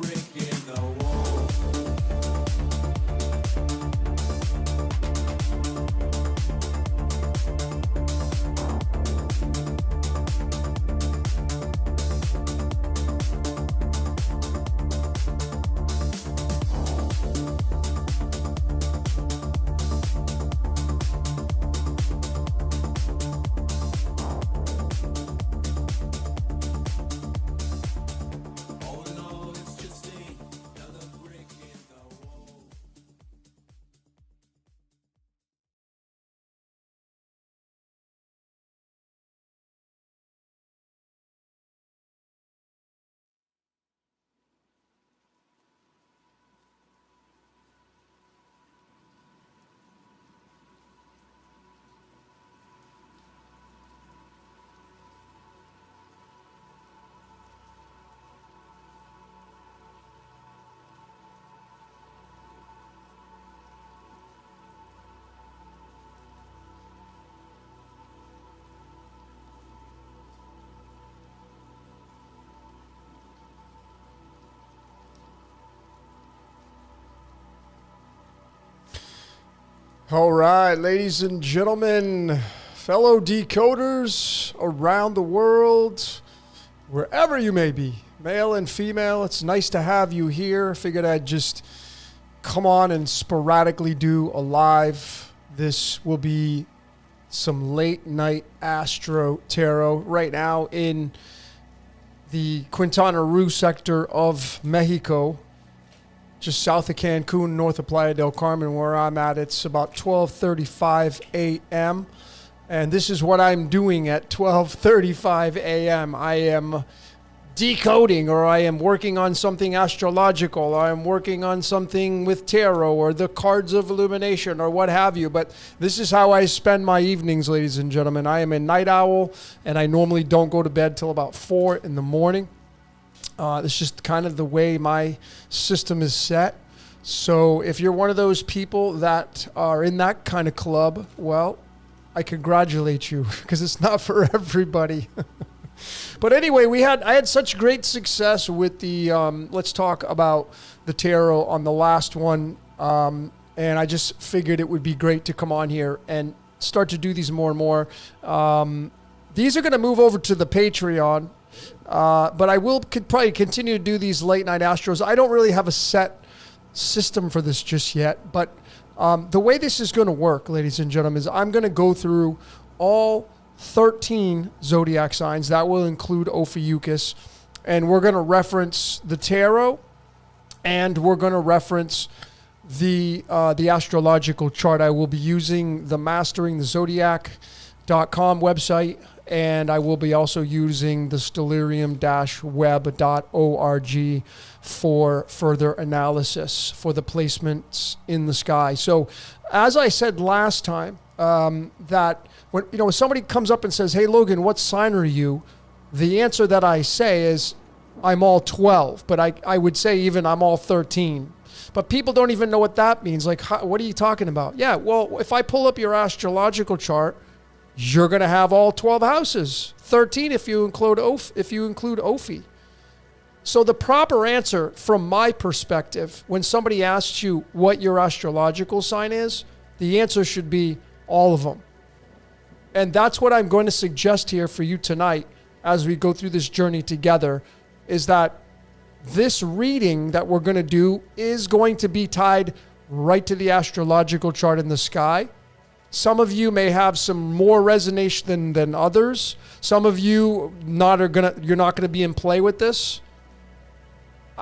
brick in the wall. All right, ladies and gentlemen, fellow decoders around the world, wherever you may be, male and female, it's nice to have you here. Figured I'd just come on and sporadically do a live. This will be some late night Astro-Tarot right now in the Quintana Roo sector of Mexico, just south of Cancun, north of Playa del Carmen, where I'm at. It's about 12:35 a.m. And this is what I'm doing at 12:35 a.m. I am decoding, or I am working on something astrological, or I am working on something with tarot, or the cards of illumination, or what have you. But this is how I spend my evenings, ladies and gentlemen. I am a night owl, and I normally don't go to bed till about 4 in the morning. It's just kind of the way my system is set. So if you're one of those people that are in that kind of club, well, I congratulate you, because it's not for everybody. But anyway, I had such great success with the let's talk about the tarot on the last one, and I just figured it would be great to come on here and start to do these more and more. These are going to move over to the Patreon. But I could probably continue to do these late night Astros. I don't really have a set system for this just yet, but the way this is going to work, ladies and gentlemen, is I'm going to go through all 13 zodiac signs. That will include Ophiuchus, and we're going to reference the tarot, and we're going to reference the astrological chart. I will be using the masteringthezodiac.com website, and I will be also using the stellarium-web.org for further analysis for the placements in the sky. So as I said last time, that when somebody comes up and says, "Hey Logan, what sign are you?" The answer that I say is, I'm all 12, but I would say even I'm all 13. But people don't even know what that means. Like, what are you talking about? Yeah, well, if I pull up your astrological chart, you're going to have all 12 houses, 13 if you include Ophi. So the proper answer from my perspective, when somebody asks you what your astrological sign is, the answer should be all of them. And that's what I'm going to suggest here for you tonight as we go through this journey together, is that this reading that we're going to do is going to be tied right to the astrological chart in the sky. Some of you may have some more resonance than others. Some of you you're not gonna be in play with this.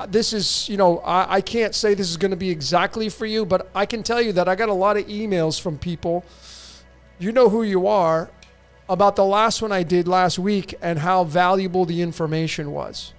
This is, I can't say this is gonna be exactly for you, but I can tell you that I got a lot of emails from people, you know who you are, about the last one I did last week and how valuable the information was.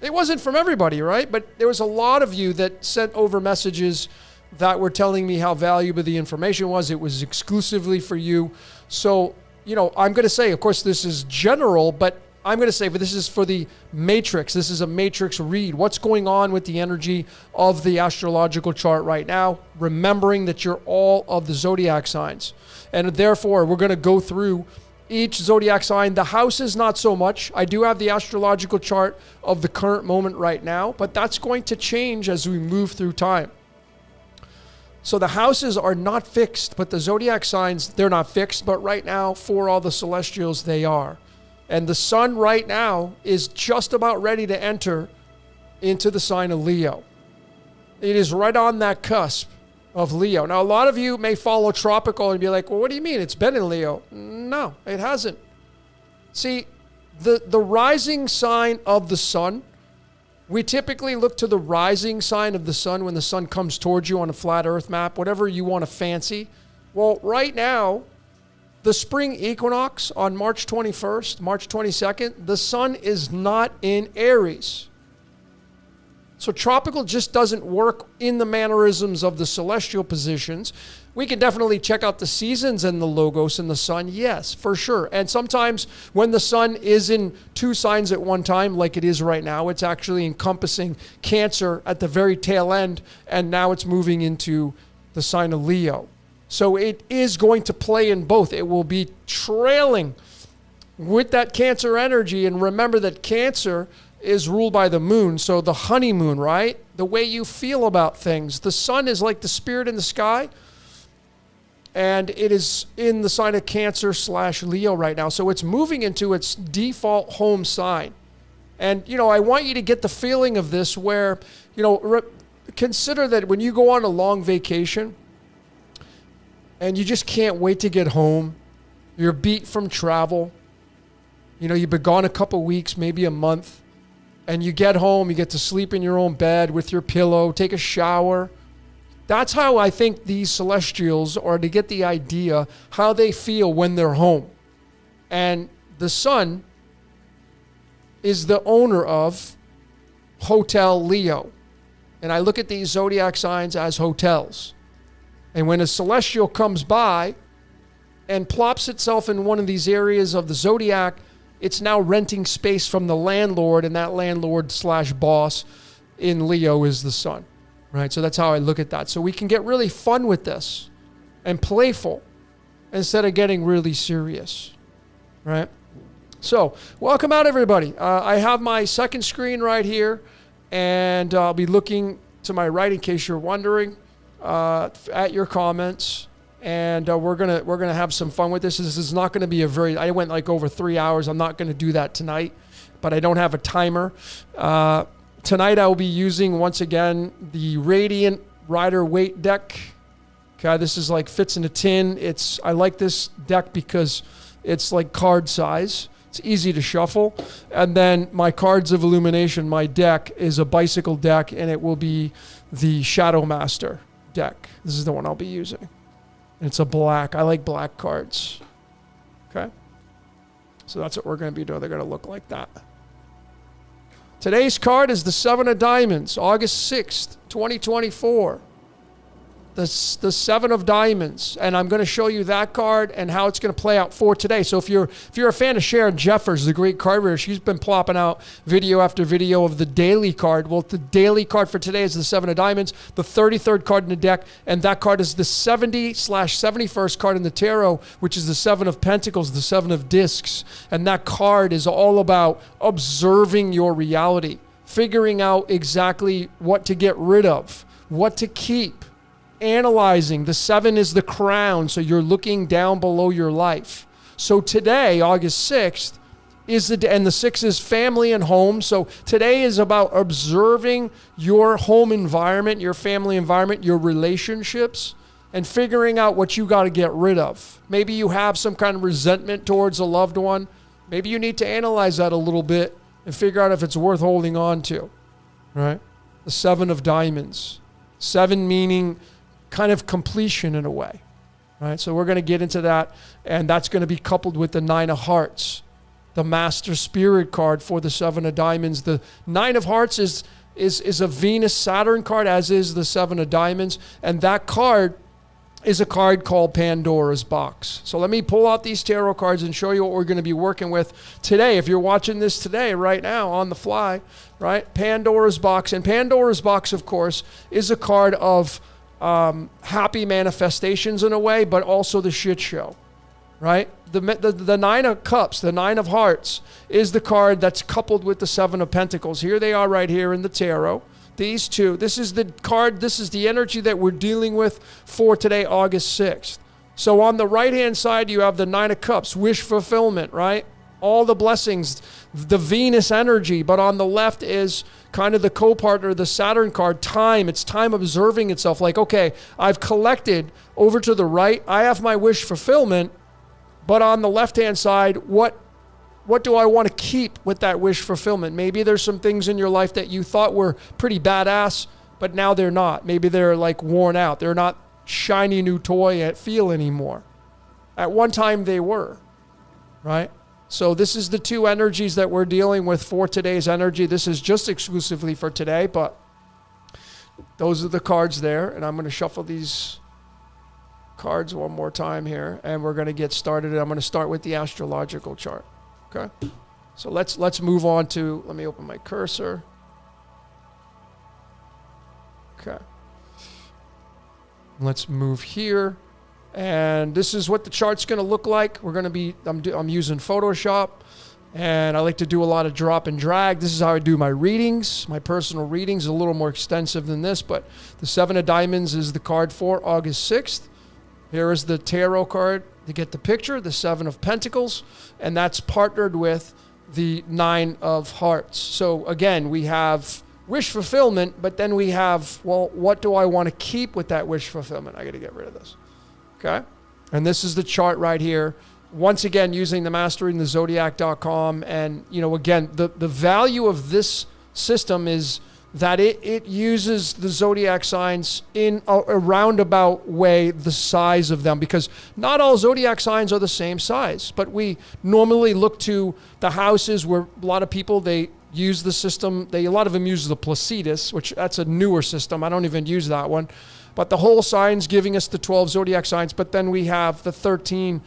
It wasn't from everybody, right? But there was a lot of you that sent over messages that were telling me how valuable the information was. It was exclusively for you. So, I'm going to say, of course, this is general, but I'm going to say, but this is for the matrix. This is a matrix read. What's going on with the energy of the astrological chart right now? Remembering that you're all of the zodiac signs. And therefore, we're going to go through each zodiac sign. The houses, not so much. I do have the astrological chart of the current moment right now, but that's going to change as we move through time. So the houses are not fixed, but the zodiac signs, they're not fixed, but right now, for all the celestials, they are. And the sun right now is just about ready to enter into the sign of Leo. It is right on that cusp of Leo. Now, a lot of you may follow tropical and be like, well, what do you mean? It's been in Leo. No, it hasn't. See, the rising sign of the sun, we typically look to the rising sign of the sun when the sun comes towards you on a flat earth map, whatever you want to fancy. Well, right now, the spring equinox on March 21st, March 22nd, the sun is not in Aries. So tropical just doesn't work in the mannerisms of the celestial positions. We can definitely check out the seasons and the logos in the sun. Yes, for sure. And sometimes when the sun is in two signs at one time, like it is right now, it's actually encompassing Cancer at the very tail end, and now it's moving into the sign of Leo. So it is going to play in both. It will be trailing with that Cancer energy. And remember that Cancer is ruled by the moon. So the honeymoon, right? The way you feel about things. The sun is like the spirit in the sky. And it is in the sign of Cancer/Leo right now. So it's moving into its default home sign. And, I want you to get the feeling of this where, consider that when you go on a long vacation and you just can't wait to get home, you're beat from travel, you've been gone a couple weeks, maybe a month, and you get home, you get to sleep in your own bed with your pillow, take a shower. That's how I think these celestials are to get the idea how they feel when they're home. And the sun is the owner of Hotel Leo. And I look at these zodiac signs as hotels. And when a celestial comes by and plops itself in one of these areas of the zodiac, it's now renting space from the landlord, and that landlord/boss in Leo is the sun, right? So that's how I look at that. So we can get really fun with this and playful instead of getting really serious, right? So welcome out, everybody. I have my second screen right here, and I'll be looking to my right in case you're wondering at your comments. And we're gonna have some fun with this. This is not going to be I went like over 3 hours. I'm not going to do that tonight, but I don't have a timer. Tonight I will be using, once again, the Radiant Rider Weight deck. Okay, this is like fits in a tin. I like this deck because it's like card size. It's easy to shuffle. And then my Cards of Illumination, my deck, is a bicycle deck, and it will be the Shadow Master deck. This is the one I'll be using. It's a black. I like black cards. Okay? So that's what we're going to be doing. They're going to look like that. Today's card is the Seven of Diamonds, August 6th, 2024. The Seven of Diamonds. And I'm going to show you that card and how it's going to play out for today. So if you're a fan of Sharon Jeffers, the great card reader, she's been plopping out video after video of the daily card. Well, the daily card for today is the Seven of Diamonds, the 33rd card in the deck, and that card is the 70/71st card in the tarot, which is the Seven of Pentacles, the Seven of Discs. And that card is all about observing your reality, figuring out exactly what to get rid of, what to keep, analyzing. The seven is the crown, so you're looking down below your life. So today, August 6th, and the 6 is family and home. So today is about observing your home environment, your family environment, your relationships, and figuring out what you got to get rid of. Maybe you have some kind of resentment towards a loved one. Maybe you need to analyze that a little bit and figure out if it's worth holding on to, right? The Seven of Diamonds. Seven meaning kind of completion in a way, right? So we're going to get into that, and that's going to be coupled with the Nine of Hearts, the Master Spirit card for the Seven of Diamonds. The Nine of Hearts is a Venus-Saturn card, as is the Seven of Diamonds, and that card is a card called Pandora's Box. So let me pull out these tarot cards and show you what we're going to be working with today. If you're watching this today, right now, on the fly, right? Pandora's Box. And Pandora's Box, of course, is a card of happy manifestations in a way, but also the shit show. right? The Nine of Cups, the Nine of Hearts, is the card that's coupled with the Seven of Pentacles. Here they are right here in the tarot. These two. This is the card, this is the energy that we're dealing with for today, August 6th. So on the right-hand side, you have the Nine of Cups, wish fulfillment, right? All the blessings, the Venus energy. But on the left is kind of the co-partner, the Saturn card, time. It's time observing itself. Like, okay, I've collected over to the right. I have my wish fulfillment. But on the left-hand side, what do I want to keep with that wish fulfillment? Maybe there's some things in your life that you thought were pretty badass, but now they're not. Maybe they're like worn out. They're not shiny new toy at feel anymore. At one time they were, right? So this is the two energies that we're dealing with for today's energy. This is just exclusively for today, but those are the cards there. And I'm going to shuffle these cards one more time here, and we're going to get started. I'm going to start with the astrological chart. Okay, so let's move on to, let me open my cursor. Okay, let's move here, and this is what the chart's going to look like. We're going to be, I'm using Photoshop, and I like to do a lot of drop and drag. This is how I do my readings. My personal readings are a little more extensive than this, but the Seven of Diamonds is the card for August 6th. Here is the tarot card to get the picture, the Seven of Pentacles, and that's partnered with the Nine of Hearts. So again, we have wish fulfillment, but then we have, well, what do I want to keep with that wish fulfillment? I got to get rid of this. Okay? And this is the chart right here. Once again, using the masteringthezodiac.com. And, you know, again, the value of this system is that it uses the zodiac signs in a roundabout way, the size of them, because not all zodiac signs are the same size. But we normally look to the houses where a lot of people, they use the system. A lot of them use the Placidus, which that's a newer system. I don't even use that one. But the whole signs giving us the 12 zodiac signs. But then we have the 13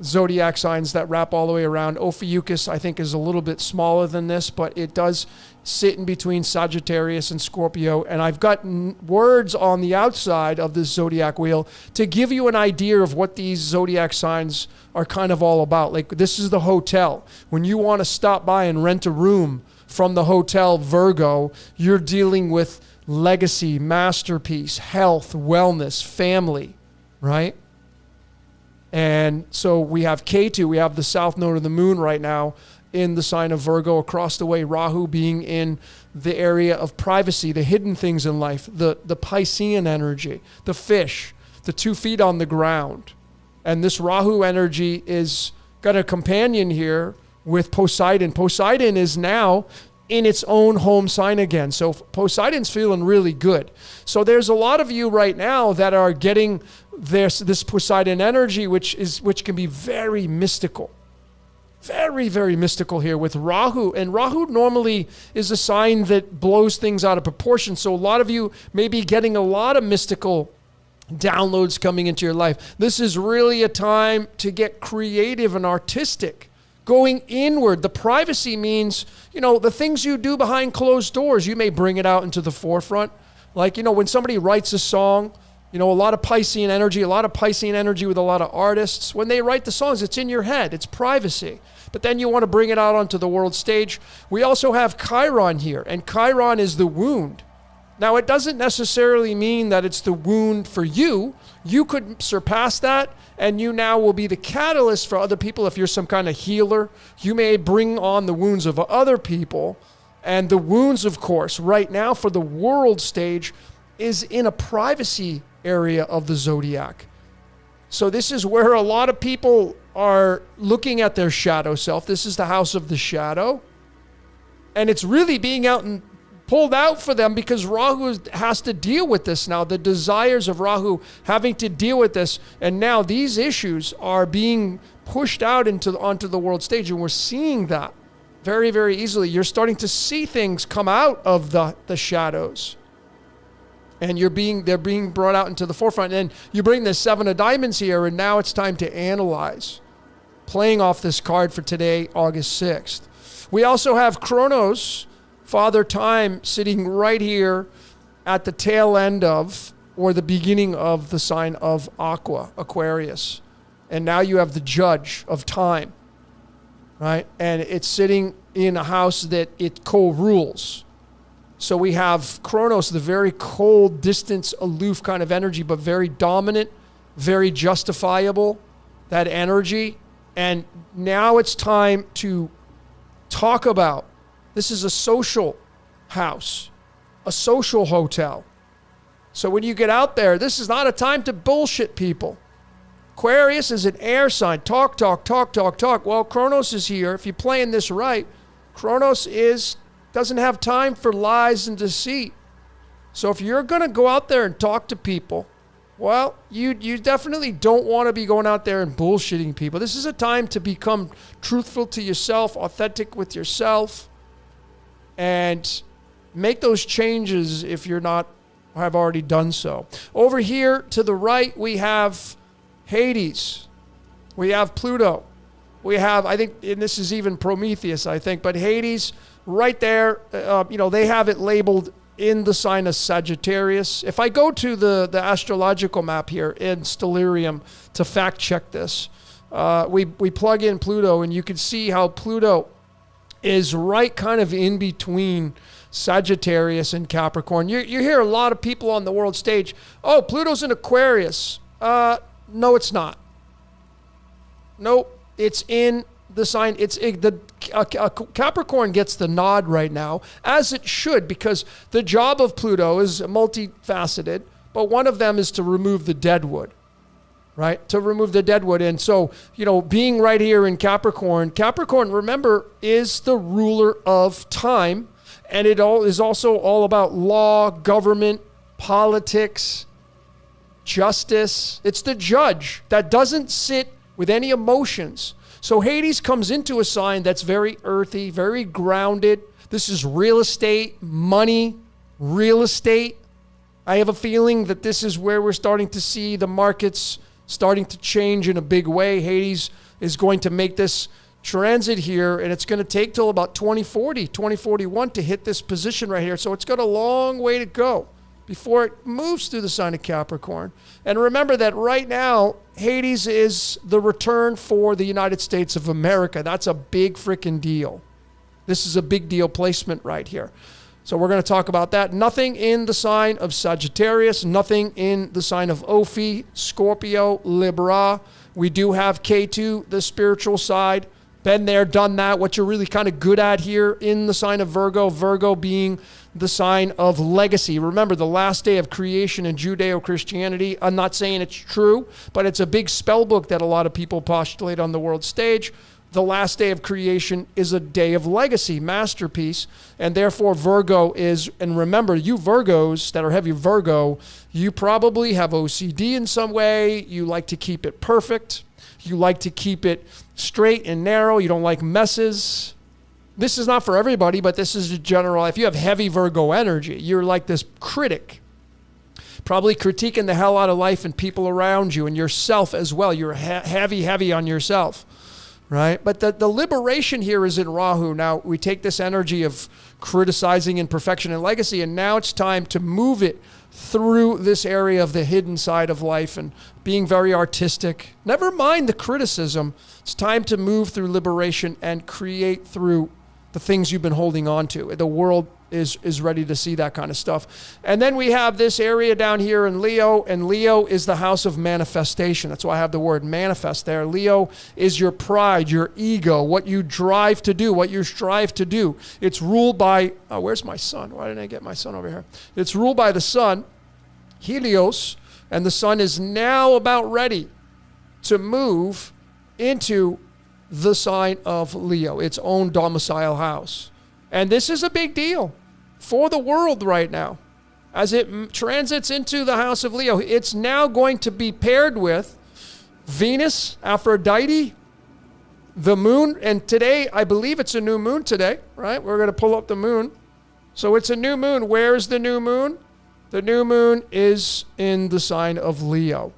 zodiac signs that wrap all the way around. Ophiuchus, I think, is a little bit smaller than this, but it does sit in between Sagittarius and Scorpio. And I've got words on the outside of this zodiac wheel to give you an idea of what these zodiac signs are kind of all about. Like, this is the hotel. When you want to stop by and rent a room from the hotel Virgo, you're dealing with legacy, masterpiece, health, wellness, family, right? And so we have Ketu, we have the south node of the moon right now in the sign of Virgo, across the way, Rahu being in the area of privacy, the hidden things in life, the Piscean energy, the fish, the 2 feet on the ground. And this Rahu energy is got a companion here with Poseidon. Poseidon is now in its own home sign again. So Poseidon's feeling really good. So there's a lot of you right now that are getting this Poseidon energy, which can be very mystical. Very, very mystical here with Rahu. And Rahu normally is a sign that blows things out of proportion. So a lot of you may be getting a lot of mystical downloads coming into your life. This is really a time to get creative and artistic. Going inward. The privacy means, you know, the things you do behind closed doors, you may bring it out into the forefront. Like, you know, when somebody writes a song, you know, a lot of Piscean energy with a lot of artists. When they write the songs, it's in your head. It's privacy. But then you want to bring it out onto the world stage. We also have Chiron here, and Chiron is the wound. Now, it doesn't necessarily mean that it's the wound for you. You could surpass that, and you now will be the catalyst for other people. If you're some kind of healer, you may bring on the wounds of other people. And the wounds, of course, right now for the world stage is in a privacy area of the zodiac. So this is where a lot of people are looking at their shadow self. This is the house of the shadow. And it's really being out and pulled out for them because Rahu has to deal with this now. The desires of Rahu having to deal with this. And now these issues are being pushed out onto the world stage. And we're seeing that very, very easily. You're starting to see things come out of the shadows. And they're being brought out into the forefront. And you bring the Seven of Diamonds here, and now it's time to analyze. Playing off this card for today, August 6th. We also have Kronos, Father Time, sitting right here at the tail end of, or the beginning of the sign of Aquarius. And now you have the judge of time, right? And it's sitting in a house that it co-rules. So we have Kronos, the very cold, distant, aloof kind of energy, but very dominant, very justifiable, that energy. And now it's time to talk about, this is a social house, a social hotel. So when you get out there, this is not a time to bullshit people. Aquarius is an air sign. Talk, talk, talk, talk, talk. Well, Kronos is here. If you're playing this right, Kronos doesn't have time for lies and deceit. So if you're going to go out there and talk to people, well, you definitely don't want to be going out there and bullshitting people. This is a time to become truthful to yourself, authentic with yourself, and make those changes if you're not, have already done so. Over here to the right, we have Hades. We have Pluto. We have, I think, and this is even Prometheus, I think, but Hades right there, they have it labeled in the sign of Sagittarius. If I go to the astrological map here in Stellarium to fact check this, we plug in Pluto, and you can see how Pluto is right kind of in between Sagittarius and Capricorn. You hear a lot of people on the world stage, oh, Pluto's in Aquarius. No, it's not. Nope, it's in the sign. Capricorn gets the nod right now, as it should, because the job of Pluto is multifaceted, but one of them is to remove the deadwood, right? To remove the deadwood. And so, being right here in Capricorn, remember, is the ruler of time, and it is also all about law, government, politics, justice. It's the judge that doesn't sit with any emotions. So Hades comes into a sign that's very earthy, very grounded. This is real estate, money, real estate. I have a feeling that this is where we're starting to see the markets starting to change in a big way. Hades is going to make this transit here, and it's going to take till about 2040, 2041 to hit this position right here. So it's got a long way to go before it moves through the sign of Capricorn. And remember that right now, Hades is the return for the United States of America. That's a big freaking deal. This is a big deal placement right here. So we're going to talk about that. Nothing in the sign of Sagittarius, nothing in the sign of Ophi, Scorpio, Libra. We do have K2, the spiritual side. Been there, done that. What you're really kind of good at here in the sign of Virgo, Virgo being the sign of legacy. Remember, the last day of creation in Judeo-Christianity, I'm not saying it's true, but it's a big spell book that a lot of people postulate on the world stage. The last day of creation is a day of legacy, masterpiece, and therefore Virgo is, and remember, you Virgos that are heavy Virgo, you probably have OCD in some way. You like to keep it perfect. You like to keep it straight and narrow. You don't like messes. This is not for everybody, but this is a general. If you have heavy Virgo energy, you're like this critic, probably critiquing the hell out of life and people around you and yourself as well. You're heavy on yourself, right? But the liberation here is in Rahu. Now, we take this energy of criticizing imperfection and legacy, and now it's time to move it through this area of the hidden side of life and being very artistic. Never mind the criticism. It's time to move through liberation and create through the things you've been holding on to. The world is ready to see that kind of stuff. And then we have this area down here in Leo, and Leo is the house of manifestation. That's why I have the word manifest there. Leo is your pride, your ego, what you drive to do, what you strive to do. It's ruled by, where's my sun? Why didn't I get my sun over here? It's ruled by the sun, Helios, and the sun is now about ready to move into the sign of Leo, its own domicile house. And this is a big deal for the world right now. As it transits into the house of Leo, it's now going to be paired with Venus, Aphrodite, the moon, and today, I believe it's a new moon today, right? We're going to pull up the moon. So it's a new moon. Where is the new moon? The new moon is in the sign of Leo.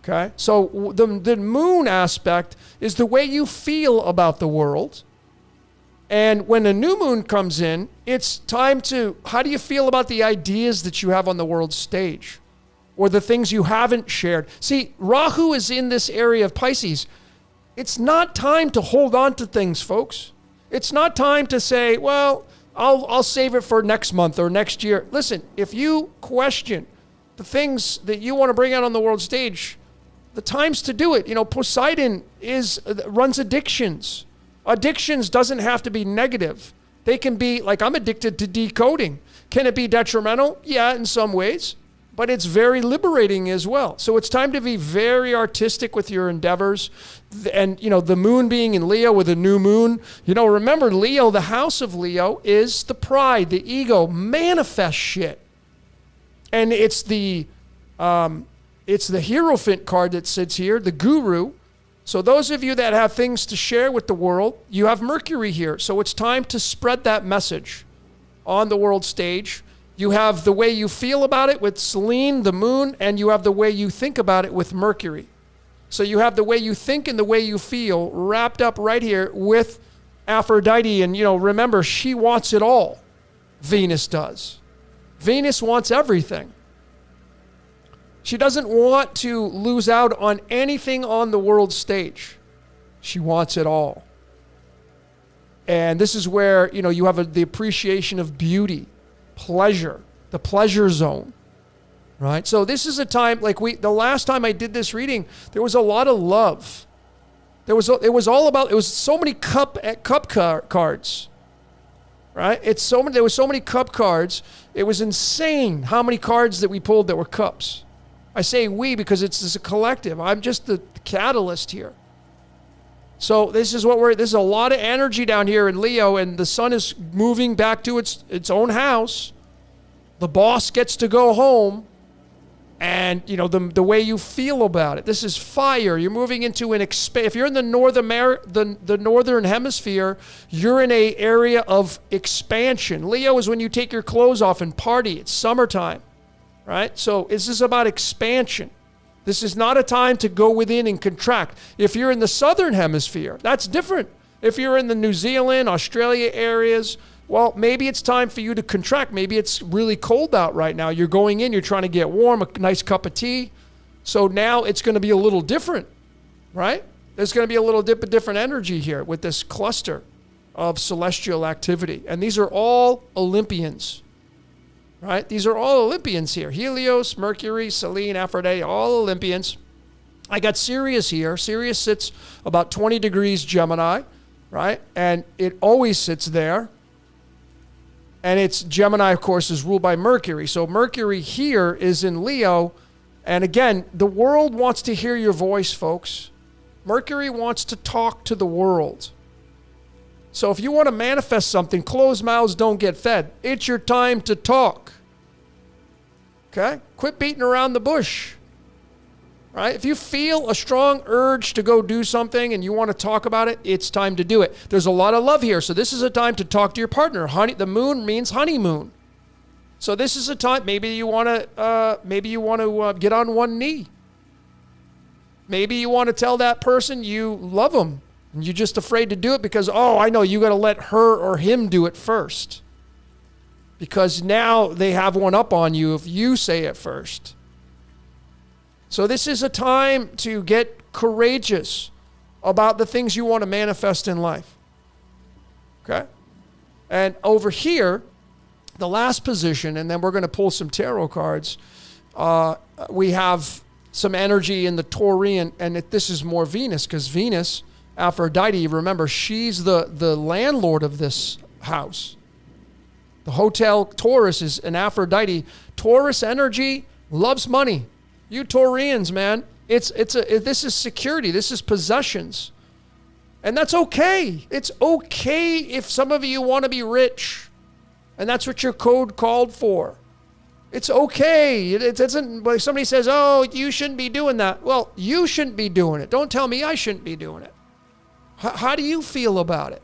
Okay, so the moon aspect is the way you feel about the world. And when a new moon comes in, it's time to, how do you feel about the ideas that you have on the world stage? or the things you haven't shared. See, Rahu is in this area of Pisces. It's not time to hold on to things, folks. It's not time to say, well, I'll save it for next month or next year. Listen, if you question the things that you want to bring out on the world stage, the time's to do it. You know, Poseidon runs addictions. Addictions doesn't have to be negative. They can be, like, I'm addicted to decoding. Can it be detrimental? Yeah, in some ways, but it's very liberating as well. So it's time to be very artistic with your endeavors. And, you know, the moon being in Leo with a new moon, you know, remember Leo, the house of Leo is the pride, the ego, manifest shit. And it's the Hierophant card that sits here, the guru. So those of you that have things to share with the world, you have Mercury here. So it's time to spread that message on the world stage. You have the way you feel about it with Selene, the moon, and you have the way you think about it with Mercury. So you have the way you think and the way you feel wrapped up right here with Aphrodite. And, you know, remember, she wants it all. Venus does. Venus wants everything. She doesn't want to lose out on anything on the world stage. She wants it all. And this is where, you know, you have the appreciation of beauty, pleasure, the pleasure zone, right? So this is a time, like the last time I did this reading, there was a lot of love. It was so many cup cards, right? There was so many cup cards. It was insane how many cards that we pulled that were cups. I say we because it's a collective. I'm just the catalyst here. So this is a lot of energy down here in Leo, and the sun is moving back to its own house. The boss gets to go home, and, you know, the way you feel about it. This is fire. You're moving into if you're in the northern hemisphere, you're in an area of expansion. Leo is when you take your clothes off and party. It's summertime. Right? So this is about expansion. This is not a time to go within and contract. If you're in the southern hemisphere, that's different. If you're in the New Zealand, Australia areas, well, maybe it's time for you to contract. Maybe it's really cold out right now. You're going in, you're trying to get warm, a nice cup of tea. So now it's going to be a little different, right? There's going to be a little different energy here with this cluster of celestial activity. And these are all Olympians. Right? These are all Olympians here. Helios, Mercury, Selene, Aphrodite, all Olympians. I got Sirius here. Sirius sits about 20 degrees Gemini, right? And it always sits there. And it's Gemini, of course, is ruled by Mercury. So Mercury here is in Leo. And again, the world wants to hear your voice, folks. Mercury wants to talk to the world. So if you want to manifest something, closed mouths don't get fed. It's your time to talk. Okay? Quit beating around the bush. Right? If you feel a strong urge to go do something and you want to talk about it, it's time to do it. There's a lot of love here. So this is a time to talk to your partner. The moon means honeymoon. So this is a time, maybe you want to get on one knee. Maybe you want to tell that person you love them. And you're just afraid to do it because, I know you got to let her or him do it first. Because now they have one up on you if you say it first. So this is a time to get courageous about the things you want to manifest in life. Okay? And over here, the last position, and then we're going to pull some tarot cards, we have some energy in the Taurian, and this is more Venus, because Venus, Aphrodite, remember, she's the landlord of this house. The hotel Taurus is an Aphrodite. Taurus energy loves money. You Taurians, man, this is security. This is possessions. And that's okay. It's okay if some of you want to be rich. And that's what your code called for. It's okay. It doesn't, like somebody says, you shouldn't be doing that. Well, you shouldn't be doing it. Don't tell me I shouldn't be doing it. How do you feel about it?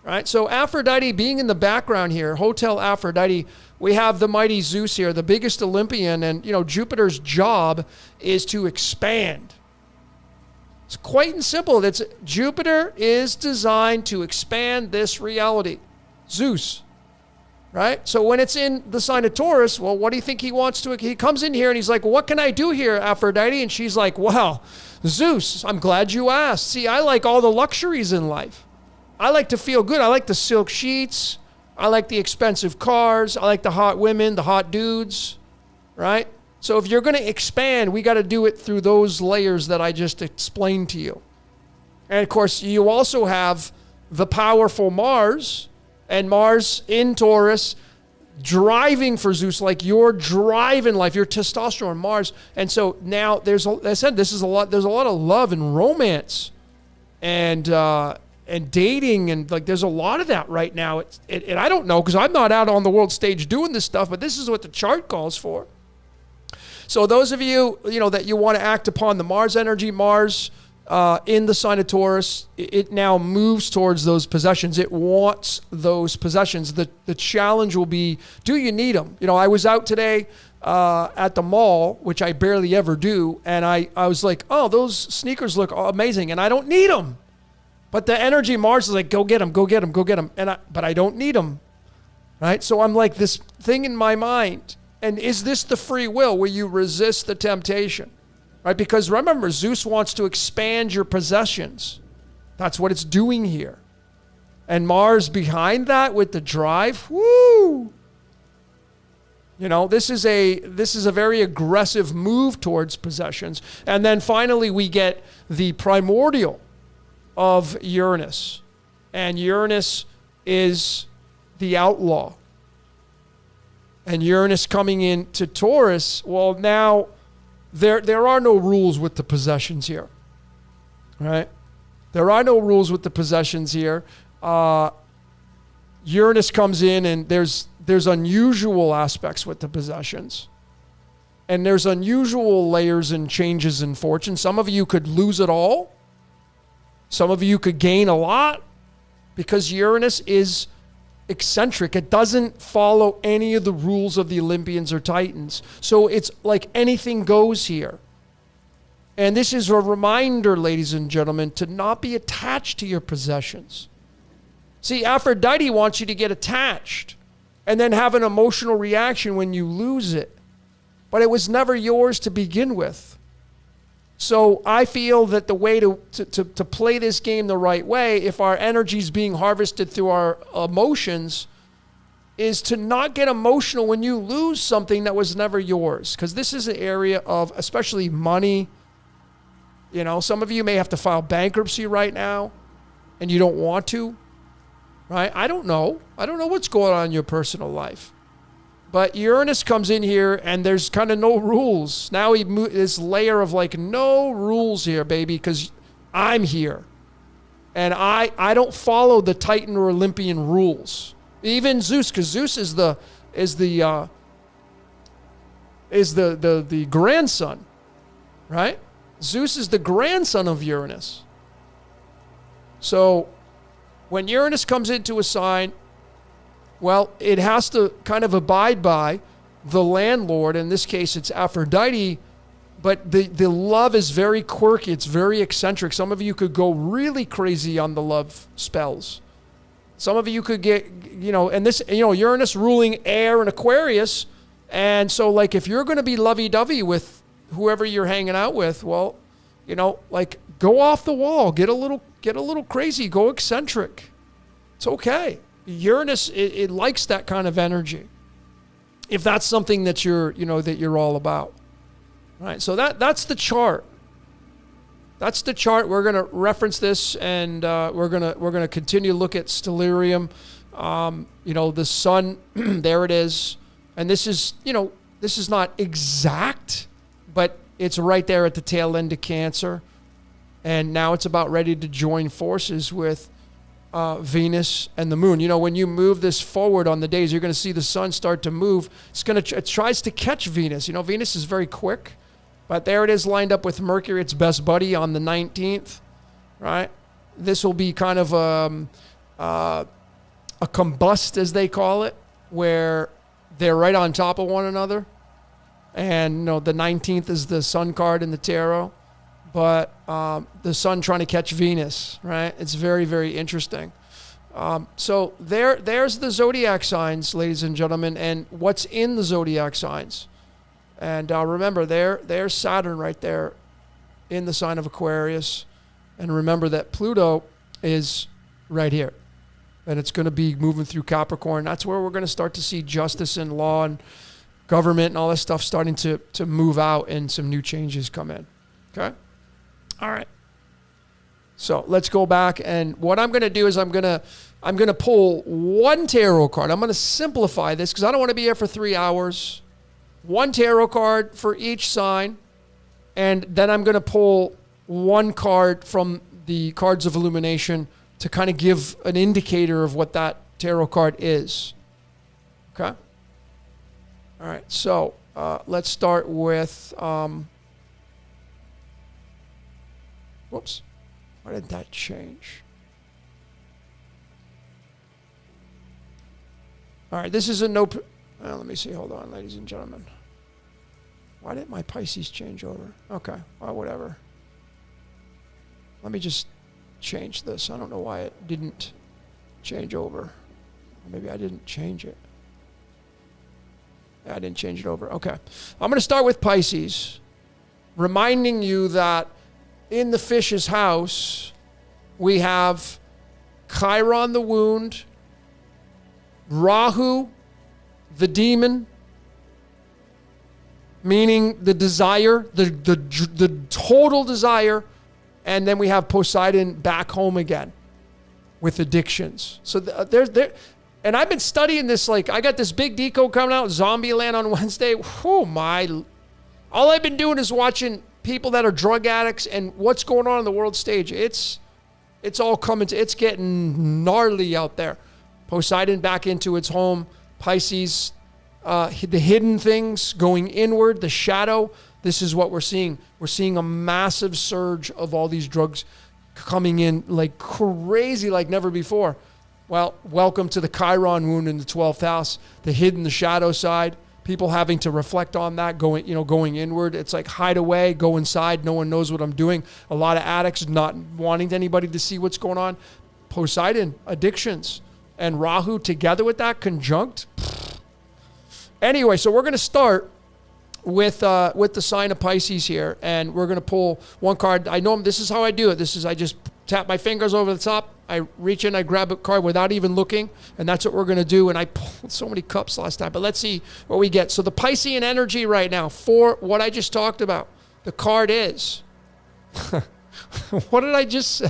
Right? So Aphrodite being in the background here, Hotel Aphrodite, we have the mighty Zeus here, the biggest Olympian, and Jupiter's job is to expand. It's quite and simple. Jupiter is designed to expand this reality. Zeus. right? So when it's in the sign of Taurus, well, what do you think he wants to? He comes in here and he's like, well, what can I do here, Aphrodite? And she's like, well, Zeus, I'm glad you asked. See, I like all the luxuries in life. I like to feel good. I like the silk sheets. I like the expensive cars. I like the hot women, the hot dudes, right? So if you're going to expand, we got to do it through those layers that I just explained to you. And of course, you also have the powerful Mars, and Mars in Taurus driving for Zeus, like you're driving life, your testosterone, Mars. And so now there's a lot of love and romance and dating, and like there's a lot of that right now. And I don't know, because I'm not out on the world stage doing this stuff, but this is what the chart calls for. So those of you, that you want to act upon the Mars energy, Mars in the sign of Taurus, it now moves towards those possessions. It wants those possessions. The challenge will be, do you need them? I was out today at the mall, which I barely ever do, and I was like, oh, those sneakers look amazing, and I don't need them. But the energy Mars is like, go get them, go get them, go get them. But I don't need them, right? So I'm like this thing in my mind. And is this the free will where you resist the temptation, right? Because remember, Zeus wants to expand your possessions. That's what it's doing here. And Mars behind that with the drive, woo! This is a very aggressive move towards possessions. And then finally we get the primordial of Uranus. And Uranus is the outlaw. And Uranus coming into Taurus, well, now there are no rules with the possessions here, right? There are no rules with the possessions here. Uranus comes in, and there's unusual aspects with the possessions. And there's unusual layers and changes in fortune. Some of you could lose it all. Some of you could gain a lot, because Uranus is eccentric. It doesn't follow any of the rules of the Olympians or Titans. So it's like anything goes here. And this is a reminder, ladies and gentlemen, to not be attached to your possessions. See, Aphrodite wants you to get attached and then have an emotional reaction when you lose it. But it was never yours to begin with. So I feel that the way to play this game the right way, if our energy is being harvested through our emotions, is to not get emotional when you lose something that was never yours. Because this is an area of, especially money. Some of you may have to file bankruptcy right now, and you don't want to, right? I don't know. I don't know what's going on in your personal life. But Uranus comes in here, and there's kind of no rules. Now this layer of like no rules here, baby, because I'm here. And I don't follow the Titan or Olympian rules. Even Zeus, because Zeus is the grandson, right? Zeus is the grandson of Uranus. So when Uranus comes into a sign, well, it has to kind of abide by the landlord. In this case, it's Aphrodite, but the love is very quirky. It's very eccentric. Some of you could go really crazy on the love spells. Some of you could get, and this, Uranus ruling air and Aquarius. And so, like, if you're going to be lovey-dovey with whoever you're hanging out with, well, like, go off the wall, get a little crazy, go eccentric. It's okay. Uranus, it likes that kind of energy. If that's something that you're all about, right? So that's the chart. That's the chart. We're going to reference this, and we're gonna continue to look at stellium. The sun, there it is, and this is not exact, but it's right there at the tail end of Cancer, and now it's about ready to join forces with Venus and the moon. When you move this forward on the days, you're going to see the sun start to move. It tries to catch Venus. Venus is very quick, but there it is lined up with Mercury, its best buddy, on the 19th, right? This will be kind of a combust, as they call it, where they're right on top of one another. And, the 19th is the sun card in the tarot. But the sun trying to catch Venus, right? It's very, very interesting. So there's the zodiac signs, ladies and gentlemen, and what's in the zodiac signs. And remember, there's Saturn right there in the sign of Aquarius. And remember that Pluto is right here. And it's going to be moving through Capricorn. That's where we're going to start to see justice and law and government and all this stuff starting to move out and some new changes come in. Okay? All right. So let's go back. And what I'm going to do is I'm going to pull one tarot card. I'm going to simplify this because I don't want to be here for 3 hours. One tarot card for each sign. And then I'm going to pull one card from the cards of illumination to kind of give an indicator of what that tarot card is. Okay? All right, so let's start with, whoops, why did that change? All right, this is a no, well, let me see, hold on, ladies and gentlemen. Why did my Pisces change over? Okay, well, whatever. Let me just change this. I don't know why it didn't change over. Maybe I didn't change it. I didn't change it over. Okay. I'm going to start with Pisces, reminding you that in the fish's house, we have Chiron the wound, Rahu, the demon, meaning the desire, the total desire, and then we have Poseidon back home again with addictions. So and I've been studying this, like, I got this big deco coming out, Zombieland on Wednesday. Oh my, all I've been doing is watching people that are drug addicts and what's going on the world stage. It's all coming to, it's getting gnarly out there. Poseidon back into its home, Pisces, the hidden things going inward, the shadow. This is what we're seeing. We're seeing a massive surge of all these drugs coming in like crazy, like never before. Well, welcome to the Chiron wound in the 12th house, the hidden, the shadow side. People having to reflect on that, going inward. It's like hide away, go inside. No one knows what I'm doing. A lot of addicts not wanting anybody to see what's going on. Poseidon, addictions, and Rahu together with that conjunct. Anyway, so we're going to start with the sign of Pisces here, and we're going to pull one card. I know this is how I do it. I just tap my fingers over the top. I reach in, I grab a card without even looking, and that's what we're going to do. And I pulled so many cups last time, but let's see what we get. So the Piscean energy right now for what I just talked about, the card is, what did I just say?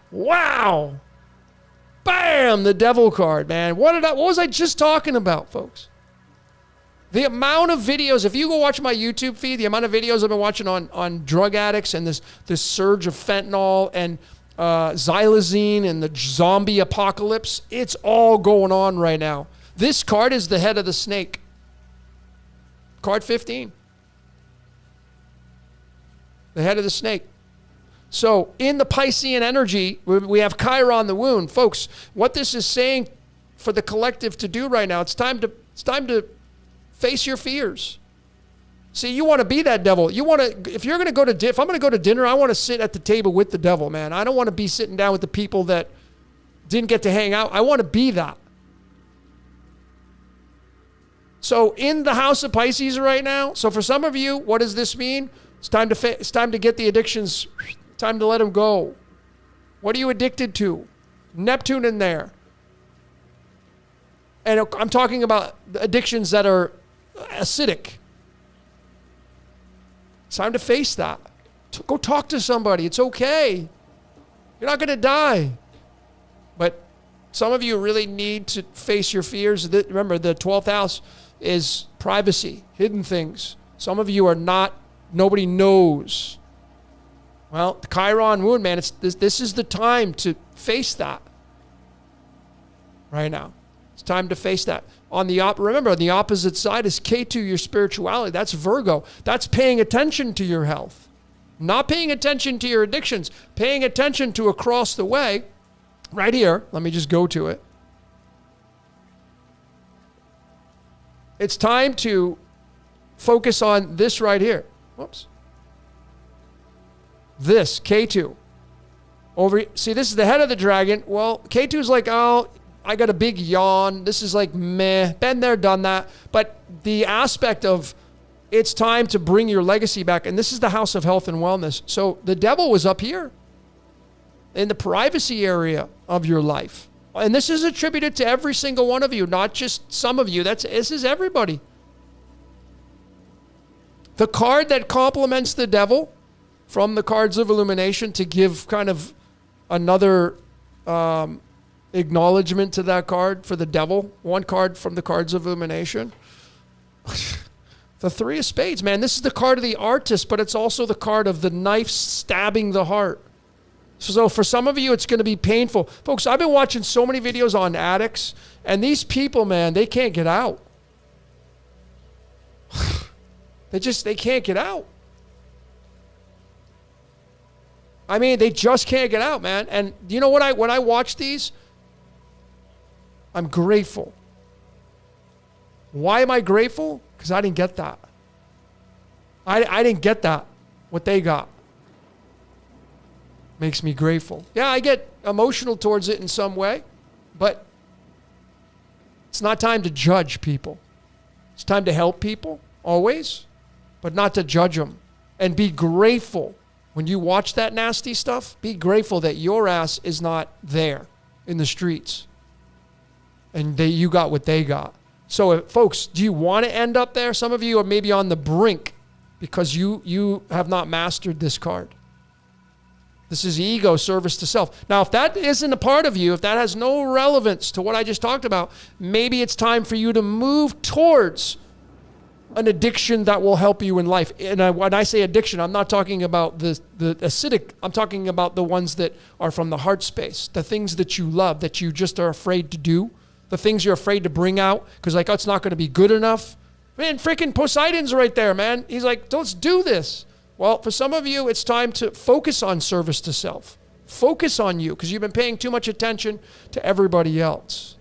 Wow. Bam, the devil card, man. What was I just talking about, folks? The amount of videos, if you go watch my YouTube feed, the amount of videos I've been watching on drug addicts and this surge of fentanyl and xylazine and the zombie apocalypse, it's all going on right now. This card is the head of the snake. Card 15. The head of the snake. So in the Piscean energy, we have Chiron the wound. Folks, what this is saying for the collective to do right now, it's time to face your fears. See, you want to be that devil. You want to, if I'm going to go to dinner, I want to sit at the table with the devil, man. I don't want to be sitting down with the people that didn't get to hang out. I want to be that. So in the house of Pisces right now, so for some of you, what does this mean? It's time to get the addictions, time to let them go. What are you addicted to? Neptune in there. And I'm talking about addictions that are acidic. It's time to face that. Go talk to somebody. It's okay. You're not going to die. But some of you really need to face your fears. Remember, the 12th house is privacy, hidden things. Some of you are not, nobody knows. Well, the Chiron wound, man, this is the time to face that right now. It's time to face that. Remember, on the opposite side is K2, your spirituality. That's Virgo. That's paying attention to your health. Not paying attention to your addictions. Paying attention to across the way. Right here. Let me just go to it. It's time to focus on this right here. Whoops. This, K2. See, this is the head of the dragon. Well, K2's like, oh, I got a big yawn. This is like meh. Been there, done that. But the aspect of it's time to bring your legacy back. And this is the house of health and wellness. So the devil was up here in the privacy area of your life. And this is attributed to every single one of you, not just some of you. This is everybody. The card that complements the devil from the cards of illumination to give kind of another acknowledgement to that card for the devil. One card from the cards of illumination. The Three of Spades, man. This is the card of the artist, but it's also the card of the knife stabbing the heart. So for some of you, it's going to be painful. Folks, I've been watching so many videos on addicts, and these people, man, they can't get out. They can't get out. I mean, they just can't get out, man. And you know what? When I watch these, I'm grateful. Why am I grateful? Because I didn't get that. I didn't get that, what they got. Makes me grateful. Yeah, I get emotional towards it in some way, but it's not time to judge people. It's time to help people, always, but not to judge them. And be grateful. When you watch that nasty stuff, be grateful that your ass is not there in the streets. And you got what they got. So, folks, do you want to end up there? Some of you are maybe on the brink because you have not mastered this card. This is ego, service to self. Now, if that isn't a part of you, if that has no relevance to what I just talked about, maybe it's time for you to move towards an addiction that will help you in life. And when I say addiction, I'm not talking about the acidic. I'm talking about the ones that are from the heart space, the things that you love, that you just are afraid to do. The things you're afraid to bring out because like, oh, it's not going to be good enough. Man, freaking Poseidon's right there, man. He's like, let's do this. Well, for some of you, it's time to focus on service to self. Focus on you because you've been paying too much attention to everybody else.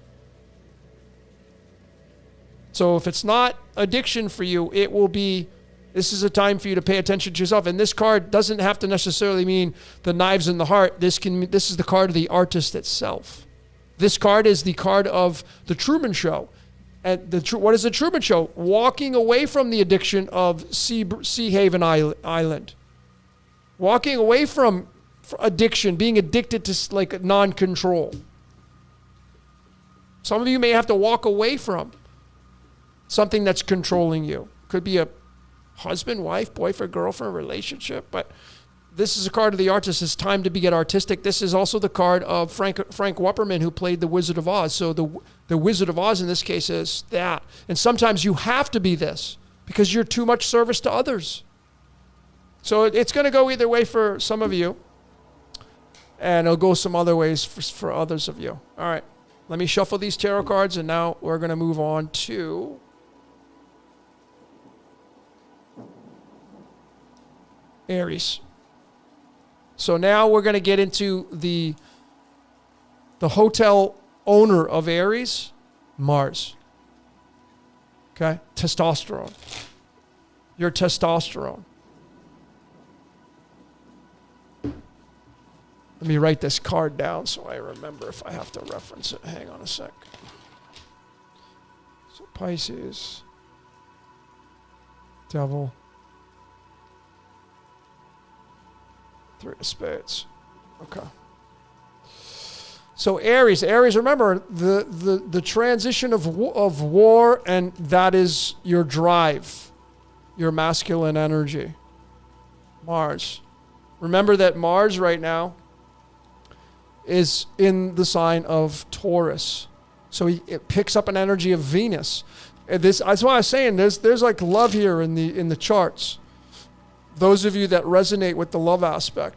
So if it's not addiction for you, it will be, this is a time for you to pay attention to yourself. And this card doesn't have to necessarily mean the knives in the heart. This is the card of the artist itself. This card is the card of the Truman Show. And what is the Truman Show? Walking away from the addiction of Sea Haven Island. Walking away from addiction, being addicted to like non-control. Some of you may have to walk away from something that's controlling you. Could be a husband, wife, boyfriend, girlfriend relationship, but this is a card of the artist. It's time to get artistic. This is also the card of Frank Wupperman, who played the Wizard of Oz. So the Wizard of Oz in this case is that. And sometimes you have to be this because you're too much service to others. So it's going to go either way for some of you. And it'll go some other ways for others of you. All right. Let me shuffle these tarot cards, and now we're going to move on to Aries. So now we're going to get into the hotel owner of Aries, Mars. Okay? Testosterone. Your testosterone. Let me write this card down so I remember if I have to reference it. Hang on a sec. So Pisces, Devil, Three of Spades. Okay. So Aries, remember the transition of war, and that is your drive, your masculine energy. Mars. Remember that Mars right now is in the sign of Taurus. So it picks up an energy of Venus. And that's why I was saying there's like love here in the charts. Those of you that resonate with the love aspect.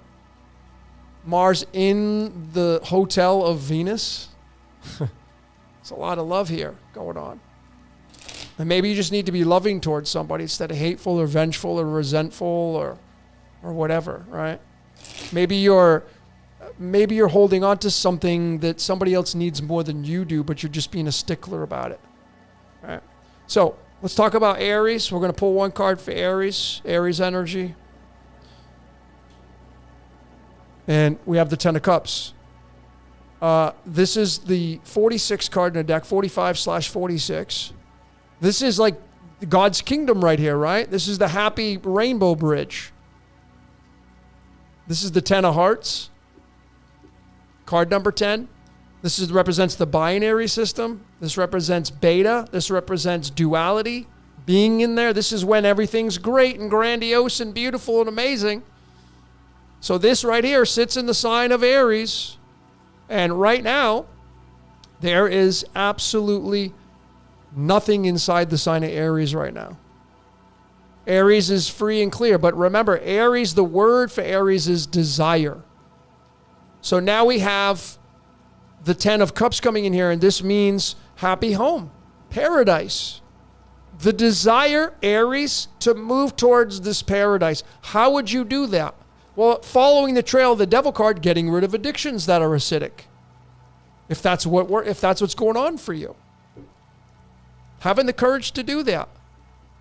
Mars in the hotel of Venus. There's a lot of love here going on. And maybe you just need to be loving towards somebody instead of hateful or vengeful or resentful or whatever, right? Maybe you're holding on to something that somebody else needs more than you do, but you're just being a stickler about it. All right. So let's talk about Aries. We're going to pull one card for Aries energy. And we have the Ten of Cups. This is the 46 card in the deck, 45/46. This is like God's kingdom right here, right? This is the happy rainbow bridge. This is the Ten of Hearts. Card number 10. This represents the binary system. This represents beta. This represents duality. Being in there. This is when everything's great and grandiose and beautiful and amazing. So this right here sits in the sign of Aries. And right now, there is absolutely nothing inside the sign of Aries right now. Aries is free and clear. But remember, Aries, the word for Aries is desire. So now we have the 10 of Cups coming in here, and this means happy home, paradise. The desire, Aries, to move towards this paradise. How would you do that? Well, following the trail of the Devil card, getting rid of addictions that are acidic. If that's what's going on for you. Having the courage to do that.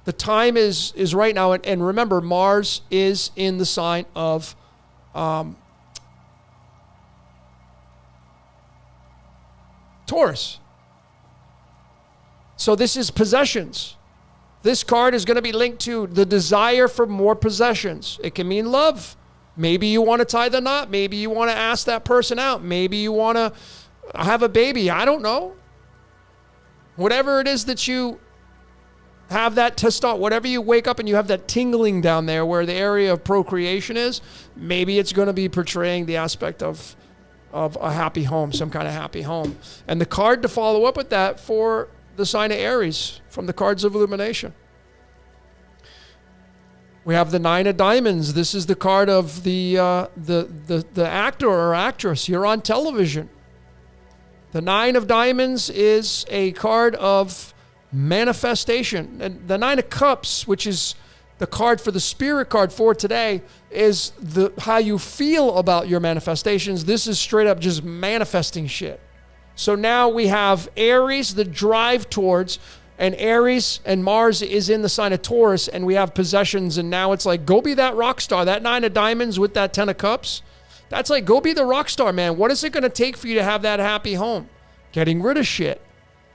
The time is right now. And remember, Mars is in the sign of Taurus. So this is possessions. This card is going to be linked to the desire for more possessions. It can mean love. Maybe you want to tie the knot. Maybe you want to ask that person out. Maybe you want to have a baby. I don't know. Whatever it is that you have that testosterone, whatever you wake up and you have that tingling down there where the area of procreation is, maybe it's going to be portraying the aspect of a happy home, some kind of happy home. And the card to follow up with that for the sign of Aries from the Cards of Illumination. We have the Nine of Diamonds. This is the card of the actor or actress. You're on television. The Nine of Diamonds is a card of manifestation. And the Nine of Cups, which is the card for the spirit card for today, is how you feel about your manifestations. This is straight up just manifesting shit. So now we have Aries, the drive towards, and Aries and Mars is in the sign of Taurus, and we have possessions, and now it's like, go be that rock star. That Nine of Diamonds with that Ten of Cups, that's like, go be the rock star, man. What is it going to take for you to have that happy home? Getting rid of shit.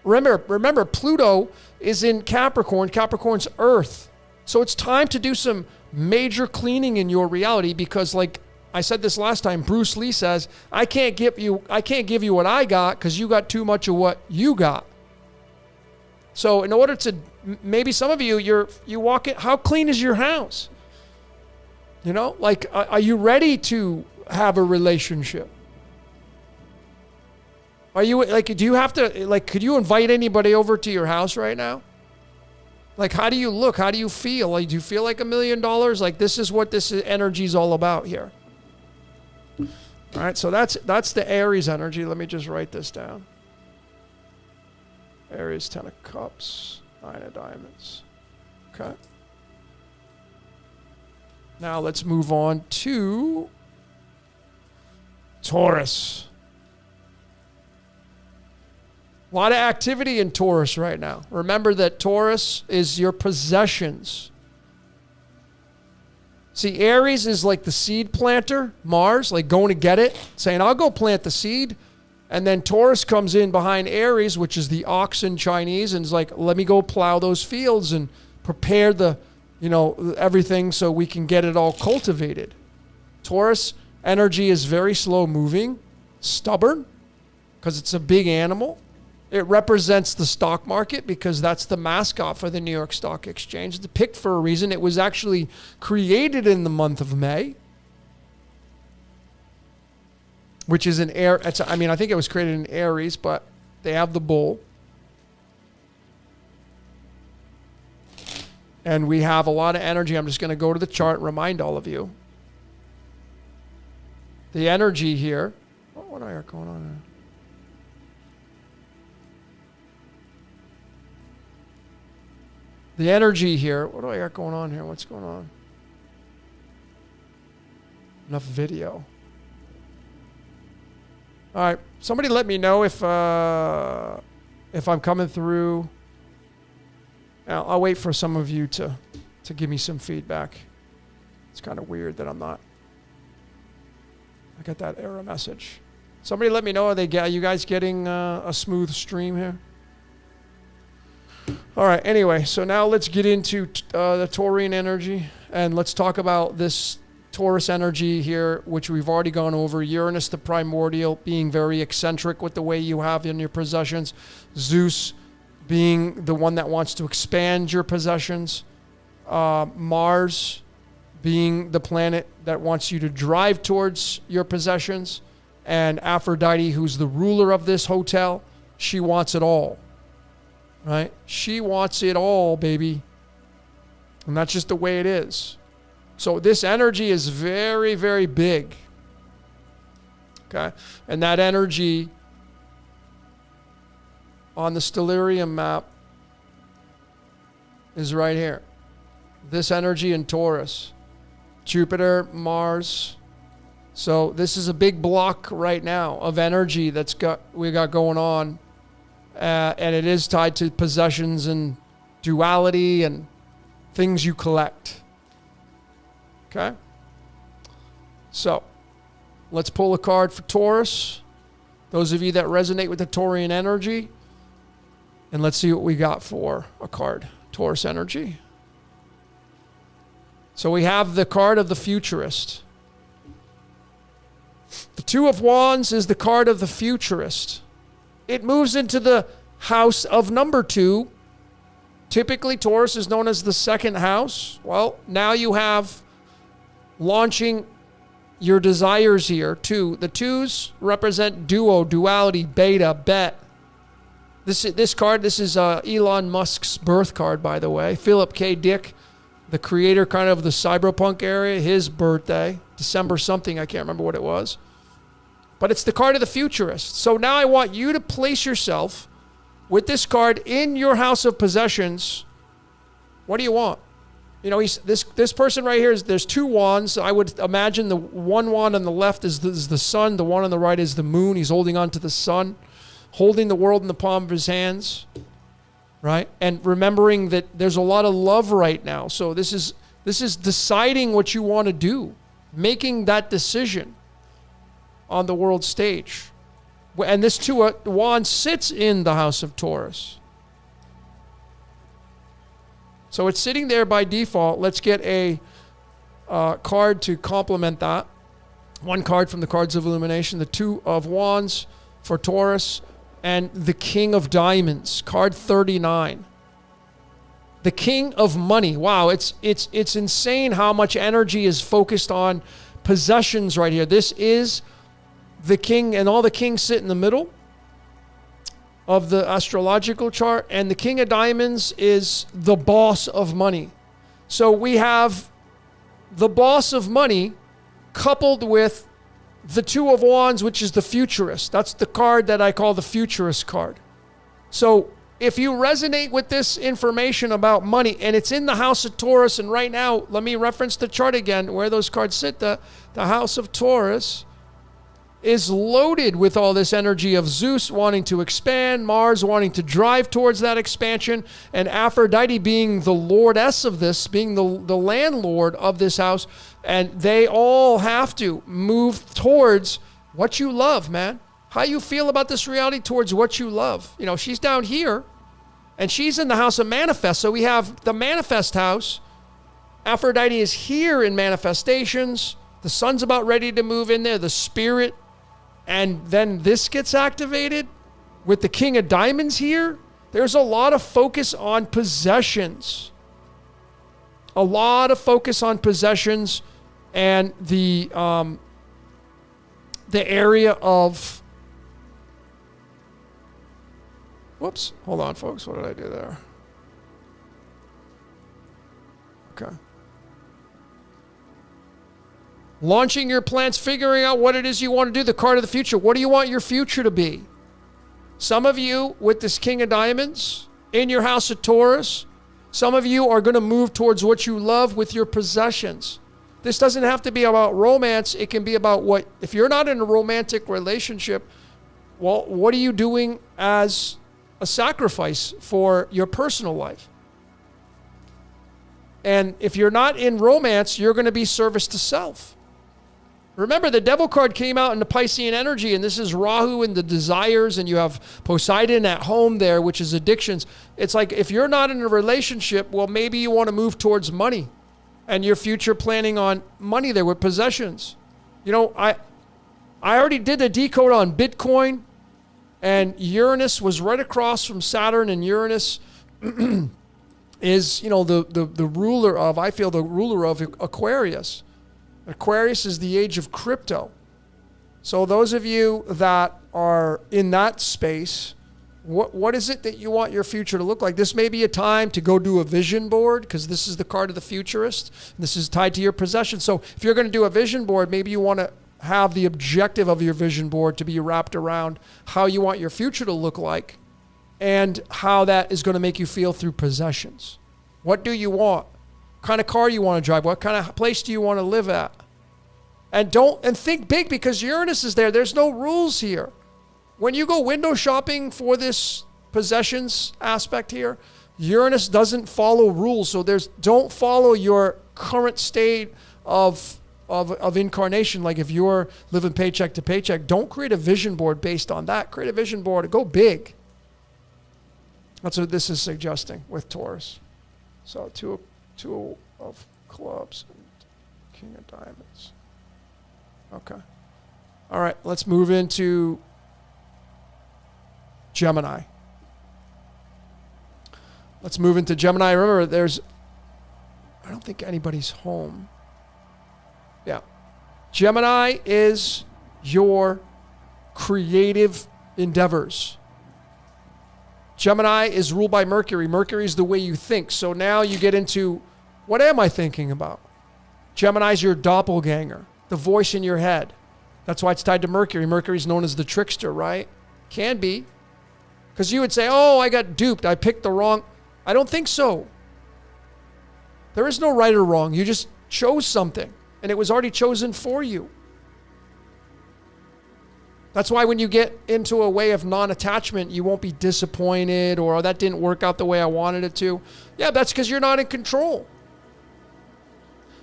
Remember, Pluto is in Capricorn. Capricorn's Earth. So it's time to do some major cleaning in your reality because, like I said this last time, Bruce Lee says, I can't give you what I got because you got too much of what you got. So in order to, maybe some of you, you walk in, how clean is your house? You know, like, are you ready to have a relationship? Are you, like, do you have to, like, could you invite anybody over to your house right now? Like, how do you look? How do you feel? Like, do you feel like $1 million? Like, this is what this energy is all about here. All right, so that's the Aries energy. Let me just write this down. Aries, Ten of Cups, Nine of Diamonds. Okay. Now let's move on to Taurus. A lot of activity in Taurus right now. Remember that Taurus is your possessions. See, Aries is like the seed planter, Mars, like going to get it, saying, I'll go plant the seed. And then Taurus comes in behind Aries, which is the ox in Chinese, and is like, let me go plow those fields and prepare everything so we can get it all cultivated. Taurus energy is very slow moving, stubborn, because it's a big animal. It represents the stock market because that's the mascot for the New York Stock Exchange. It's picked for a reason. It was actually created in the month of May, which is an I think it was created in Aries, but they have the bull. And we have a lot of energy. I'm just going to go to the chart and remind all of you. The energy here. What are going on here? The energy here. What do I got going on here? What's going on? Enough video. All right. Somebody let me know if I'm coming through. I'll wait for some of you to give me some feedback. It's kind of weird that I'm not I got that error message. Somebody let me know, are you guys getting a smooth stream here? All right, anyway, so now let's get into the Taurian energy, and let's talk about this Taurus energy here, which we've already gone over. Uranus, the primordial, being very eccentric with the way you have in your possessions. Zeus being the one that wants to expand your possessions. Mars being the planet that wants you to drive towards your possessions. And Aphrodite, who's the ruler of this hotel, she wants it all. Right? She wants it all, baby. And that's just the way it is. So this energy is very, very big. Okay? And that energy on the stellarium map is right here. This energy in Taurus. Jupiter, Mars. So this is a big block right now of energy we got going on. And it is tied to possessions and duality and things you collect. Okay? So, let's pull a card for Taurus. Those of you that resonate with the Taurian energy. And let's see what we got for a card. Taurus energy. So we have the card of the futurist. The Two of Wands is the card of the futurist. It moves into the house of number 2. Typically, Taurus is known as the second house. Well, now you have launching your desires here, too. The 2s represent duo, duality, beta, bet. This card, this is Elon Musk's birth card, by the way. Philip K. Dick, the creator kind of the cyberpunk area, his birthday, December something, I can't remember what it was. But it's the card of the futurist. So now I want you to place yourself with this card in your house of possessions. What do you want? You know, this person right here, there's 2 wands. I would imagine the one wand on the left is the sun. The one on the right is the moon. He's holding on to the sun, holding the world in the palm of his hands, right? And remembering that there's a lot of love right now. So this is deciding what you want to do, making that decision on the world stage. And this 2 of wands sits in the house of Taurus. So it's sitting there by default. Let's get a card to complement that. One card from the cards of illumination, the 2 of wands for Taurus, and the King of Diamonds, card 39. The King of Money. Wow, it's insane how much energy is focused on possessions right here. This is the king, and all the kings sit in the middle of the astrological chart, and the King of Diamonds is the boss of money. So we have the boss of money coupled with the 2 of wands, which is the futurist. That's the card that I call the futurist card. So if you resonate with this information about money, and it's in the house of Taurus, and right now, let me reference the chart again, where those cards sit. The house of Taurus is loaded with all this energy of Zeus wanting to expand, Mars wanting to drive towards that expansion, and Aphrodite being the lordess of this, being the landlord of this house. And they all have to move towards what you love, man. How you feel about this reality towards what you love. You know, she's down here, and she's in the house of manifest. So we have the manifest house. Aphrodite is here in manifestations. The sun's about ready to move in there. The spirit. And then this gets activated with the King of Diamonds here. There's a lot of focus on possessions. A lot of focus on possessions and the area of... Whoops. Hold on, folks. What did I do there? Okay. Launching your plans, figuring out what it is you want to do, the card of the future. What do you want your future to be? Some of you, with this King of Diamonds, in your house of Taurus, some of you are going to move towards what you love with your possessions. This doesn't have to be about romance. It can be about what, if you're not in a romantic relationship, well, what are you doing as a sacrifice for your personal life? And if you're not in romance, you're going to be service to self. Remember, the devil card came out in the Piscean energy, and this is Rahu and the desires, and you have Poseidon at home there, which is addictions. It's like if you're not in a relationship, well, maybe you want to move towards money and your future planning on money there with possessions. You know, I already did a decode on Bitcoin, and Uranus was right across from Saturn, and Uranus is, you know, the ruler of, I feel, the ruler of Aquarius. Aquarius is the age of crypto. So those of you that are in that space, what is it that you want your future to look like? This may be a time to go do a vision board, because this is the card of the futurist. This is tied to your possession. So if you're going to do a vision board, maybe you want to have the objective of your vision board to be wrapped around how you want your future to look like and how that is going to make you feel through possessions. What do you want? What kind of car you want to drive? What kind of place do you want to live at? And think big, because Uranus is there. There's no rules here. When you go window shopping for this possessions aspect here, Uranus doesn't follow rules. So don't follow your current state of incarnation. Like if you're living paycheck to paycheck, don't create a vision board based on that. Create a vision board. Go big. That's what this is suggesting with Taurus. So two of clubs and king of diamonds. Okay. All right, let's move into Gemini. Let's move into Gemini. Remember, I don't think anybody's home. Yeah. Gemini is your creative endeavors. Gemini is ruled by Mercury. Mercury is the way you think. So now you get into, what am I thinking about? Gemini is your doppelganger, the voice in your head. That's why it's tied to Mercury. Mercury is known as the trickster, right? Can be. Because you would say, oh, I got duped. I picked the wrong. I don't think so. There is no right or wrong. You just chose something, and it was already chosen for you. That's why when you get into a way of non-attachment, you won't be disappointed or, oh, that didn't work out the way I wanted it to. Yeah, that's because you're not in control.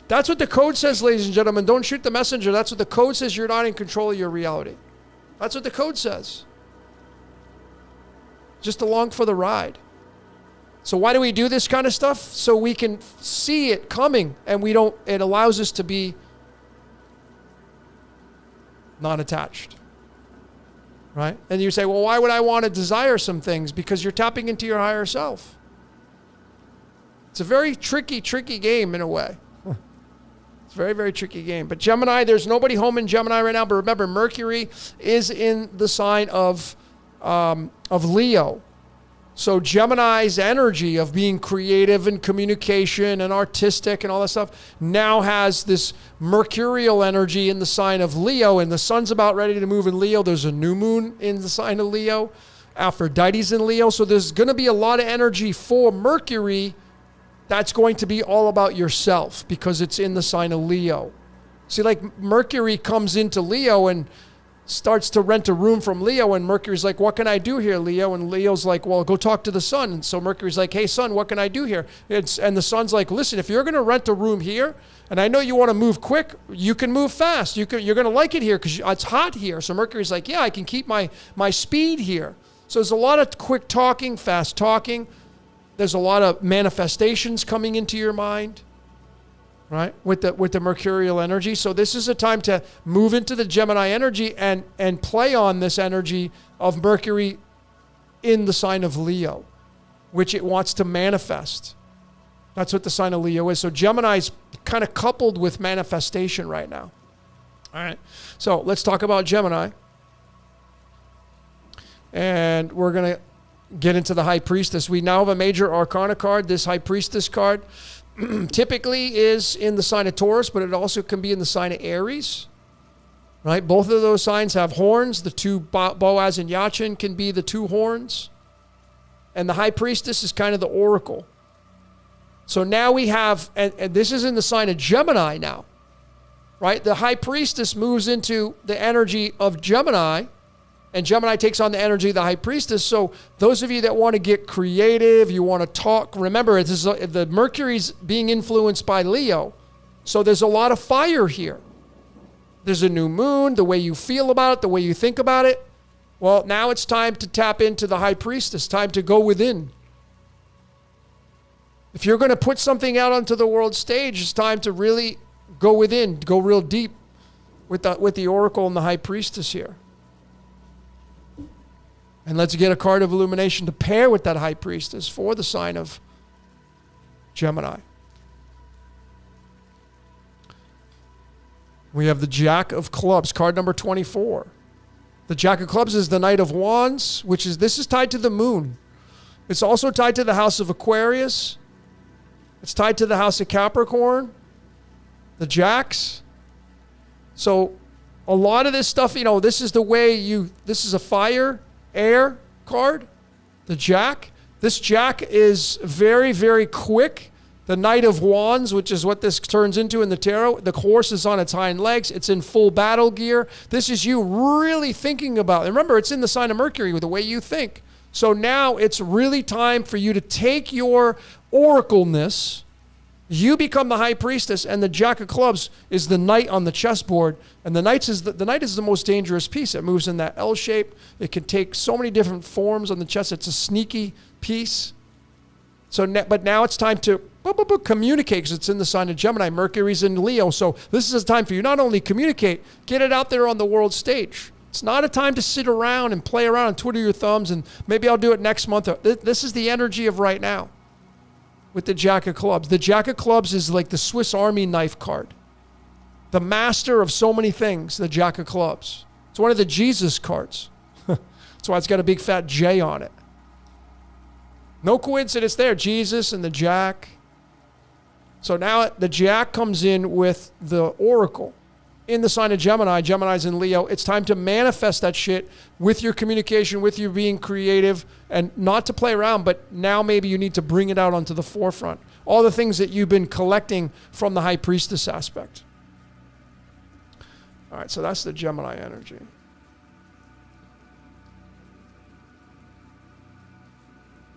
That's what the code says, ladies and gentlemen. Don't shoot the messenger. That's what the code says. You're not in control of your reality. That's what the code says. Just along for the ride. So why do we do this kind of stuff? So we can see it coming, and it allows us to be non-attached. Right? And you say, well, why would I want to desire some things? Because you're tapping into your higher self. It's a very tricky game in a way. It's a very, very tricky game. But Gemini, there's nobody home in Gemini right now. But remember, Mercury is in the sign of Leo. So Gemini's energy of being creative and communication and artistic and all that stuff now has this mercurial energy in the sign of Leo, and the sun's about ready to move in Leo. There's a new moon in the sign of Leo. Aphrodite's in Leo. So there's going to be a lot of energy for Mercury that's going to be all about yourself because it's in the sign of Leo. See, like Mercury comes into Leo and starts to rent a room from Leo, and Mercury's like, what can I do here, Leo? And Leo's like, well, go talk to the sun. And so Mercury's like, hey, sun, what can I do here? And the sun's like, listen, if you're going to rent a room here, and I know you want to move quick, you can move fast. You're going to like it here because it's hot here. So Mercury's like, yeah, I can keep my speed here. So there's a lot of quick talking, fast talking. There's a lot of manifestations coming into your mind. Right, with the mercurial energy. So this is a time to move into the Gemini energy and play on this energy of Mercury in the sign of Leo, which it wants to manifest. That's what the sign of Leo is. So Gemini's kind of coupled with manifestation right now. All right, so let's talk about Gemini. And we're going to get into the High Priestess. We now have a major arcana card. This High Priestess card typically is in the sign of Taurus, but it also can be in the sign of Aries, right? Both of those signs have horns. The two Boaz and Yachin can be the two horns. And the High Priestess is kind of the oracle. So now we have, and this is in the sign of Gemini now, right? The High Priestess moves into the energy of Gemini, and Gemini takes on the energy of the High Priestess. So those of you that want to get creative, you want to talk, remember, the Mercury's being influenced by Leo. So there's a lot of fire here. There's a new moon, the way you feel about it, the way you think about it. Well, now it's time to tap into the high priestess, time to go within. If you're going to put something out onto the world stage, it's time to really go within, go real deep with the oracle and the high priestess here. And let's get a card of illumination to pair with that high priestess for the sign of Gemini. We have the Jack of Clubs, card number 24. The Jack of Clubs is the Knight of Wands, this is tied to the moon. It's also tied to the house of Aquarius. It's tied to the house of Capricorn, the Jacks. So a lot of this stuff, this is the way this is a fire, air card, the Jack. This Jack is very, very quick. The Knight of Wands, which is what this turns into in the tarot. The horse is on its hind legs. It's in full battle gear. This is you really thinking about it. Remember, it's in the sign of Mercury with the way you think. So now it's really time for you to take your oracleness. You become the high priestess, and the Jack of Clubs is the knight on the chessboard. And the knight is the most dangerous piece. It moves in that L shape. It can take so many different forms on the chess. It's a sneaky piece. But now it's time to communicate, because it's in the sign of Gemini. Mercury's in Leo. So this is a time for you not only communicate, get it out there on the world stage. It's not a time to sit around and play around and twiddle your thumbs and maybe I'll do it next month. This is the energy of right now with the Jack of Clubs. The Jack of Clubs is like the Swiss Army knife card. The master of so many things, the Jack of Clubs. It's one of the Jesus cards. That's why it's got a big fat J on it. No coincidence there. Jesus and the Jack. So now the Jack comes in with the Oracle in the sign of Gemini. Gemini's in Leo. It's time to manifest that shit with your communication, with you being creative, and not to play around, but now maybe you need to bring it out onto the forefront. All the things that you've been collecting from the high priestess aspect. All right, so that's the Gemini energy.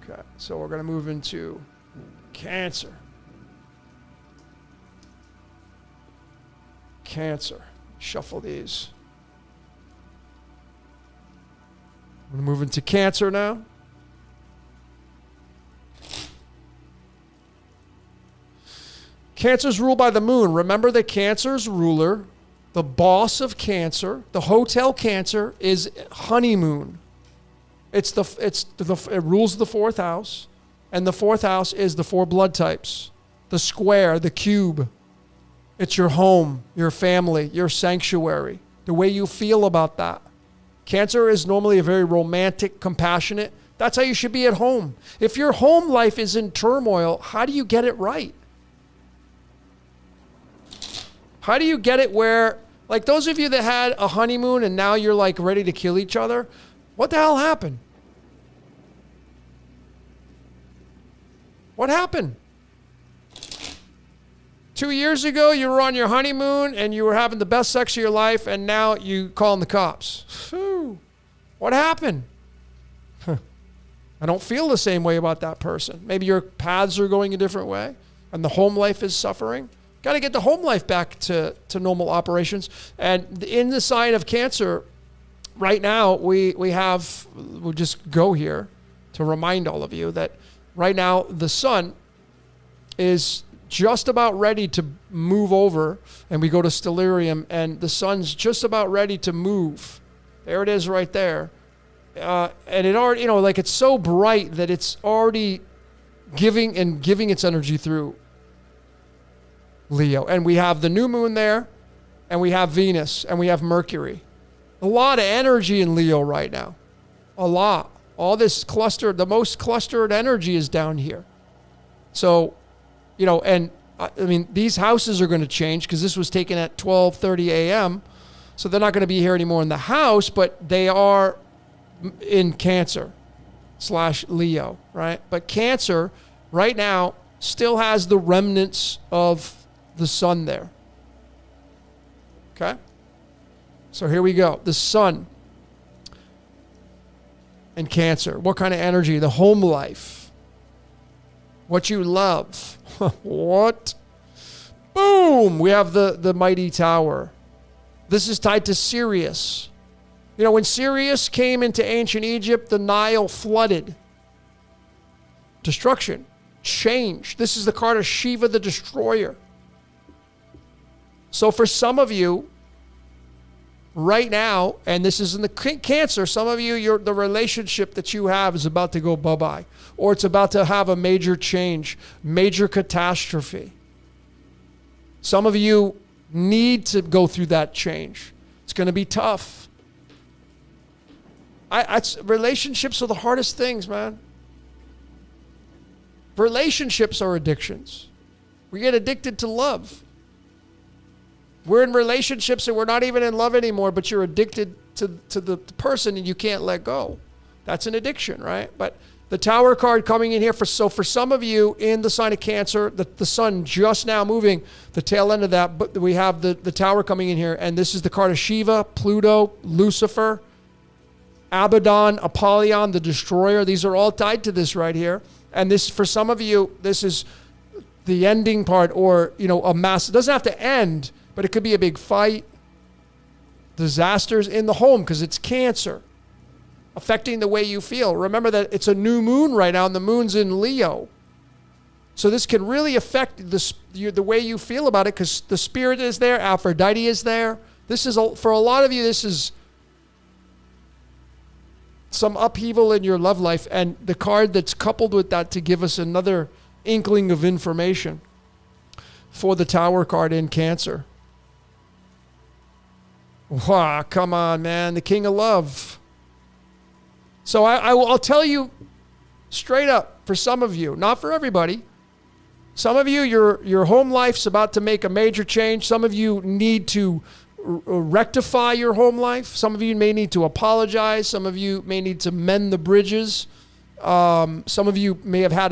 Okay, so we're going to move into Cancer. Cancer. Shuffle these. We're going to move into Cancer now. Cancer's ruled by the moon. Remember that Cancer's ruler, the boss of Cancer, the hotel Cancer, is honeymoon. It rules the fourth house, and the fourth house is the four blood types, the square, the cube. It's your home, your family, your sanctuary, the way you feel about that. Cancer is normally a very romantic, compassionate. That's how you should be at home. If your home life is in turmoil, how do you get it right? How do you get it where, like those of you that had a honeymoon and now you're like ready to kill each other, what the hell happened? What happened? 2 years ago, you were on your honeymoon and you were having the best sex of your life, and now you calling the cops. Phew. What happened? I don't feel the same way about that person. Maybe your paths are going a different way and the home life is suffering. Got to get the home life back to normal operations. And in the sign of Cancer, right now, we'll just go here to remind all of you that right now the sun is just about ready to move over, and we go to stellium, and the sun's just about ready to move. There it is right there. And it already, it's so bright that it's already giving its energy through Leo. And we have the new moon there, and we have Venus, and we have Mercury. A lot of energy in Leo right now. A lot. All this cluster, the most clustered energy is down here. So, and I mean, these houses are going to change because this was taken at 12:30 a.m. So they're not going to be here anymore in the house, but they are in Cancer / Leo, right? But Cancer right now still has the remnants of the sun there. Okay? So here we go. The sun and Cancer. What kind of energy? The home life. What you love. What? Boom! We have the mighty tower. This is tied to Sirius. You know, when Sirius came into ancient Egypt, the Nile flooded. Destruction. Change. This is the card of Shiva the Destroyer. So for some of you, right now, and this is in the Cancer, some of you, the relationship that you have is about to go bye-bye. Or it's about to have a major change, major catastrophe. Some of you need to go through that change. It's going to be tough. Relationships are the hardest things, man. Relationships are addictions. We get addicted to love. We're in relationships and we're not even in love anymore, but you're addicted to the person and you can't let go. That's an addiction, right? But the Tower card coming in here, for some of you in the sign of Cancer, the sun just now moving, the tail end of that, but we have the Tower coming in here, and this is the card of Shiva, Pluto, Lucifer, Abaddon, Apollyon, the Destroyer. These are all tied to this right here. And this, for some of you, this is the ending part, or, you know, a mass. It doesn't have to end, but it could be a big fight, disasters in the home, because it's Cancer, affecting the way you feel. Remember that it's a new moon right now, and the moon's in Leo. So this can really affect the way you feel about it, because the spirit is there, Aphrodite is there. This is, for a lot of you, this is some upheaval in your love life, and the card that's coupled with that to give us another inkling of information for the Tower card in Cancer. Wow, come on, man. The King of Love. So I'll tell you straight up, for some of you, not for everybody. Some of you, your home life's about to make a major change. Some of you need to rectify your home life. Some of you may need to apologize. Some of you may need to mend the bridges. Some of you may have had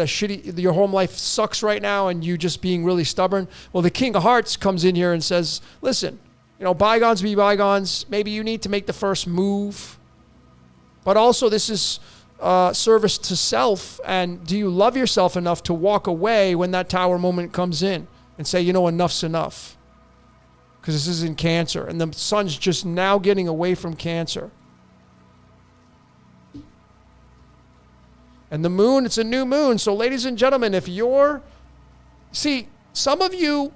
your home life sucks right now and you just being really stubborn. Well, the King of Hearts comes in here and says, listen, you know, bygones be bygones. Maybe you need to make the first move. But also this is service to self. And do you love yourself enough to walk away when that Tower moment comes in and say, you know, enough's enough? Because this is in Cancer. And the sun's just now getting away from Cancer. And the moon, it's a new moon. So ladies and gentlemen, some of you,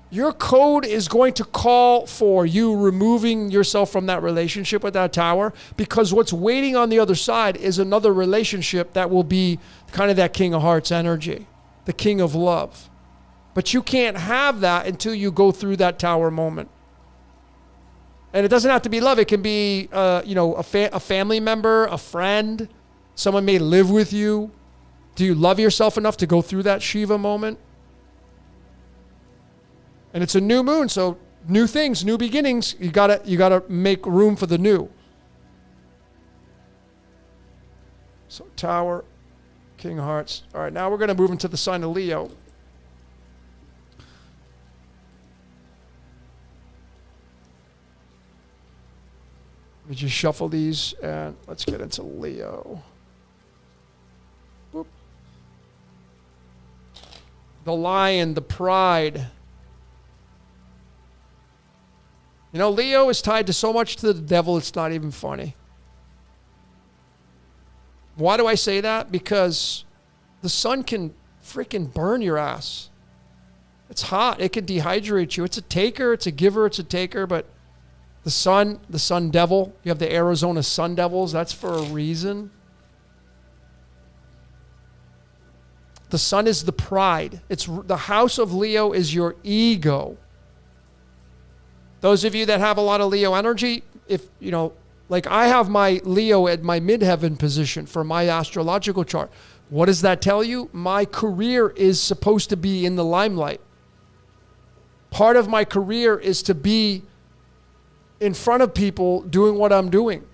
your code is going to call for you removing yourself from that relationship with that Tower, because what's waiting on the other side is another relationship that will be kind of that King of Hearts energy, the King of Love. But you can't have that until you go through that Tower moment. And it doesn't have to be love. It can be, a family member, a friend. Someone may live with you. Do you love yourself enough to go through that Shiva moment? And it's a new moon, so new things, new beginnings. You gotta make room for the new. So Tower, King of Hearts. All right, now we're going to move into the sign of Leo. Let me just shuffle these and let's get into Leo. Boop. The lion, the pride. You know, Leo is tied to so much to the devil, it's not even funny. Why do I say that? Because the sun can freaking burn your ass. It's hot. It can dehydrate you. It's a taker, it's a giver, it's a taker, but the sun devil, you have the Arizona Sun Devils, that's for a reason. The sun is the pride. It's the house of Leo is your ego. Those of you that have a lot of Leo energy, like I have my Leo at my midheaven position for my astrological chart. What does that tell you? My career is supposed to be in the limelight. Part of my career is to be in front of people doing what I'm doing.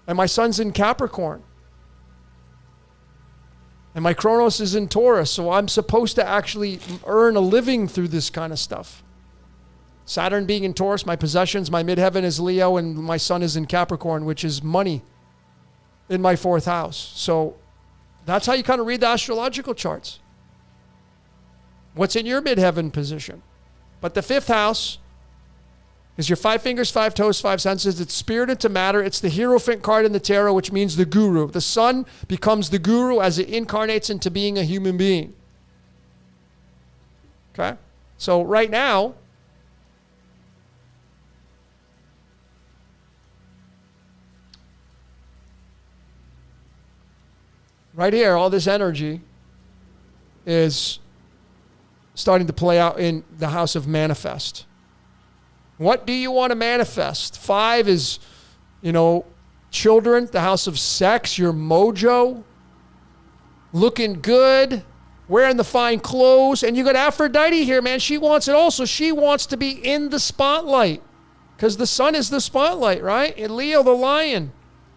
And my sun's in Capricorn. And my Chronos is in Taurus, so I'm supposed to actually earn a living through this kind of stuff. Saturn being in Taurus, my possessions, my midheaven is Leo, and my sun is in Capricorn, which is money in my fourth house. So that's how you kind of read the astrological charts. What's in your midheaven position? But the 5th house is your 5 fingers, 5 toes, 5 senses. It's spirit into matter. It's the Hierophant card in the tarot, which means the guru. The sun becomes the guru as it incarnates into being a human being. Okay? So right now, right here, all this energy is starting to play out in the house of manifest. What do you want to manifest? 5 is, children, the house of sex, your mojo, looking good, wearing the fine clothes. And you got Aphrodite here, man. She wants it also. She wants to be in the spotlight because the sun is the spotlight, right? And Leo, the lion,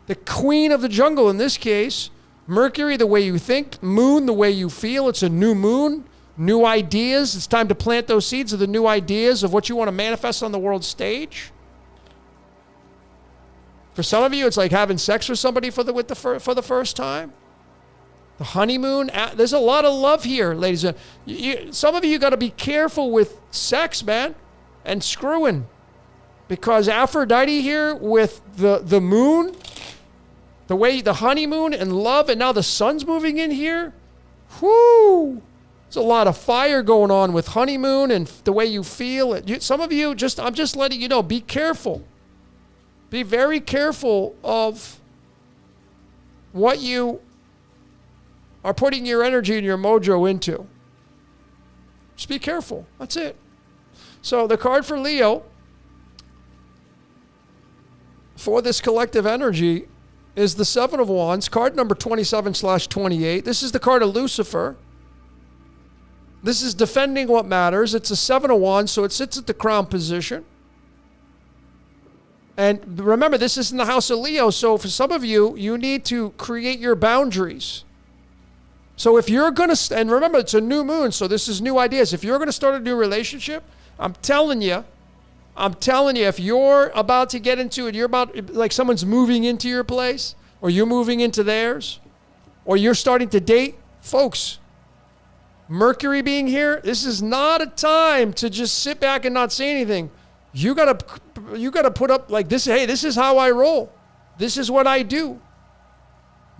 the queen of the jungle in this case. Mercury, the way you think. Moon, the way you feel. It's a new moon. New ideas. It's time to plant those seeds of the new ideas of what you want to manifest on the world stage. For some of you, it's like having sex with somebody for the first time. The honeymoon. There's a lot of love here, ladies. Some of you got to be careful with sex, man, and screwing, because Aphrodite here with the moon, the way the honeymoon and love, and now the sun's moving in here. Whoo! There's a lot of fire going on with honeymoon and the way you feel. Some of you, I'm just letting you know, be careful. Be very careful of what you are putting your energy and your mojo into. Just be careful. That's it. So the card for Leo for this collective energy is the 7 of Wands, card number 27/28. This is the card of Lucifer. This is defending what matters. It's a 7 of Wands, so it sits at the crown position. And remember, this is in the house of Leo, so for some of you, you need to create your boundaries. So if you're going to, and remember, it's a new moon, so this is new ideas. If you're going to start a new relationship, I'm telling you, if you're about to get into it, you're about, like someone's moving into your place, or you're moving into theirs, or you're starting to date, folks, Mercury being here, this is not a time to just sit back and not say anything. You gotta put up like this. Hey, this is how I roll. This is what I do.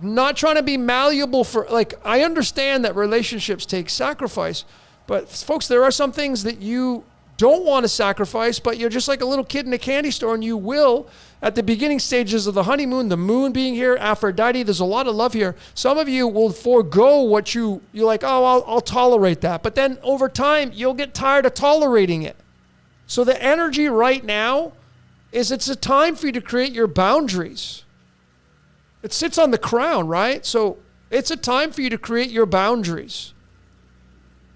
Not trying to be malleable for, like, I understand that relationships take sacrifice, but folks, there are some things that you don't want to sacrifice, but you're just like a little kid in a candy store, and you will at the beginning stages of the honeymoon, the moon being here, Aphrodite, there's a lot of love here. Some of you will forego what you're like, oh, I'll tolerate that. But then over time, you'll get tired of tolerating it. So the energy right now is it's a time for you to create your boundaries. It sits on the crown, right? So it's a time for you to create your boundaries.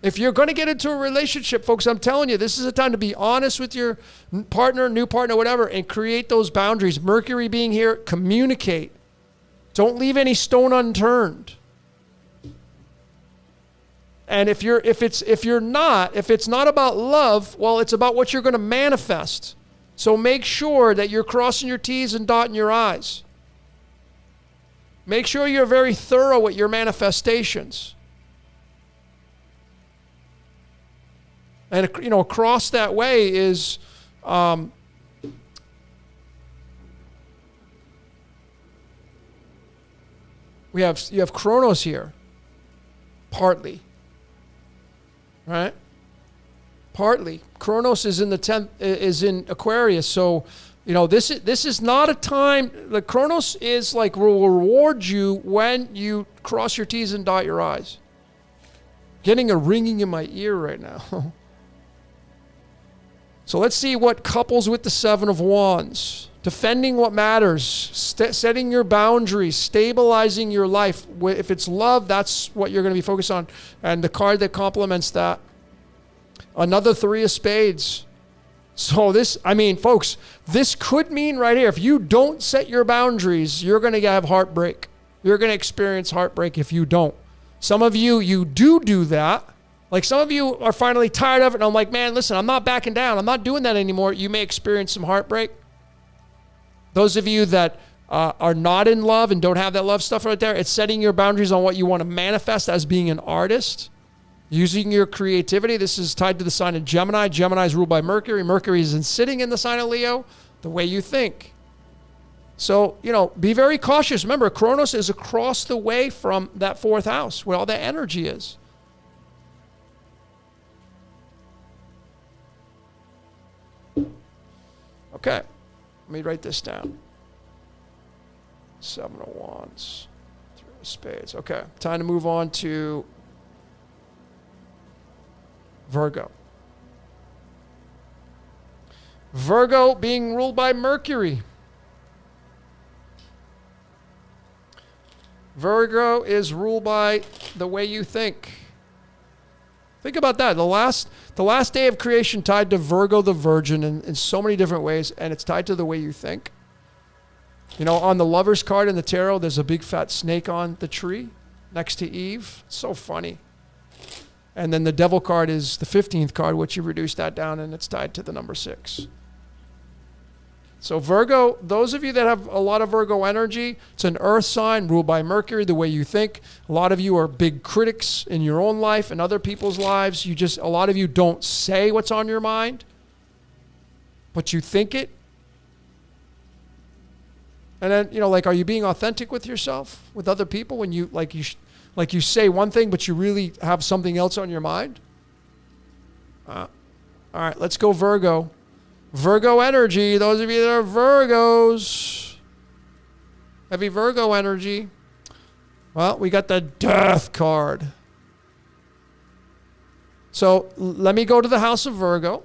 If you're going to get into a relationship, folks, I'm telling you, this is a time to be honest with your partner, new partner, whatever, and create those boundaries. Mercury being here, communicate. Don't leave any stone unturned. And if it's not about love, well, it's about what you're going to manifest. So make sure that you're crossing your T's and dotting your I's. Make sure you're very thorough with your manifestations. And, across that way is, you have Kronos here, partly, right? Partly. Kronos is in the 10th, is in Aquarius. So, this is not a time, the Kronos is like, will reward you when you cross your T's and dot your I's. Getting a ringing in my ear right now. So let's see what couples with the 7 of Wands. Defending what matters, setting your boundaries, stabilizing your life. If it's love, that's what you're going to be focused on. And the card that complements that, another 3 of Spades. So folks, this could mean right here, if you don't set your boundaries, you're going to have heartbreak. You're going to experience heartbreak if you don't. Some of you do that. Like some of you are finally tired of it, and I'm like, man, listen, I'm not backing down. I'm not doing that anymore. You may experience some heartbreak. Those of you that are not in love and don't have that love stuff right there, it's setting your boundaries on what you want to manifest as being an artist. Using your creativity. This is tied to the sign of Gemini. Gemini is ruled by Mercury. Mercury is sitting in the sign of Leo. The way you think. So, be very cautious. Remember, Kronos is across the way from that 4th house where all that energy is. Okay. Let me write this down. 7 of Wands. 3 of Spades. Okay. Time to move on to Virgo. Virgo being ruled by Mercury. Virgo is ruled by the way you think. Think about that. The last day of creation tied to Virgo the Virgin in so many different ways, and it's tied to the way you think. On the Lover's card in the tarot, there's a big fat snake on the tree next to Eve. It's so funny. And then the Devil card is the 15th card, which you reduce that down, and it's tied to the number 6. So Virgo, those of you that have a lot of Virgo energy, it's an earth sign ruled by Mercury, the way you think. A lot of you are big critics in your own life and other people's lives. A lot of you don't say what's on your mind, but you think it. And then, are you being authentic with yourself, with other people when you say one thing, but you really have something else on your mind? All right, let's go Virgo. Virgo energy, those of you that are Virgos. Heavy Virgo energy. Well, we got the Death card. So let me go to the house of Virgo.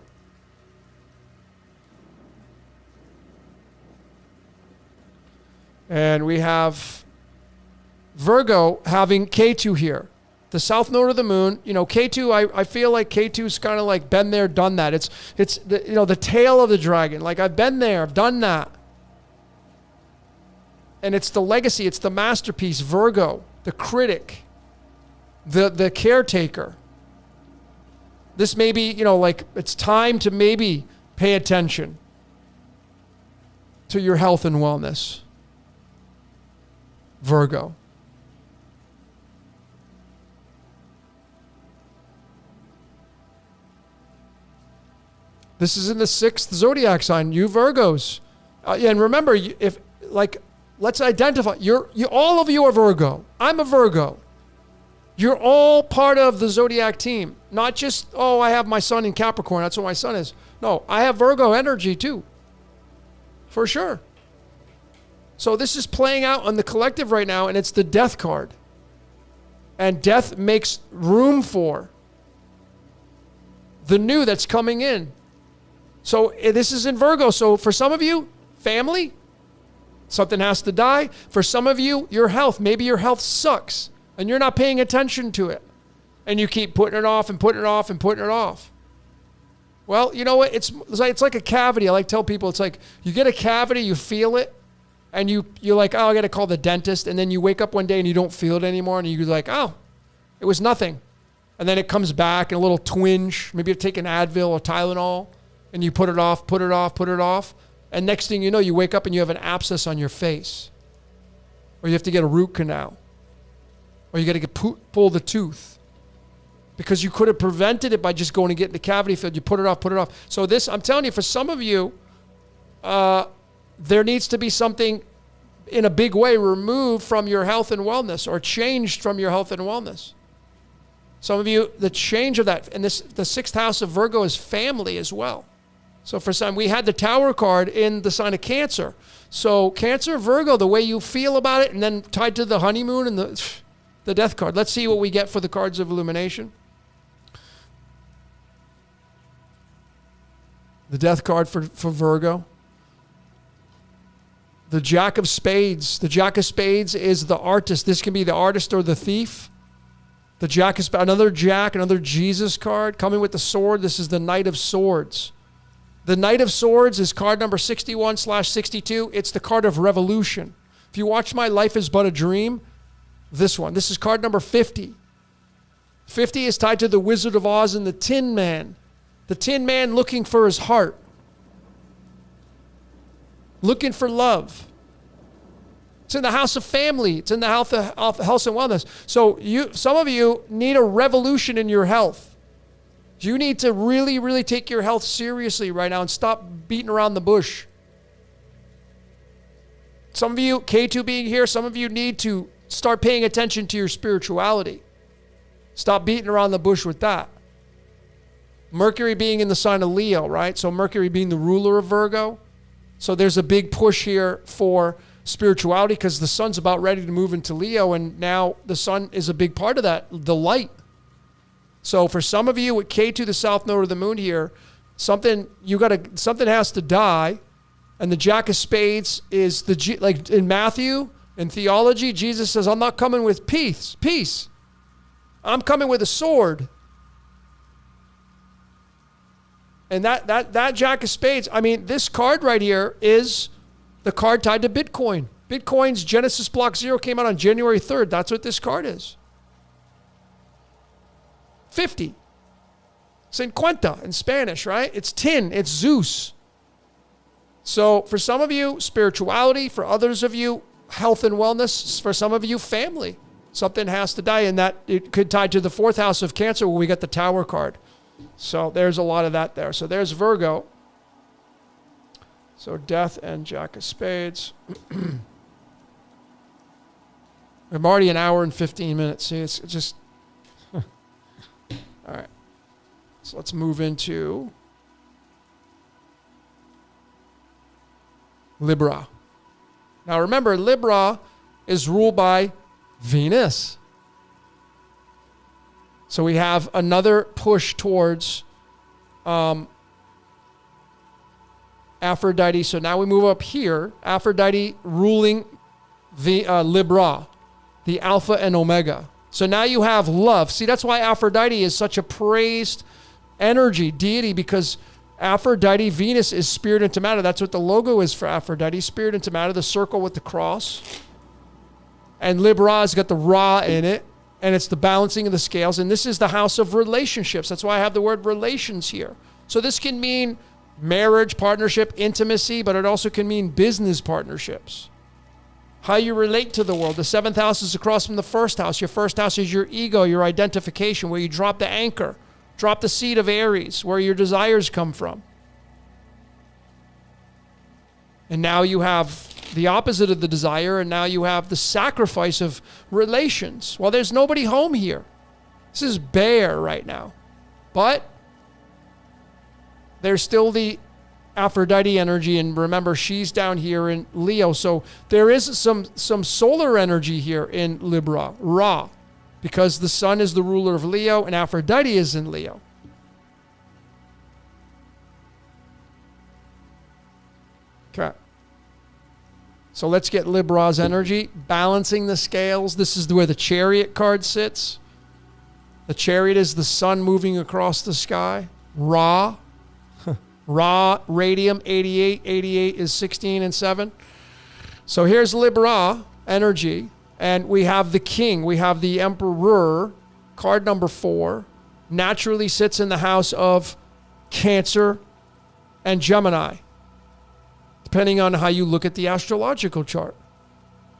And we have Virgo having K2 here. The south node of the moon, K2, I feel like K2's kind of like been there, done that. It's the tail of the dragon. Like I've been there, I've done that. And it's the legacy, it's the masterpiece, Virgo, the critic, the caretaker. This may be, it's time to maybe pay attention to your health and wellness. Virgo. This is in the 6th zodiac sign, you Virgos. And remember, let's identify. All of you are Virgo. I'm a Virgo. You're all part of the zodiac team. Not just, I have my sun in Capricorn. That's what my sun is. No, I have Virgo energy too. For sure. So this is playing out on the collective right now, and it's the Death card. And death makes room for the new that's coming in. So this is in Virgo. So for some of you, family, something has to die. For some of you, your health, maybe your health sucks and you're not paying attention to it. And you keep putting it off and putting it off and putting it off. Well, you know what? It's like a cavity. I like to tell people, it's like you get a cavity, you feel it, and you're like, I got to call the dentist. And then you wake up one day and you don't feel it anymore. And you're like, it was nothing. And then it comes back and a little twinge. Maybe you take an Advil or Tylenol. And you put it off, put it off, put it off. And next thing you know, you wake up and you have an abscess on your face. Or you have to get a root canal. Or you got to pull the tooth. Because you could have prevented it by just going and getting the cavity filled. You put it off, put it off. So this, I'm telling you, for some of you, there needs to be something in a big way removed from your health and wellness or changed from your health and wellness. Some of you, the change of that, and the 6th house of Virgo is family as well. So for some, we had the Tower card in the sign of Cancer. So Cancer, Virgo, the way you feel about it, and then tied to the honeymoon and the Death card. Let's see what we get for the cards of illumination. The Death card for Virgo. The Jack of Spades. The Jack of Spades is the artist. This can be the artist or the thief. The Jack is another Jack, another Jesus card coming with the sword. This is the Knight of Swords. The Knight of Swords is card number 61/62. It's the card of revolution. If you watch My Life is But a Dream, this one. This is card number 50. 50 is tied to the Wizard of Oz and the Tin Man. The Tin Man looking for his heart. Looking for love. It's in the house of family. It's in the health and wellness. So some of you need a revolution in your health. You need to really, really take your health seriously right now and stop beating around the bush. Some of you, K2 being here, some of you need to start paying attention to your spirituality. Stop beating around the bush with that. Mercury being in the sign of Leo, right? So Mercury being the ruler of Virgo. So there's a big push here for spirituality because the sun's about ready to move into Leo, and now the sun is a big part of that, the light. So for some of you with K2, the south node of the moon here, something has to die. And the Jack of Spades is like in Matthew, in theology, Jesus says, I'm not coming with peace. I'm coming with a sword. And that Jack of Spades, I mean, this card right here is the card tied to Bitcoin. Bitcoin's Genesis Block 0 came out on January 3rd. That's what this card is. 50. Cincuenta in Spanish, right? It's tin. It's Zeus. So for some of you, spirituality. For others of you, health and wellness. For some of you, family. Something has to die, and that it could tie to the 4th house of Cancer where we got the Tower card. So there's a lot of that there. So there's Virgo. So death and Jack of Spades. I'm already an hour and 15 minutes. See, it's just... All right. So let's move into Libra. Now remember, Libra is ruled by Venus. So we have another push towards Aphrodite. So now we move up here. Aphrodite ruling Libra, the Alpha and Omega. So now you have love. See, that's why Aphrodite is such a praised energy, deity, because Aphrodite, Venus, is spirit into matter. That's what the logo is for Aphrodite, spirit into matter, the circle with the cross. And Libra's got the Ra in it, and it's the balancing of the scales. And this is the house of relationships. That's why I have the word relations here. So this can mean marriage, partnership, intimacy, but it also can mean business partnerships. How you relate to the world. The 7th house is across from the 1st house. Your 1st house is your ego, your identification, where you drop the anchor, drop the seed of Aries, where your desires come from. And now you have the opposite of the desire, and now you have the sacrifice of relations. Well, there's nobody home here. This is bare right now. But there's still the Aphrodite energy, and remember, she's down here in Leo. So there is some solar energy here in Libra, Ra, because the sun is the ruler of Leo and Aphrodite is in Leo. Okay. So let's get Libra's energy, balancing the scales. This is where the Chariot card sits. The Chariot is the sun moving across the sky. Ra. Ra, radium, 88. 88 is 16 and 7. So here's Libra energy. And we have the king. We have the emperor, card number 4. Naturally sits in the house of Cancer and Gemini, depending on how you look at the astrological chart.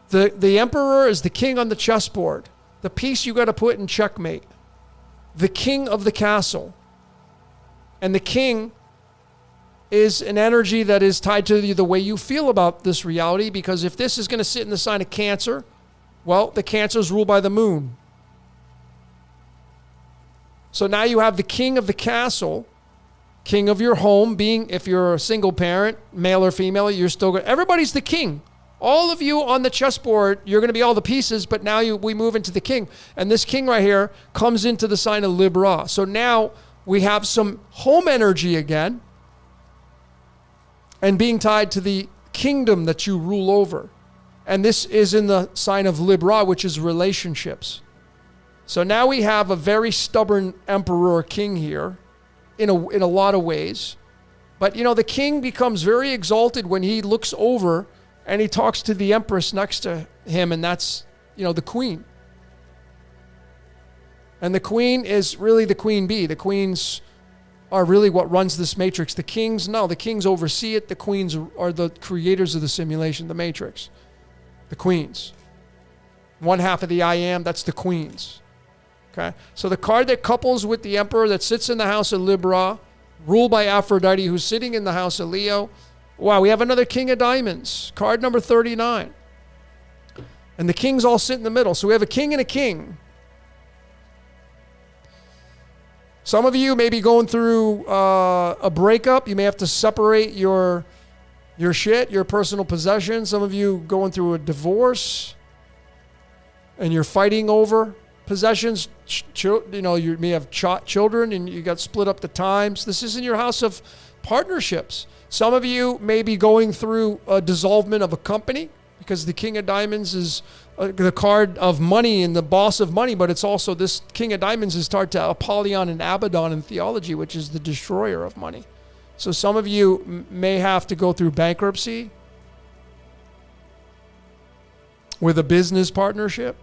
The emperor is the king on the chessboard. The piece you got to put in checkmate. The king of the castle. And the king is an energy that is tied to the way you feel about this reality, because if this is going to sit in the sign of Cancer, well, the Cancer is ruled by the moon. So now you have the king of the castle, king of your home, being, if you're a single parent, male or female, you're still good. Everybody's the king. All of you on the chessboard, you're going to be all the pieces, but now we move into the king. And this king right here comes into the sign of Libra. So now we have some home energy again, and being tied to the kingdom that you rule over. And this is in the sign of Libra, which is relationships. So now we have a very stubborn emperor king here in a lot of ways. But, you know, the king becomes very exalted when he looks over and he talks to the empress next to him, and that's, you know, the queen. And the queen is really the queen bee. The queens are really what runs this matrix. The kings oversee it. The queens are the creators of the simulation, the matrix. the queens. One half of the I am, that's the queens. Okay? So the card that couples with the Emperor that sits in the house of Libra, ruled by Aphrodite, who's sitting in the house of Leo. Wow, we have another King of Diamonds, card number 39. And the kings all sit in the middle. So we have a king and a king. Some of you may be going through a breakup. You may have to separate your shit, your personal possessions. Some of you going through a divorce and you're fighting over possessions. You may have children and you got split up the times. This is in your house of partnerships. Some of you may be going through a dissolvement of a company because the King of Diamonds is the card of money and the boss of money, but it's also this King of Diamonds is tied to Apollyon and Abaddon in theology, which is the destroyer of money. So some of you may have to go through bankruptcy with a business partnership.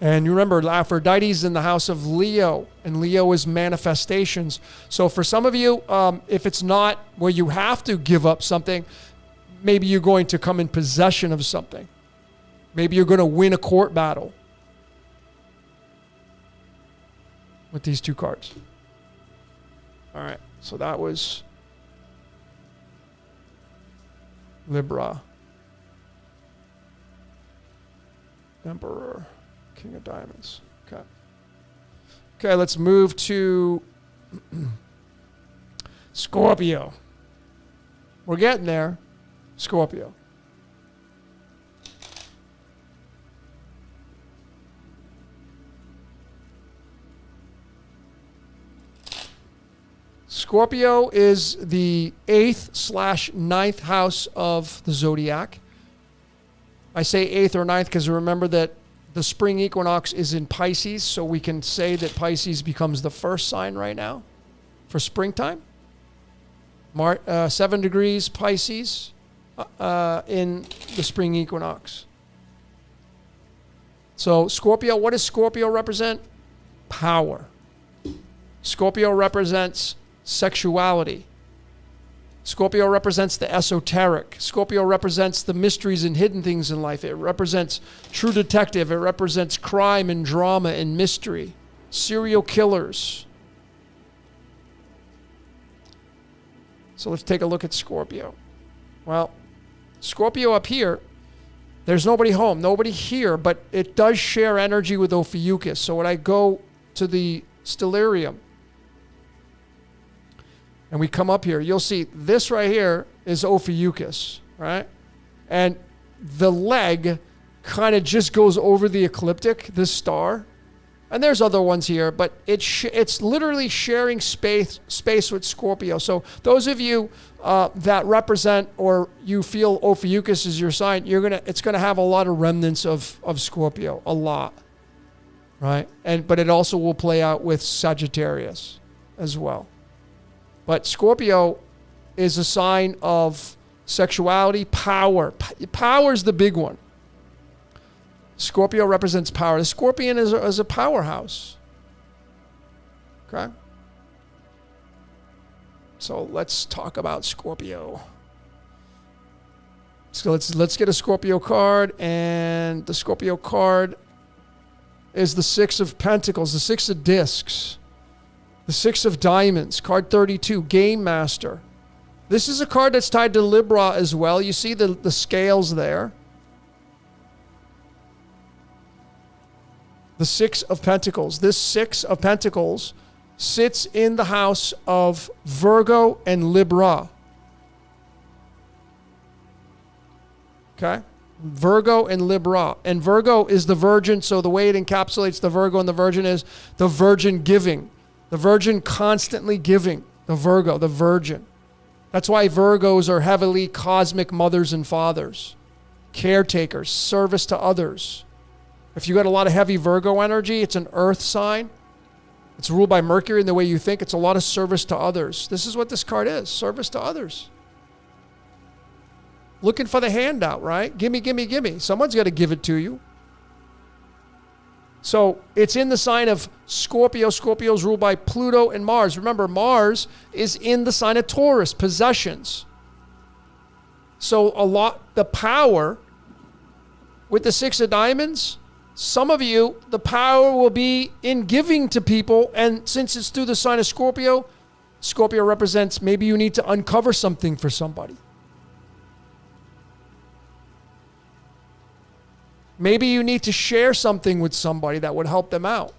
And you remember, Aphrodite's in the house of Leo, and Leo is manifestations. So for some of you, if it's not where you have to give up something, maybe you're going to come in possession of something. Maybe you're going to win a court battle with these two cards. All right, so that was Libra, Emperor, King of Diamonds. Okay. Okay, let's move to Scorpio. We're getting there. Scorpio. Scorpio is the 8th/9th house of the Zodiac. I say 8th or 9th because remember that the spring equinox is in Pisces, so we can say that Pisces becomes the first sign right now for springtime. 7 degrees Pisces in the spring equinox. So Scorpio, what does Scorpio represent? Power. Scorpio represents sexuality. Scorpio represents the esoteric. Scorpio represents the mysteries and hidden things in life. It represents true detective. It represents crime and drama and mystery. Serial killers. So let's take a look at Scorpio. Well, Scorpio up here, there's nobody home, nobody here, but it does share energy with Ophiuchus. So when I go to the stellarium, and we come up here, you'll see this right here is Ophiuchus, right? And the leg kind of just goes over the ecliptic, this star. And there's other ones here, but it's literally sharing space with Scorpio. So those of you that represent or you feel Ophiuchus is your sign, it's gonna have a lot of remnants of Scorpio, a lot, right? But it also will play out with Sagittarius as well. But Scorpio is a sign of sexuality, power. Power is the big one. Scorpio represents power. The Scorpion is a powerhouse. Okay? So let's talk about Scorpio. So let's get a Scorpio card, and the Scorpio card is the 6 of Pentacles, the 6 of Discs. The 6 of Diamonds, card 32, Game Master. This is a card that's tied to Libra as well. You see the scales there. The 6 of Pentacles. This 6 of Pentacles sits in the house of Virgo and Libra. Okay? Virgo and Libra. And Virgo is the Virgin, so the way it encapsulates the Virgo and the Virgin is the Virgin giving. The Virgin constantly giving. The Virgo, the Virgin. That's why Virgos are heavily cosmic mothers and fathers. Caretakers, service to others. If you got a lot of heavy Virgo energy, it's an earth sign. It's ruled by Mercury in the way you think. It's a lot of service to others. This is what this card is, service to others. Looking for the handout, right? Gimme, gimme, gimme. Someone's got to give it to you. So it's in the sign of Scorpio. Scorpio is ruled by Pluto and Mars. Remember, Mars is in the sign of Taurus, possessions. So the power with the Six of Diamonds, some of you, the power will be in giving to people. And since it's through the sign of Scorpio, Scorpio represents maybe you need to uncover something for somebody. Maybe you need to share something with somebody that would help them out.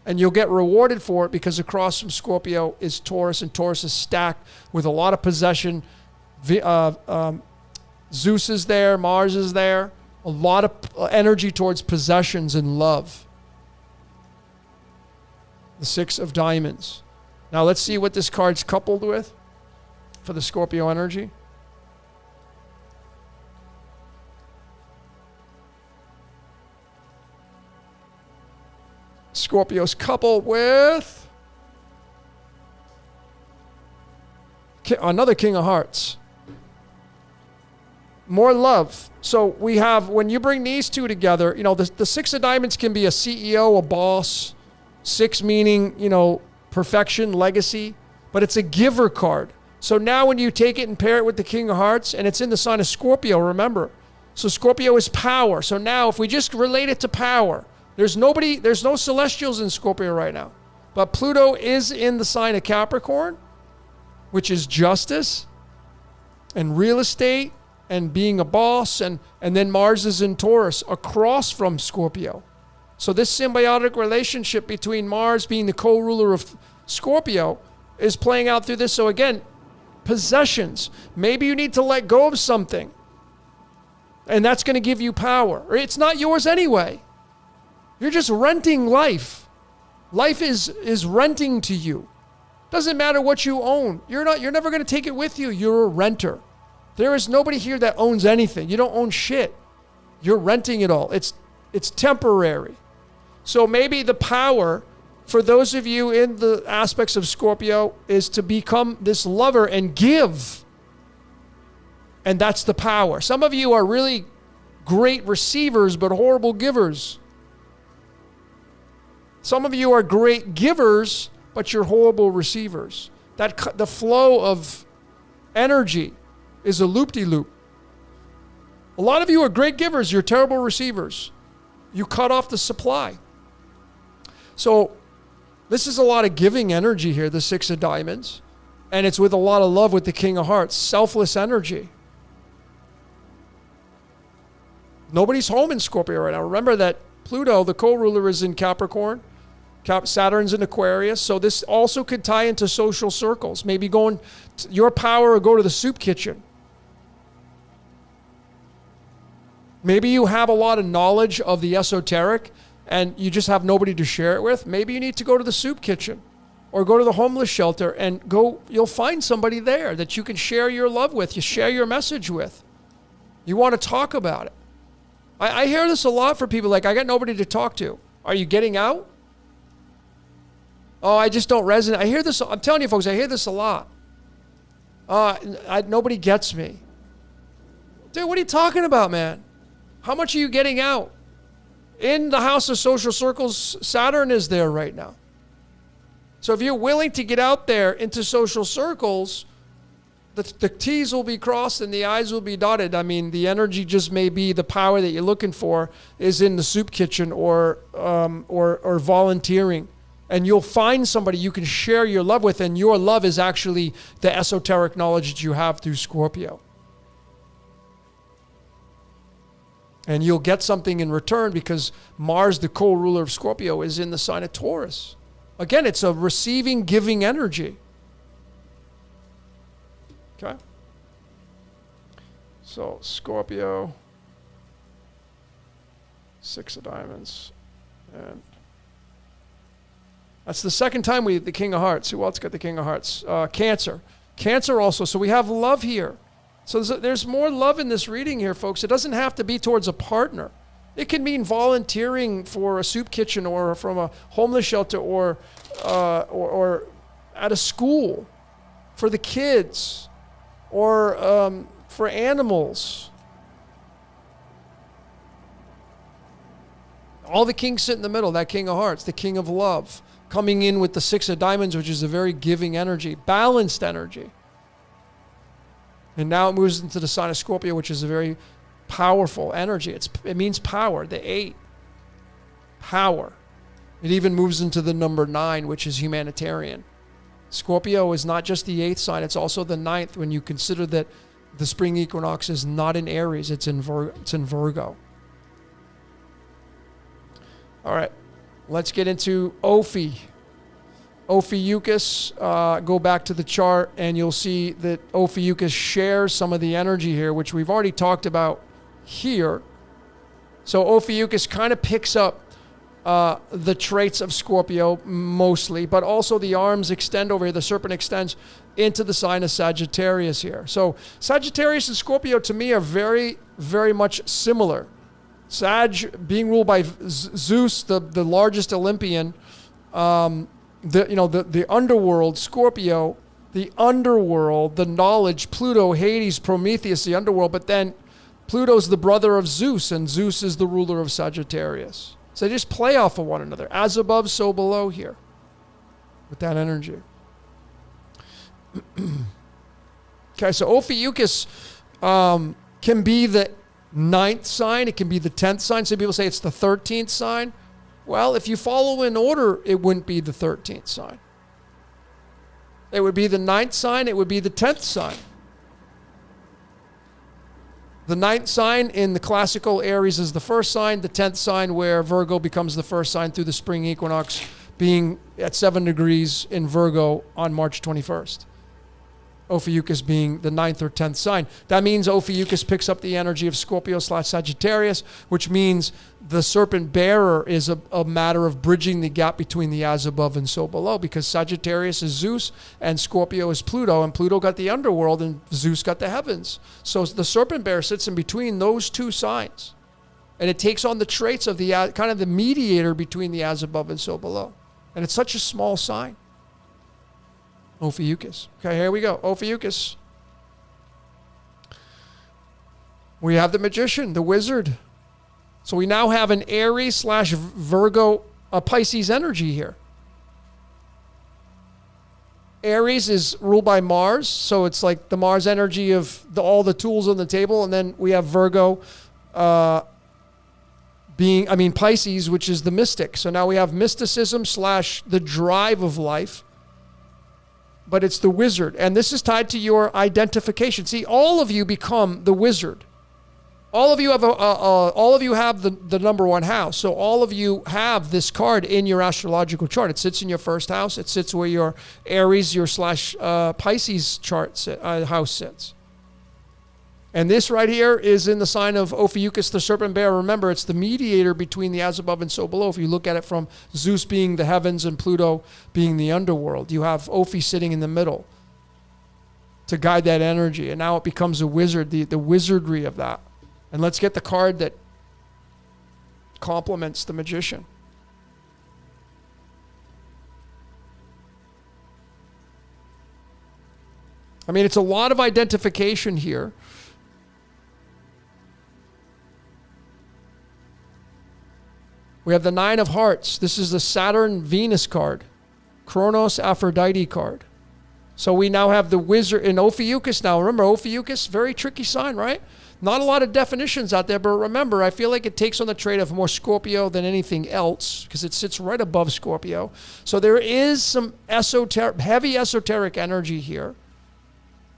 And you'll get rewarded for it because across from Scorpio is Taurus, and Taurus is stacked with a lot of possession. Zeus is there, Mars is there. A lot of energy towards possessions and love. The Six of Diamonds. Now let's see what this card's coupled with for the Scorpio energy. Scorpio's coupled with another King of Hearts. More love. So we have, when you bring these two together, you know, the Six of Diamonds can be a CEO, a boss. Six meaning, you know, perfection, legacy. But it's a giver card. So now when you take it and pair it with the King of Hearts, and it's in the sign of Scorpio, remember. So Scorpio is power. So now if we just relate it to power, there's no celestials in Scorpio right now. But Pluto is in the sign of Capricorn, which is justice and real estate and being a boss. And then Mars is in Taurus across from Scorpio. So this symbiotic relationship between Mars being the co-ruler of Scorpio is playing out through this. So again, possessions. Maybe you need to let go of something. And that's going to give you power. Or it's not yours anyway. You're just renting life. Life is renting to you. Doesn't matter what you own. You're never going to take it with you. You're a renter. There is nobody here that owns anything. You don't own shit. You're renting it all. It's temporary. So maybe the power for those of you in the aspects of Scorpio is to become this lover and give. And that's the power. Some of you are really great receivers but horrible givers. Some of you are great givers, but you're horrible receivers. The flow of energy is a loop-de-loop. A lot of you are great givers. You're terrible receivers. You cut off the supply. So this is a lot of giving energy here, the Six of Diamonds. And it's with a lot of love with the King of Hearts. Selfless energy. Nobody's home in Scorpio right now. Remember that Pluto, the co-ruler, is in Capricorn. Saturn's in Aquarius. So this also could tie into social circles. Maybe going to your power or go to the soup kitchen. Maybe you have a lot of knowledge of the esoteric and you just have nobody to share it with. Maybe you need to go to the soup kitchen or go to the homeless shelter and you'll find somebody there that you can share your love with, you share your message with. You want to talk about it. I hear this a lot for people like, I got nobody to talk to. Are you getting out? Oh, I just don't resonate. I hear this. I'm telling you, folks, I hear this a lot. Nobody gets me. Dude, what are you talking about, man? How much are you getting out? In the house of social circles, Saturn is there right now. So if you're willing to get out there into social circles, the T's will be crossed and the I's will be dotted. I mean, the energy just may be the power that you're looking for is in the soup kitchen or volunteering. And you'll find somebody you can share your love with, and your love is actually the esoteric knowledge that you have through Scorpio. And you'll get something in return because Mars, the co-ruler of Scorpio, is in the sign of Taurus. Again, it's a receiving, giving energy. Okay? So, Scorpio, Six of Diamonds, and that's the second time we the King of Hearts. Who else got the King of Hearts? Cancer. Cancer also. So we have love here. So there's more love in this reading here, folks. It doesn't have to be towards a partner. It can mean volunteering for a soup kitchen or from a homeless shelter or at a school for the kids or for animals. All the kings sit in the middle, that King of Hearts, the King of Love. Coming in with the Six of Diamonds, which is a very giving energy, balanced energy. And now it moves into the sign of Scorpio, which is a very powerful energy. It means power, the 8. Power. It even moves into the number 9, which is humanitarian. Scorpio is not just the 8th sign, it's also the 9th when you consider that the spring equinox is not in Aries, it's in Virgo. All right, let's get into Ophiuchus. Go back to the chart and you'll see that Ophiuchus shares some of the energy here, which we've already talked about here. So Ophiuchus kind of picks up the traits of Scorpio mostly, but also the arms extend over here. The serpent extends into the sign of Sagittarius here. So Sagittarius and Scorpio to me are very, very much similar. Sag being ruled by Zeus, the largest Olympian, the underworld, Scorpio, the underworld, the knowledge, Pluto, Hades, Prometheus, the underworld, but then Pluto's the brother of Zeus, and Zeus is the ruler of Sagittarius. So they just play off of one another. As above, so below here. With that energy. Okay, so Ophiuchus can be the 9th sign. It can be the 10th sign. Some people say it's the 13th sign. Well, if you follow in order, it wouldn't be the 13th sign. It would be the 9th sign. It would be the 10th sign. The 9th sign in the classical Aries is the first sign. The 10th sign where Virgo becomes the first sign through the spring equinox being at 7 degrees in Virgo on March 21st. Ophiuchus being the 9th or 10th sign. That means Ophiuchus picks up the energy of Scorpio/Sagittarius, which means the serpent bearer is a matter of bridging the gap between the as above and so below, because Sagittarius is Zeus and Scorpio is Pluto, and Pluto got the underworld and Zeus got the heavens. So the serpent bearer sits in between those two signs, and it takes on the traits of the kind of the mediator between the as above and so below. And it's such a small sign. Ophiuchus. Okay, here we go. Ophiuchus. We have the magician, the wizard. So we now have an Aries/Virgo, Pisces energy here. Aries is ruled by Mars, so it's like the Mars energy of all the tools on the table, and then we have Virgo Pisces, which is the mystic. So now we have mysticism / the drive of life. But it's the wizard. And this is tied to your identification. See, all of you become the wizard. All of you have the number 1 house. So all of you have this card in your astrological chart. It sits in your first house. It sits where your Aries, your / Pisces house sits. And this right here is in the sign of Ophiuchus, the serpent bearer. Remember, it's the mediator between the as above and so below. If you look at it from Zeus being the heavens and Pluto being the underworld, you have Ophi sitting in the middle to guide that energy. And now it becomes a wizard, the wizardry of that. And let's get the card that complements the magician. I mean, it's a lot of identification here. We have the 9 of Hearts. This is the Saturn-Venus card. Kronos Aphrodite card. So we now have the wizard in Ophiuchus now. Remember, Ophiuchus, very tricky sign, right? Not a lot of definitions out there, but remember, I feel like it takes on the trait of more Scorpio than anything else because it sits right above Scorpio. So there is some heavy esoteric energy here.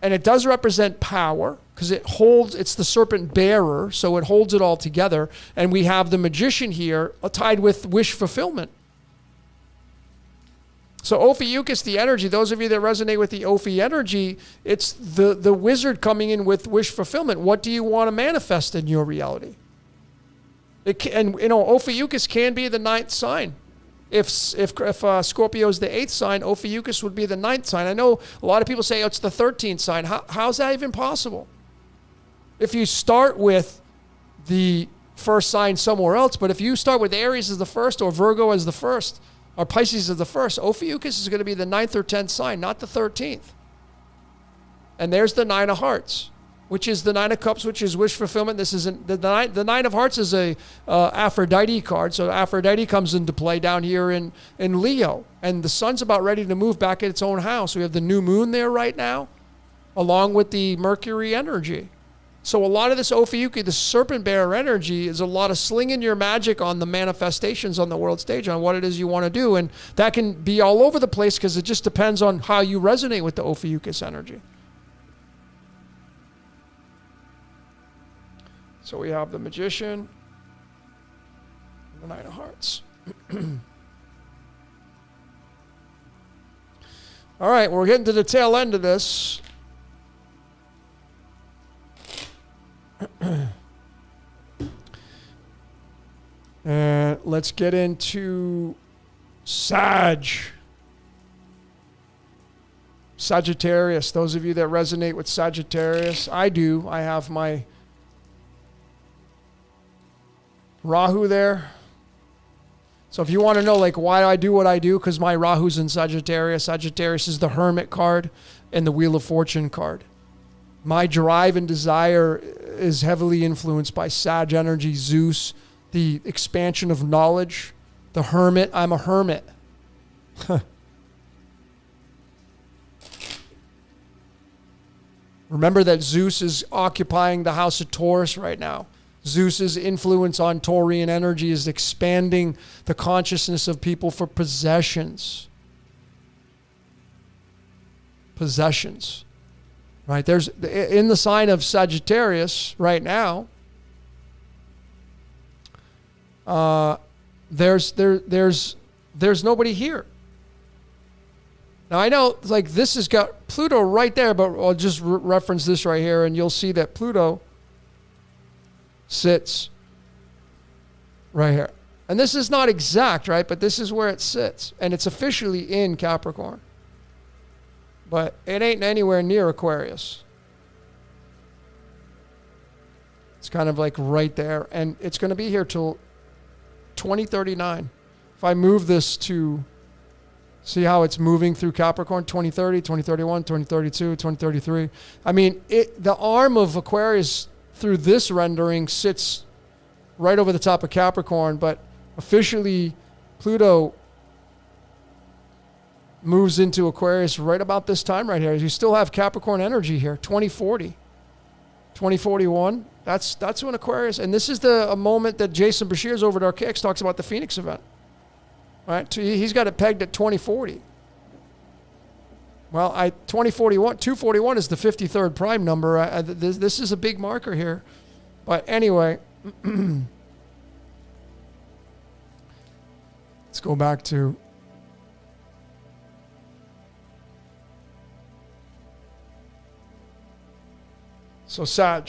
And it does represent power because it's the serpent bearer, so it holds it all together. And we have the magician here tied with wish fulfillment. So Ophiuchus, the energy, those of you that resonate with the Ophi energy, it's the wizard coming in with wish fulfillment. What do you want to manifest in your reality? Ophiuchus can be the 9th sign. If Scorpio is the 8th sign, Ophiuchus would be the 9th sign. I know a lot of people say, it's the 13th sign. How's that even possible? If you start with the first sign somewhere else, but if you start with Aries as the first or Virgo as the first or Pisces as the first, Ophiuchus is going to be the 9th or 10th sign, not the 13th. And there's the 9 of Hearts, which is the 9 of Cups, which is wish fulfillment. This is the 9 of Hearts is a Aphrodite card. So Aphrodite comes into play down here in Leo. And the sun's about ready to move back in its own house. We have the new moon there right now, along with the Mercury energy. So a lot of this Ophiuchus, the serpent bearer energy, is a lot of slinging your magic on the manifestations on the world stage, on what it is you want to do. And that can be all over the place because it just depends on how you resonate with the Ophiuchus energy. So we have the Magician and the Knight of Hearts. All right, we're getting to the tail end of this. And let's get into Sagittarius. Those of you that resonate with Sagittarius, I do. I have my Rahu there. So if you want to know like why I do what I do, because my Rahu's in Sagittarius. Sagittarius is the Hermit card and the Wheel of Fortune card. My drive and desire is heavily influenced by Sag energy, Zeus, the expansion of knowledge, the Hermit. I'm a hermit. Remember that Zeus is occupying the house of Taurus right now. Zeus's influence on Taurian energy is expanding the consciousness of people for possessions. Possessions. Right? There's in the sign of Sagittarius right now. There's nobody here. Now I know like this has got Pluto right there, but I'll just reference this right here, and you'll see that Pluto sits right here. And this is not exact, right? But this is where it sits, and it's officially in Capricorn. But it ain't anywhere near Aquarius. It's kind of like right there. And it's going to be here till 2039. If I move this to, see how it's moving through Capricorn, 2030, 2031, 2032, 2033. I mean, the arm of Aquarius through this rendering sits right over the top of Capricorn, but officially Pluto moves into Aquarius right about this time right here. You still have Capricorn energy here, 2040, 2041. That's when Aquarius, and this is a moment that Jason Bashir's over at Archaics talks about the Phoenix event. Right? He's got it pegged at 2040. Well, 241 is the 53rd prime number. This is a big marker here. But anyway, let's go back to Sag.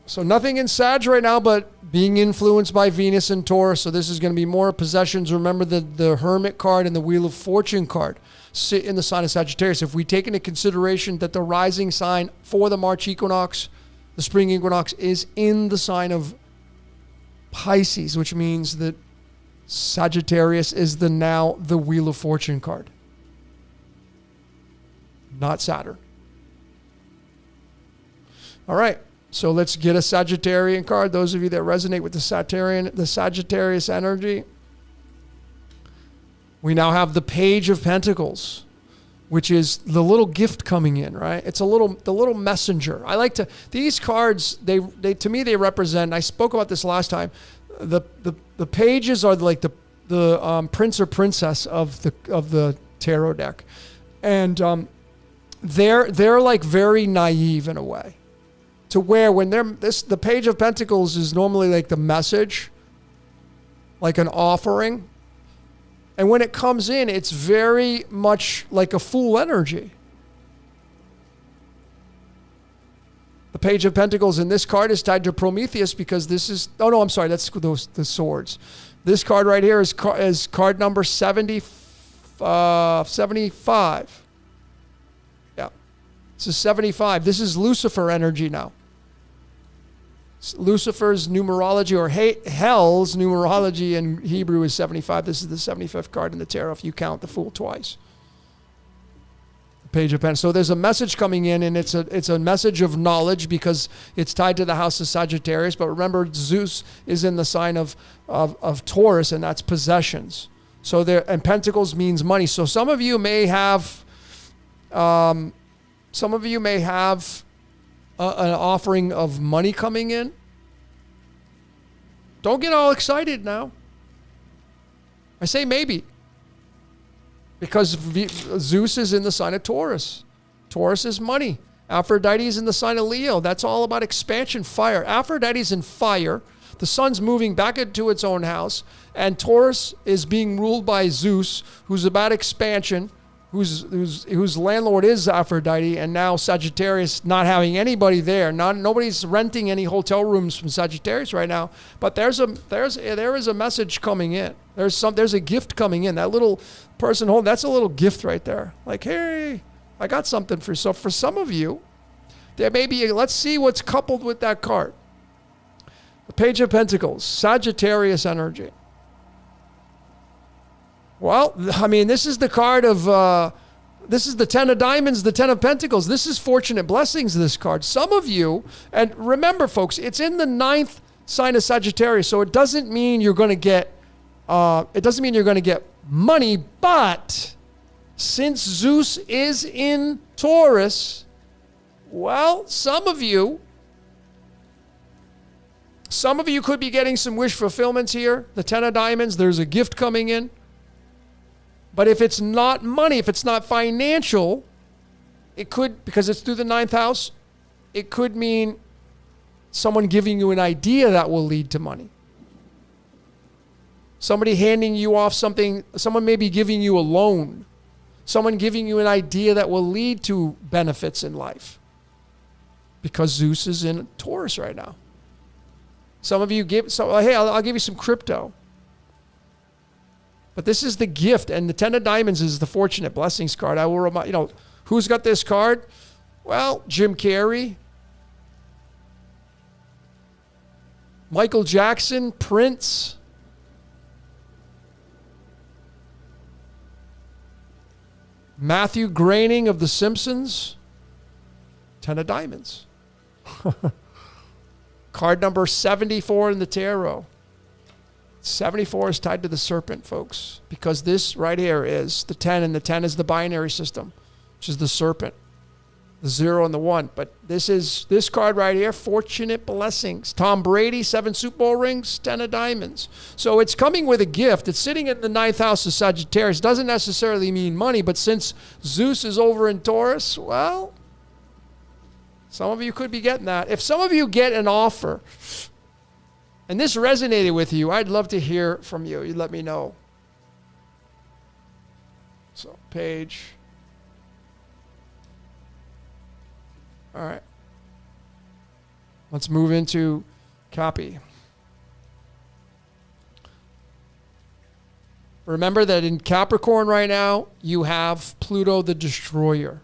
So nothing in Sag right now, but being influenced by Venus and Taurus. So this is going to be more possessions. Remember the Hermit card and the Wheel of Fortune card sit in the sign of Sagittarius. If we take into consideration that the rising sign for the March equinox, the spring equinox, is in the sign of Pisces, which means that Sagittarius is now the Wheel of Fortune card, not Saturn. All right. So let's get a Sagittarian card. Those of you that resonate with the Sagittarius energy. We now have the Page of Pentacles, which is the little gift coming in, right? It's the little messenger. I like to, these cards, they to me, they represent, I spoke about this last time, the pages are like the prince or princess of the tarot deck. And they're like very naive in a way. To where when the Page of Pentacles is normally like the message, like an offering. And when it comes in, it's very much like a Fool energy. The Page of Pentacles in this card is tied to Prometheus because this is, oh no, I'm sorry, that's the swords. This card right here is card number 75. Yeah. This is 75. This is Lucifer energy now. Lucifer's numerology, or hell's numerology in Hebrew, is 75. This is the 75th card in the tarot if you count the Fool twice. The Page of Pentacles. So there's a message coming in, and it's a message of knowledge because it's tied to the house of Sagittarius. But remember, Zeus is in the sign of Taurus, and that's possessions. So and Pentacles means money. So some of you may have an offering of money coming in. Don't get all excited now. I say maybe. Because Zeus is in the sign of Taurus. Taurus is money. Aphrodite is in the sign of Leo. That's all about expansion, fire. Aphrodite's in fire. The sun's moving back into its own house. And Taurus is being ruled by Zeus, who's about expansion, whose landlord is Aphrodite, and now Sagittarius not having anybody there. Nobody's renting any hotel rooms from Sagittarius right now. But there is a message coming in. There's a gift coming in. That little person holding, that's a little gift right there. Like, hey, I got something for you. So for some of you, there may be, let's see what's coupled with that card. The Page of Pentacles, Sagittarius energy. Well, I mean, this is the card of, this is the Ten of Diamonds, the Ten of Pentacles. This is fortunate blessings, this card. Some of you, and remember, folks, it's in the 9th sign of Sagittarius, so it doesn't mean you're going to get, money, but since Zeus is in Taurus, well, some of you could be getting some wish fulfillments here. The Ten of Diamonds, there's a gift coming in. But if it's not money, if it's not financial, it could, because it's through the 9th house, it could mean someone giving you an idea that will lead to money. Somebody handing you off something, someone maybe giving you a loan. Someone giving you an idea that will lead to benefits in life. Because Zeus is in Taurus right now. Some of you hey, I'll give you some crypto. But this is the gift, and the Ten of Diamonds is the fortunate blessings card. I will remind, who's got this card? Well, Jim Carrey, Michael Jackson, Prince, Matthew Groening of The Simpsons, Ten of Diamonds. Card number 74 in the tarot. 74 is tied to the serpent, folks, because this right here is the 10, and the 10 is the binary system, which is the serpent, the 0 and the 1. But this card right here, fortunate blessings. Tom Brady, 7 Super Bowl rings, 10 of diamonds. So it's coming with a gift. It's sitting in the 9th house of Sagittarius. Doesn't necessarily mean money, but since Zeus is over in Taurus, well, some of you could be getting that. If some of you get an offer, and this resonated with you, I'd love to hear from you. You let me know. So, page. All right. Let's move into copy. Remember that in Capricorn right now, you have Pluto the Destroyer.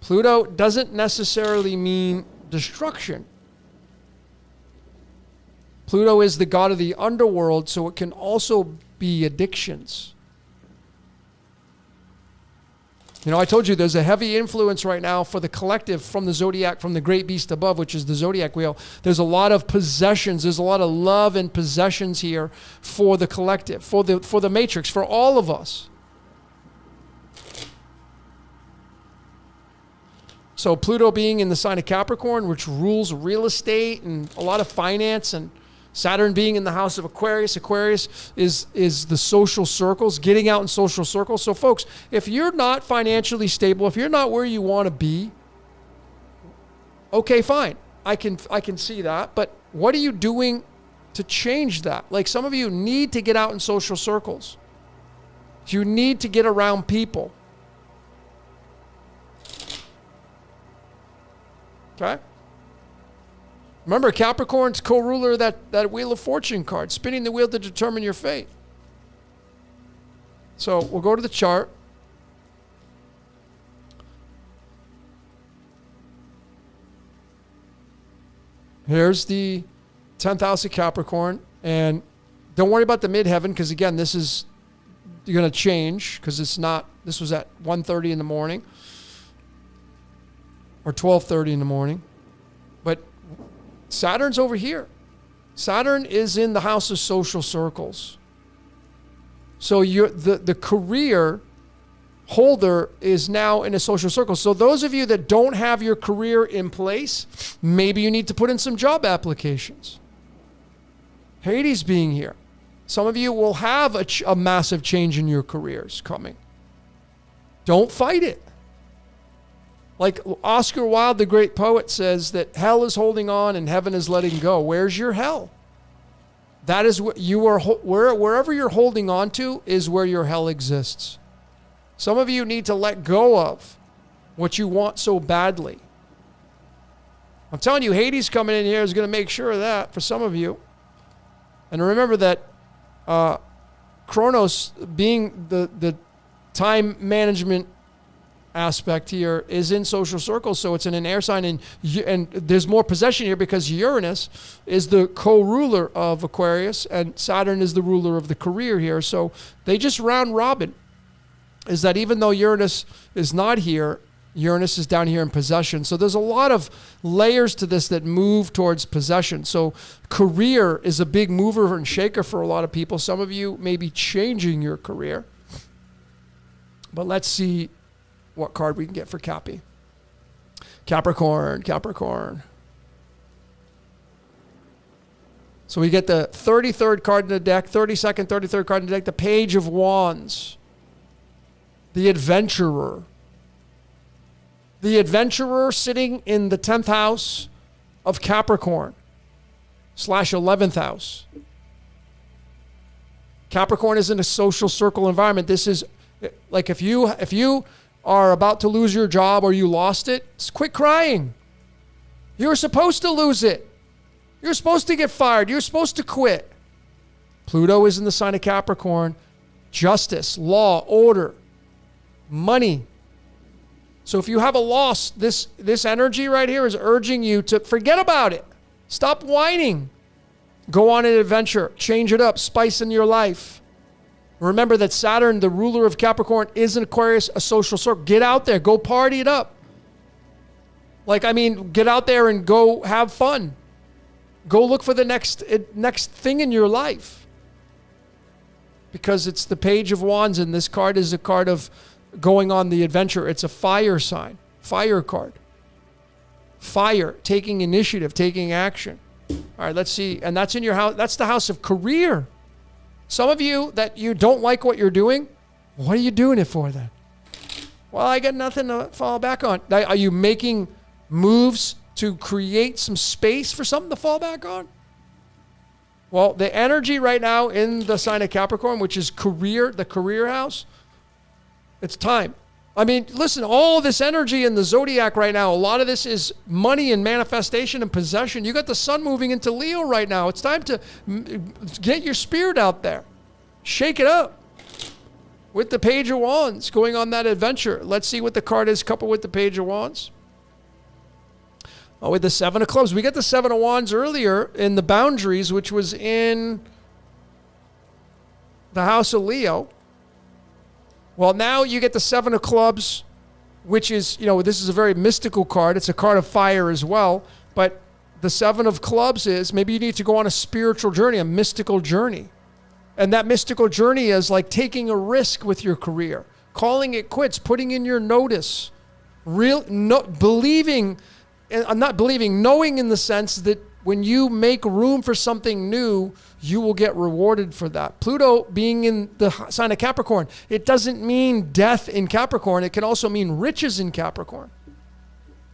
Pluto doesn't necessarily mean destruction. Pluto is the god of the underworld, so it can also be addictions. I told you there's a heavy influence right now for the collective from the Zodiac, from the great beast above, which is the Zodiac wheel. There's a lot of possessions. There's a lot of love and possessions here for the collective, for the matrix, for all of us. So Pluto being in the sign of Capricorn, which rules real estate and a lot of finance, and Saturn being in the house of Aquarius. Aquarius is the social circles, getting out in social circles. So folks, if you're not financially stable, if you're not where you want to be, okay, fine. I can see that. But what are you doing to change that? Like, some of you need to get out in social circles. You need to get around people. Okay? Remember, Capricorn's co-ruler of that Wheel of Fortune card, spinning the wheel to determine your fate. So we'll go to the chart. Here's the 10th house of Capricorn. And don't worry about the midheaven, because again, you're going to change, because it's not, this was at 1:30 in the morning or 12:30 in the morning. But Saturn's over here. Saturn is in the house of social circles. So the career holder is now in a social circle. So those of you that don't have your career in place, maybe you need to put in some job applications. Hades being here. Some of you will have a massive change in your careers coming. Don't fight it. Like Oscar Wilde, the great poet, says that hell is holding on and heaven is letting go. Where's your hell? That is what you are, wherever you're holding on to is where your hell exists. Some of you need to let go of what you want so badly. I'm telling you, Hades coming in here is going to make sure of that for some of you. And remember that Kronos, being the time management aspect here, is in social circles, so it's in an air sign, and there's more possession here because Uranus is the co-ruler of Aquarius and Saturn is the ruler of the career here. So they just round robin. Is that even though Uranus is not here, Uranus is down here in possession. So there's a lot of layers to this that move towards possession. So career is a big mover and shaker for a lot of people. Some of you may be changing your career. But let's see what card we can get for Cappy. Capricorn. So we get the 33rd card in the deck, 32nd, 33rd card in the deck, the Page of Wands. The Adventurer. The Adventurer sitting in the 10th house of Capricorn / 11th house. Capricorn is in a social circle environment. This is like if you are about to lose your job or you lost it, quit crying. You were supposed to lose it. You're supposed to get fired. You're supposed to quit. Pluto is in the sign of Capricorn. Justice, law, order, money. So if you have a loss, this energy right here is urging you to forget about it. Stop whining. Go on an adventure. Change it up. Spice in your life. Remember that Saturn, the ruler of Capricorn, is in Aquarius, a social circle. Get out there. Go party it up. Get out there and go have fun. Go look for the next thing in your life. Because it's the Page of Wands, and this card is a card of going on the adventure. It's a fire sign. Fire card. Fire. Taking initiative. Taking action. All right, let's see. And that's in your house. That's the house of career. Some of you that you don't like what you're doing, what are you doing it for then? Well, I got nothing to fall back on. Are you making moves to create some space for something to fall back on? Well, the energy right now in the sign of Capricorn, which is career, the career house, it's time. Listen, all this energy in the Zodiac right now, a lot of this is money and manifestation and possession. You got the sun moving into Leo right now. It's time to get your spirit out there. Shake it up. With the Page of Wands going on that adventure. Let's see what the card is coupled with the Page of Wands. With the Seven of Clubs. We got the Seven of Wands earlier in the boundaries, which was in the house of Leo. Well, now you get the Seven of Clubs, which is, this is a very mystical card. It's a card of fire as well. But the Seven of Clubs is maybe you need to go on a spiritual journey, a mystical journey. And that mystical journey is like taking a risk with your career, calling it quits, putting in your notice, knowing in the sense that when you make room for something new, you will get rewarded for that. Pluto being in the sign of Capricorn, it doesn't mean death in Capricorn. It can also mean riches in Capricorn.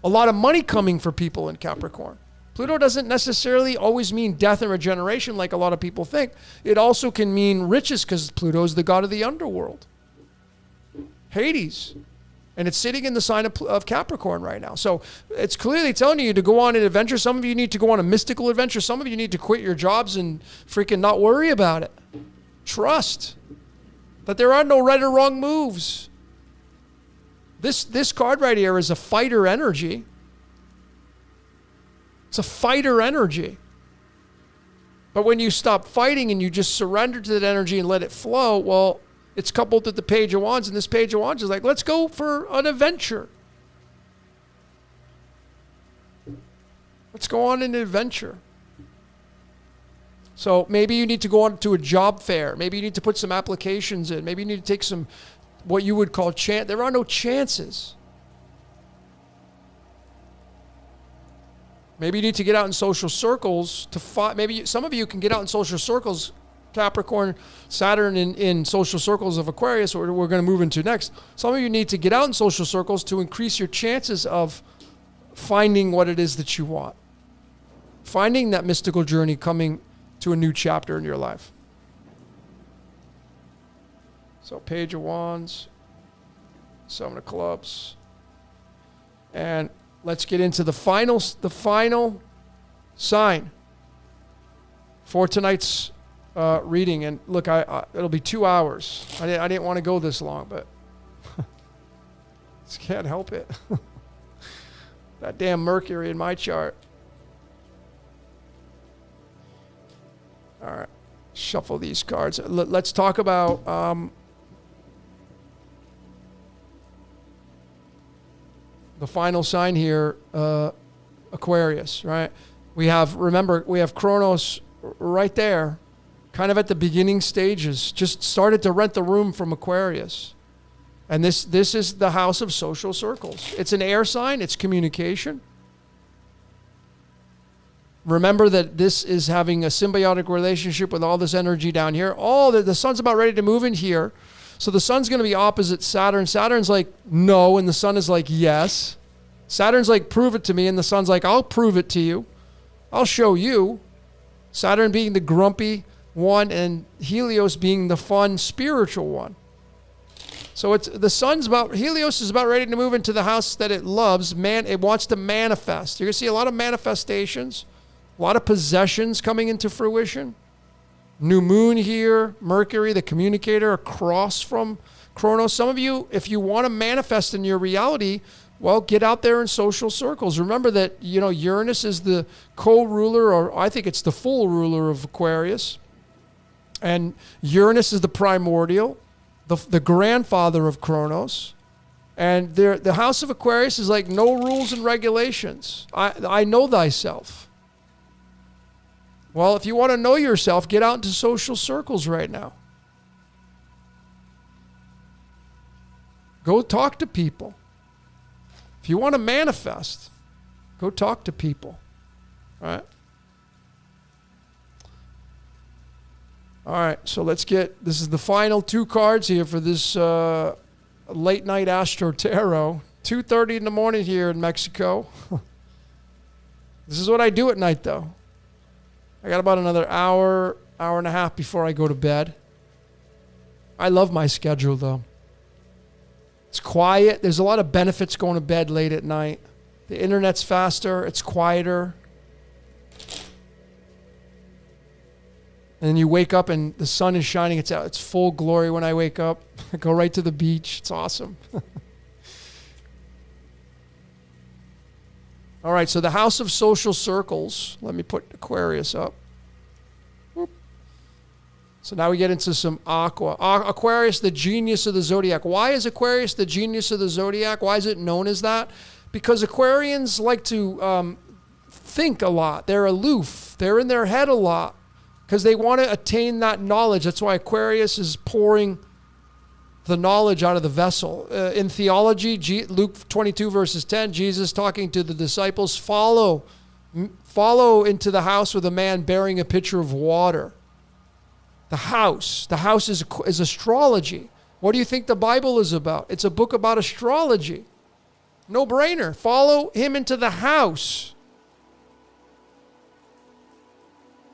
A lot of money coming for people in Capricorn. Pluto doesn't necessarily always mean death and regeneration like a lot of people think. It also can mean riches because Pluto is the god of the underworld. Hades. And it's sitting in the sign of Capricorn right now. So it's clearly telling you to go on an adventure. Some of you need to go on a mystical adventure. Some of you need to quit your jobs and freaking not worry about it. Trust that there are no right or wrong moves. This card right here is a fighter energy. It's a fighter energy. But when you stop fighting and you just surrender to that energy and let it flow, well, it's coupled with the Page of Wands, and this Page of Wands is like, let's go for an adventure. Let's go on an adventure. So maybe you need to go on to a job fair. Maybe you need to put some applications in. Maybe you need to take some what you would call chance. There are no chances. Maybe you need to get out in social circles to find. Maybe some of you can get out in social circles. Capricorn, Saturn in social circles of Aquarius, or we're going to move into next. Some of you need to get out in social circles to increase your chances of finding what it is that you want. Finding that mystical journey, coming to a new chapter in your life. So Page of Wands, Seven of Clubs. And let's get into the final sign for tonight's reading. And look, it'll be 2 hours. I didn't want to go this long, but just can't help it. That damn Mercury in my chart. All right, shuffle these cards. Let's talk about the final sign here, Aquarius, right? Remember, we have Kronos right there, kind of at the beginning stages, just started to rent the room from Aquarius. And this is the house of social circles. It's an air sign, it's communication. Remember that this is having a symbiotic relationship with all this energy down here. The sun's about ready to move in here. So the sun's going to be opposite Saturn. Saturn's like, no, and the sun is like, yes. Saturn's like, prove it to me, and the sun's like, I'll prove it to you. I'll show you. Saturn being the grumpy one, and Helios being the fun, spiritual one. So Helios is about ready to move into the house that it loves. It wants to manifest. You're going to see a lot of manifestations, a lot of possessions coming into fruition. New moon here, Mercury, the communicator, across from Kronos. Some of you, if you want to manifest in your reality, well, get out there in social circles. Remember that, Uranus is the co-ruler, or I think it's the full ruler of Aquarius. And Uranus is the primordial, the grandfather of Kronos. And the house of Aquarius is like no rules and regulations. I know thyself. Well, if you want to know yourself, get out into social circles right now. Go talk to people. If you want to manifest, go talk to people. All right? All right, so this is the final 2 cards here for this late night Astro-Tarot. 2:30 in the morning here in Mexico. This is what I do at night, though. I got about another hour and a half before I go to bed. I love my schedule, though. It's quiet. There's a lot of benefits going to bed late at night. The internet's faster. It's quieter. And then you wake up and the sun is shining. It's out. It's full glory when I wake up. I go right to the beach. It's awesome. All right, so the house of social circles. Let me put Aquarius up. Whoop. So now we get into some Aquarius, the genius of the Zodiac. Why is Aquarius the genius of the Zodiac? Why is it known as that? Because Aquarians like to think a lot. They're aloof. They're in their head a lot because they want to attain that knowledge. That's why Aquarius is pouring the knowledge out of the vessel. In theology, Luke 22 verses 10, Jesus talking to the disciples, follow into the house with a man bearing a pitcher of water. The house is astrology. What do you think the Bible is about? It's a book about astrology. No brainer. Follow him into the house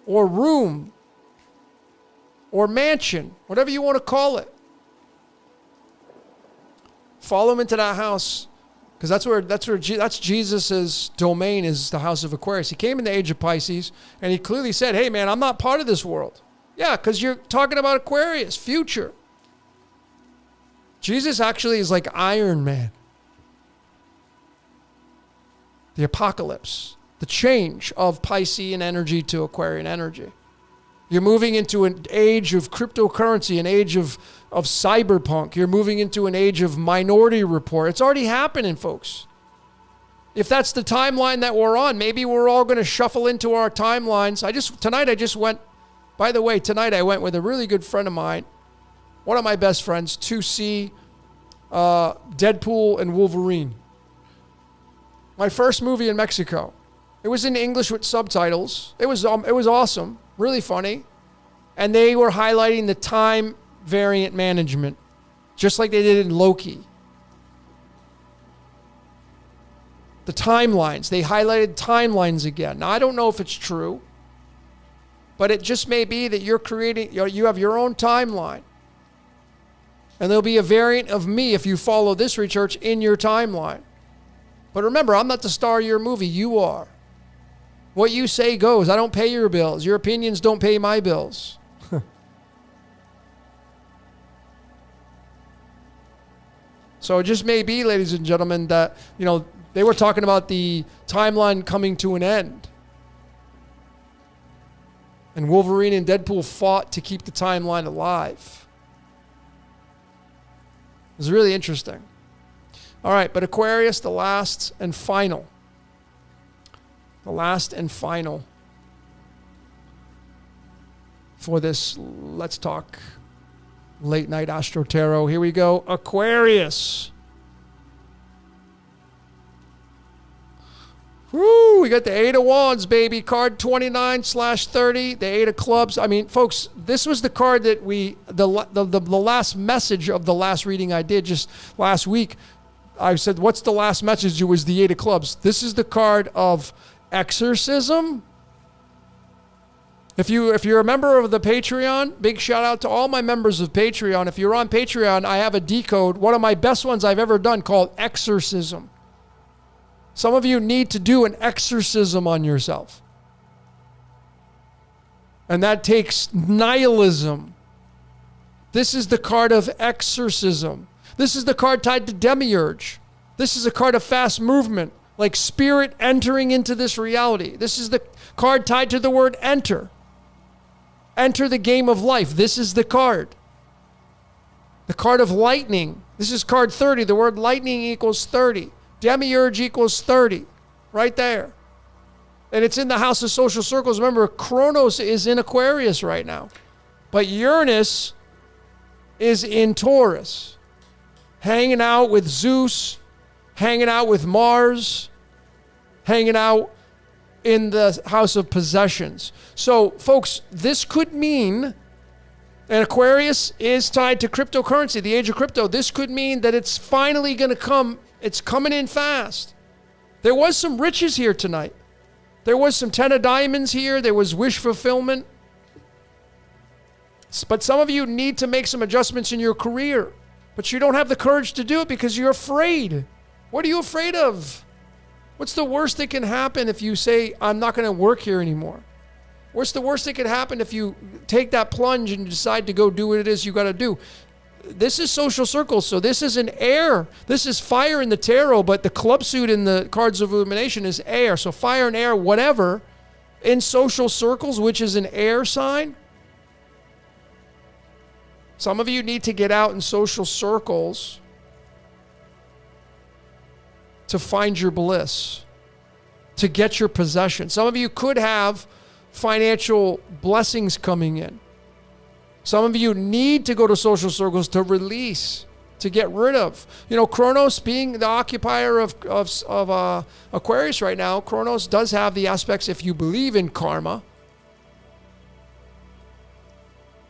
or room or mansion, whatever you want to call it. Follow him into that house, because that's Jesus's domain, is the house of Aquarius. He came in the age of Pisces, and he clearly said, "Hey, man, I'm not part of this world." Yeah, because you're talking about Aquarius, future. Jesus actually is like Iron Man, the apocalypse, the change of Piscean energy to Aquarian energy. You're moving into an age of cryptocurrency, an age of cyberpunk. You're moving into an age of Minority Report. It's already happening, folks. If that's the timeline that we're on, maybe we're all going to shuffle into our timelines. Tonight I went with a really good friend of mine, one of my best friends, to see Deadpool and Wolverine. My first movie in Mexico. It was in English with subtitles. It was awesome, really funny. And they were highlighting the time variant management, just like they did in Loki. The timelines. They highlighted timelines again. Now, I don't know if it's true, but it just may be that you have your own timeline. And there'll be a variant of me if you follow this research in your timeline. But remember, I'm not the star of your movie. You are. What you say goes. I don't pay your bills. Your opinions don't pay my bills. So it just may be, ladies and gentlemen, that, they were talking about the timeline coming to an end. And Wolverine and Deadpool fought to keep the timeline alive. It was really interesting. All right, but Aquarius, the last and final. The last and final for this Let's Talk Late Night Astro-Tarot. Here we go. Aquarius. Woo, we got the Eight of Wands, baby. Card 29/30, the Eight of Clubs. I mean, folks, this was the card that the last message of the last reading I did just last week. I said, what's the last message? It was the Eight of Clubs. This is the card of exorcism. If you're a member of the Patreon, big shout out to all my members of Patreon. If you're on Patreon, I have a decode, one of my best ones I've ever done, called exorcism. Some of you need to do an exorcism on yourself. And that takes nihilism. This is the card of exorcism. This is the card tied to demiurge. This is a card of fast movement, like spirit entering into this reality. This is the card tied to the word enter. Enter the game of life. This is the card. The card of lightning. This is card 30. The word lightning equals 30. Demiurge equals 30. Right there. And it's in the house of social circles. Remember, Kronos is in Aquarius right now. But Uranus is in Taurus. Hanging out with Zeus. Hanging out with Mars. Hanging out in the house of possessions. So, folks, this could mean, and Aquarius is tied to cryptocurrency, the age of crypto. This could mean that it's finally going to come. It's coming in fast. There was some riches here tonight. There was some 10 of diamonds here. There was wish fulfillment. But some of you need to make some adjustments in your career. But you don't have the courage to do it because you're afraid. What are you afraid of? What's the worst that can happen if you say, I'm not going to work here anymore? What's the worst that could happen if you take that plunge and decide to go do what it is you got to do? This is social circles, so this is an air. This is fire in the tarot, but the club suit in the cards of illumination is air. So fire and air, whatever, in social circles, which is an air sign. Some of you need to get out in social circles to find your bliss, to get your possession. Some of you could have financial blessings coming in. Some of you need to go to social circles to release, to get rid of. Kronos being the occupier of Aquarius right now, Kronos does have the aspects, if you believe in karma.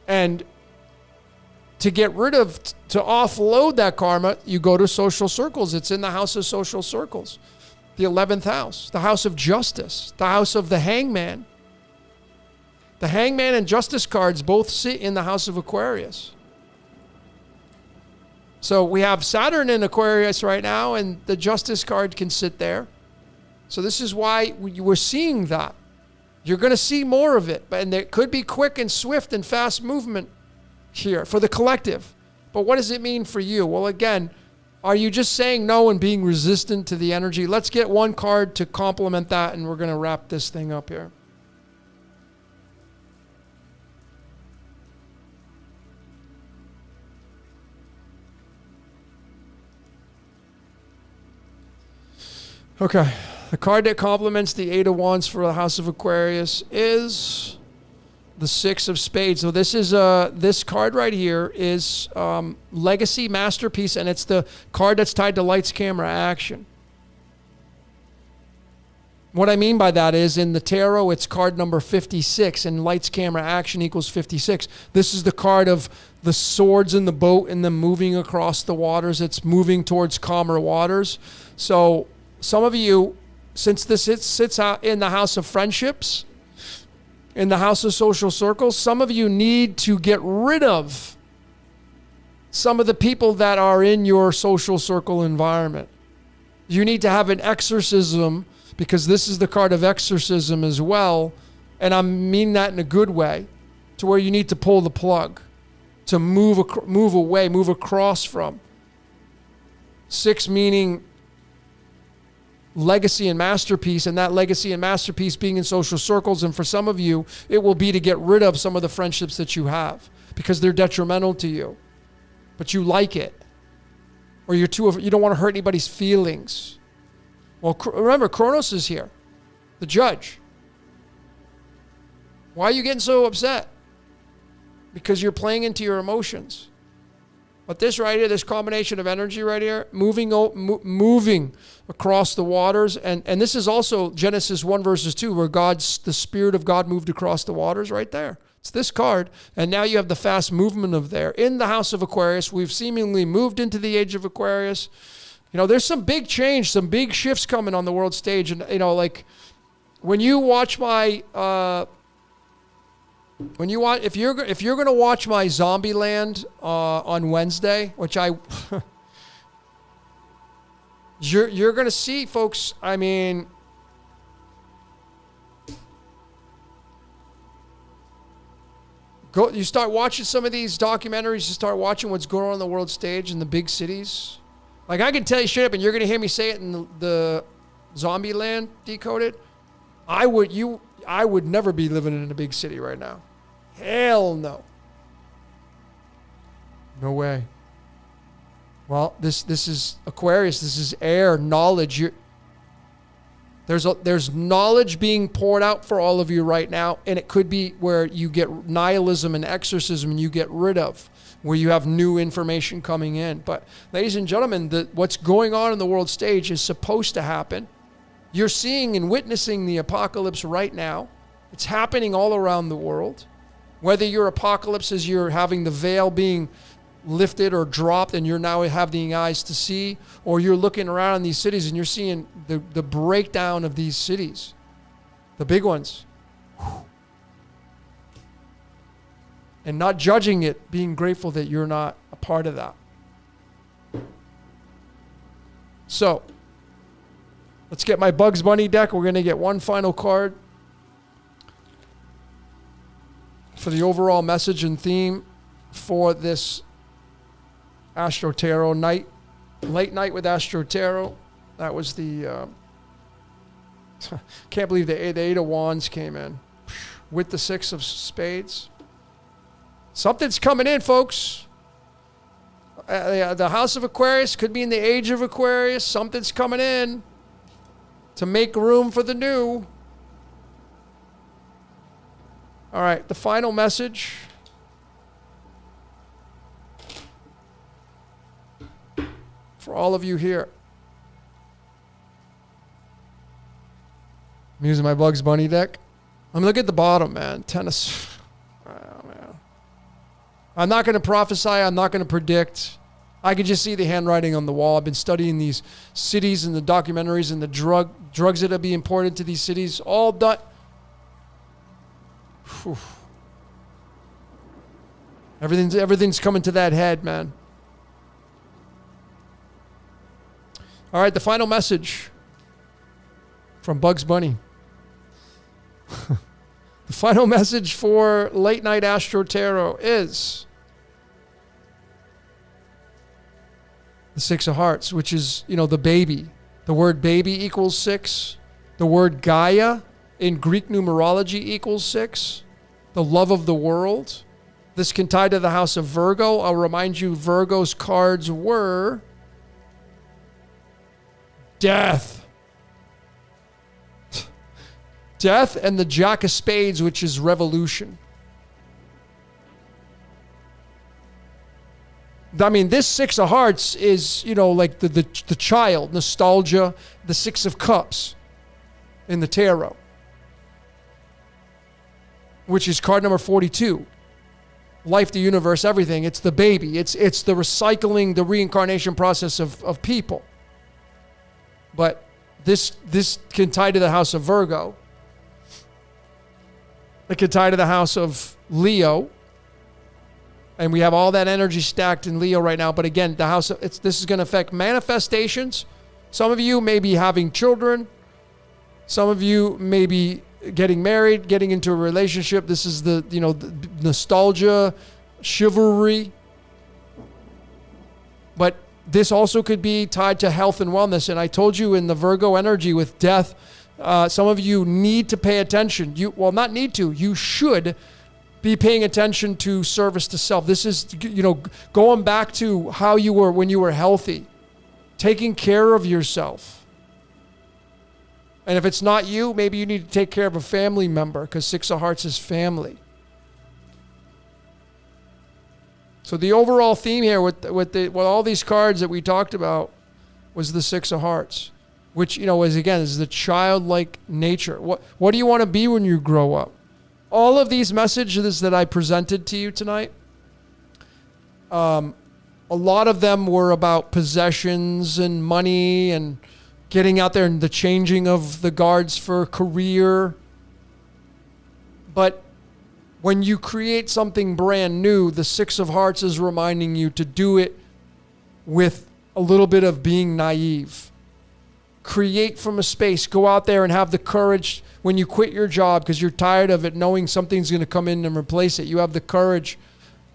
And to get rid of, to offload that karma, you go to social circles. It's in the house of social circles. The 11th house, the house of justice, the house of the hangman. The hangman and justice cards both sit in the house of Aquarius. So we have Saturn in Aquarius right now, and the justice card can sit there. So this is why we're seeing that. You're going to see more of it, and it could be quick and swift and fast movement here for the collective. But what does it mean for you? Well, again, are you just saying no and being resistant to the energy? Let's get one card to complement that, and we're going to wrap this thing up here. Okay, the card that complements the Eight of Wands for the House of Aquarius is the Six of Spades. So this is this card right here is Legacy Masterpiece, and it's the card that's tied to lights, camera, action. What I mean by that is in the tarot, it's card number 56, and lights, camera, action equals 56. This is the card of the swords in the boat and them moving across the waters. It's moving towards calmer waters. So some of you, since this sits out in the house of friendships, in the house of social circles, some of you need to get rid of some of the people that are in your social circle environment. You need to have an exorcism, because this is the card of exorcism as well. And I mean that in a good way, to where you need to pull the plug, to move away, move across from. 6 meaning legacy and masterpiece, and that legacy and masterpiece being in social circles. And for some of you, it will be to get rid of some of the friendships that you have because they're detrimental to you, but you like it, or you don't want to hurt anybody's feelings. Well, remember, Kronos is here, the judge. Why are you getting so upset? Because you're playing into your emotions. But this right here, this combination of energy right here, moving across the waters, and this is also Genesis 1 verses 2, where the Spirit of God moved across the waters right there. It's this card, and now you have the fast movement of there. In the house of Aquarius, we've seemingly moved into the age of Aquarius. You know, there's some big change, some big shifts coming on the world stage. And, you know, like when you watch my, if you're going to watch my Zombieland on Wednesday, which you're going to see, folks, I mean, you start watching some of these documentaries, you start watching what's going on the world stage in the big cities. Like, I can tell you straight up, and you're going to hear me say it in the Zombieland Decoded. I would never be living in a big city right now. Hell no. No way. Well, this is Aquarius. This is air, knowledge. There's knowledge being poured out for all of you right now, and it could be where you get nihilism and exorcism and you get rid of, where you have new information coming in. But ladies and gentlemen, what's going on in the world stage is supposed to happen. You're seeing and witnessing the apocalypse right now. It's happening all around the world. Whether your apocalypse is you're having the veil being lifted or dropped and you're now having eyes to see, or you're looking around in these cities and you're seeing the breakdown of these cities, the big ones. And not judging it, being grateful that you're not a part of that. So, let's get my Bugs Bunny deck. We're going to get one final card for the overall message and theme for this Astro-Tarot night. Late night with Astro-Tarot. That was the... can't believe the Eight of Wands came in. With the Six of Spades. Something's coming in, folks. The House of Aquarius could be in the Age of Aquarius. Something's coming in to make room for the new. All right, the final message. For all of you here. I'm using my Bugs Bunny deck. I'm looking at the bottom, man. Tennis. Oh, man. I'm not going to prophesy. I'm not going to predict. I can just see the handwriting on the wall. I've been studying these cities and the documentaries and the drugs that are being poured into these cities. All done. Whew. Everything's coming to that head, man. All right, the final message from Bugs Bunny. The final message for Late Night Astro-Tarot is the Six of Hearts, which is, the baby. The word baby equals 6. The word Gaia in Greek numerology equals 6. The love of the world. This can tie to the house of Virgo. I'll remind you, Virgo's cards were death. Death and the Jack of Spades, which is revolution. I mean, this Six of Hearts is, like the child, nostalgia, the Six of Cups in the tarot, which is card number 42. Life, the universe, everything. It's the baby. It's the recycling, the reincarnation process of people. But this can tie to the house of Virgo. It can tie to the house of Leo. And we have all that energy stacked in Leo right now. But again, this is going to affect manifestations. Some of you may be having children. Some of you may be getting married, getting into a relationship. This is the nostalgia, chivalry. But this also could be tied to health and wellness. And I told you in the Virgo energy with death, some of you need to pay attention. Not need to. You should be paying attention to service to self. This is, going back to how you were when you were healthy, taking care of yourself. And if it's not you, maybe you need to take care of a family member, because Six of Hearts is family. So the overall theme here with all these cards that we talked about was the Six of Hearts, which, is the childlike nature. What do you want to be when you grow up? All of these messages that I presented to you tonight, a lot of them were about possessions and money and getting out there and the changing of the guards for career. But when you create something brand new, the Six of Hearts is reminding you to do it with a little bit of being naive. Create from a space. Go out there and have the courage when you quit your job because you're tired of it, knowing something's going to come in and replace it. You have the courage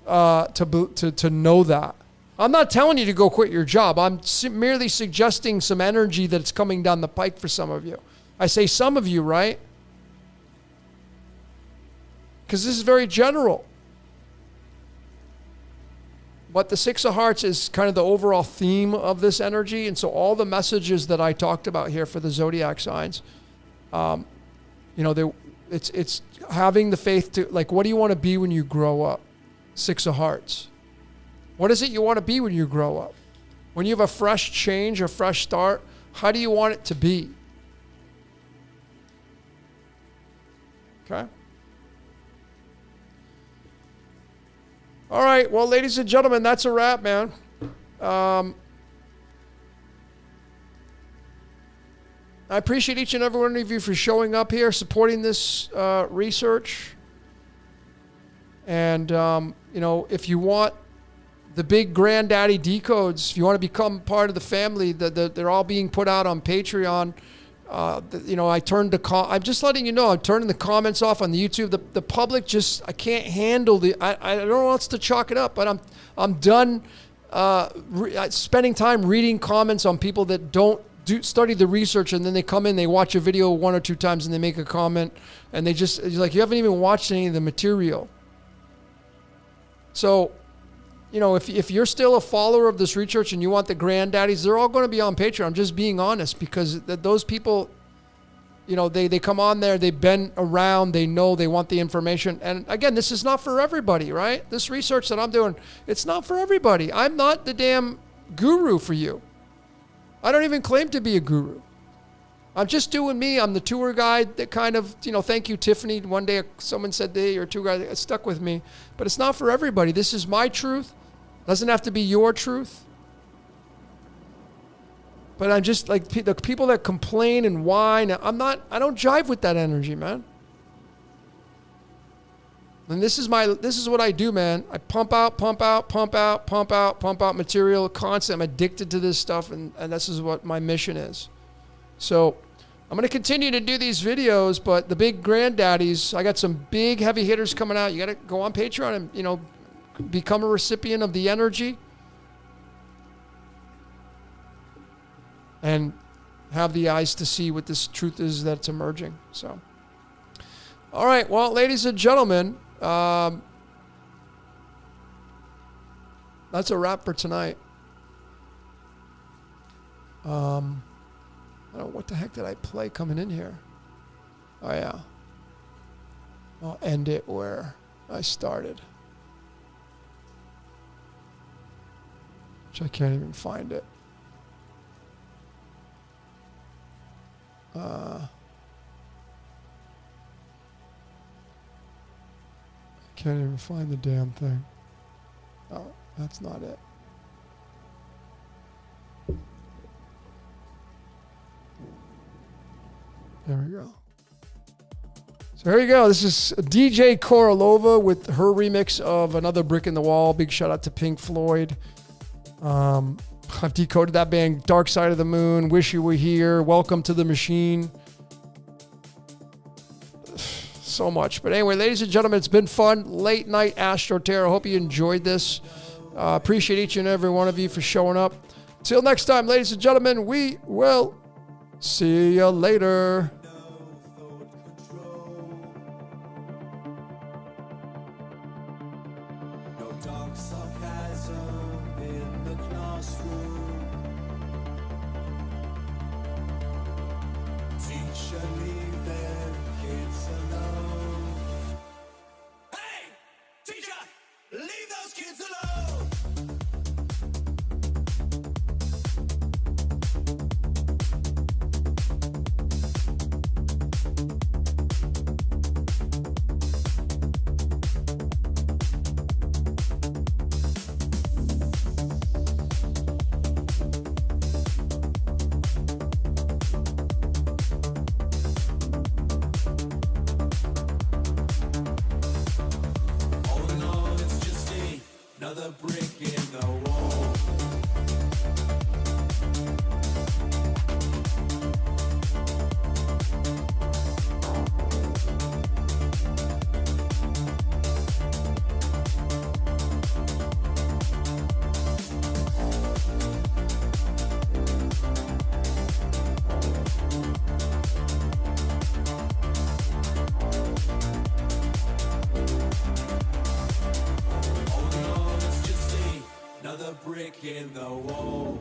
to know that. I'm not telling you to go quit your job. I'm merely suggesting some energy that's coming down the pike for some of you. I say some of you, right? Because this is very general. But the Six of Hearts is kind of the overall theme of this energy. And so all the messages that I talked about here for the Zodiac signs, it's having the faith to, like, what do you want to be when you grow up? Six of Hearts. What is it you want to be when you grow up? When you have a fresh change, a fresh start, how do you want it to be? Okay? All right. Well, ladies and gentlemen, that's a wrap, man. I appreciate each and every one of you for showing up here, supporting this research. And, if you want the big granddaddy decodes, if you want to become part of the family, they're all being put out on Patreon. I'm just letting you know, I'm turning the comments off on the YouTube. The public I can't handle I don't know else to chalk it up, but I'm done spending time reading comments on people that don't study the research, and then they come in, they watch a video one or two times and they make a comment and you're like, you haven't even watched any of the material. So, if you're still a follower of this research and you want the granddaddies, they're all going to be on Patreon. I'm just being honest, because those people, they come on there, they've been around, they know, they want the information. And again, this is not for everybody, right? This research that I'm doing, it's not for everybody. I'm not the damn guru for you. I don't even claim to be a guru. I'm just doing me. I'm the tour guide that kind of, thank you, Tiffany. One day someone said, hey, you're a tour guide. It stuck with me. But it's not for everybody. This is my truth. Doesn't have to be your truth. But I'm just like the people that complain and whine. I don't jive with that energy, man. And this is what I do, man. I pump out material constant. I'm addicted to this stuff, and this is what my mission is. So I'm going to continue to do these videos, but the big granddaddies, I got some big heavy hitters coming out. You got to go on Patreon and, become a recipient of the energy and have the eyes to see what this truth is that's emerging. So, all right. Well, ladies and gentlemen, that's a wrap for tonight. I don't know, what the heck did I play coming in here? Oh, yeah. I'll end it where I started. which I can't even find it. Can't even find the damn thing. Oh, that's not it. There we go. So here you go. This is DJ Korolova with her remix of Another Brick in the Wall. Big shout out to Pink Floyd. I've decoded that band. Dark Side of the Moon, Wish You Were Here, Welcome to the Machine. So much. But anyway, ladies and gentlemen, it's been fun. Late night Astro-Tarot. Hope you enjoyed this. Appreciate each and every one of you for showing up. Till next time, ladies and gentlemen, we will see you later. No dark sarcasm in the classroom. Teacher, leave their kids alone. Hey! Teacher! Leave those kids alone! Another brick in the wall. Another brick in the wall.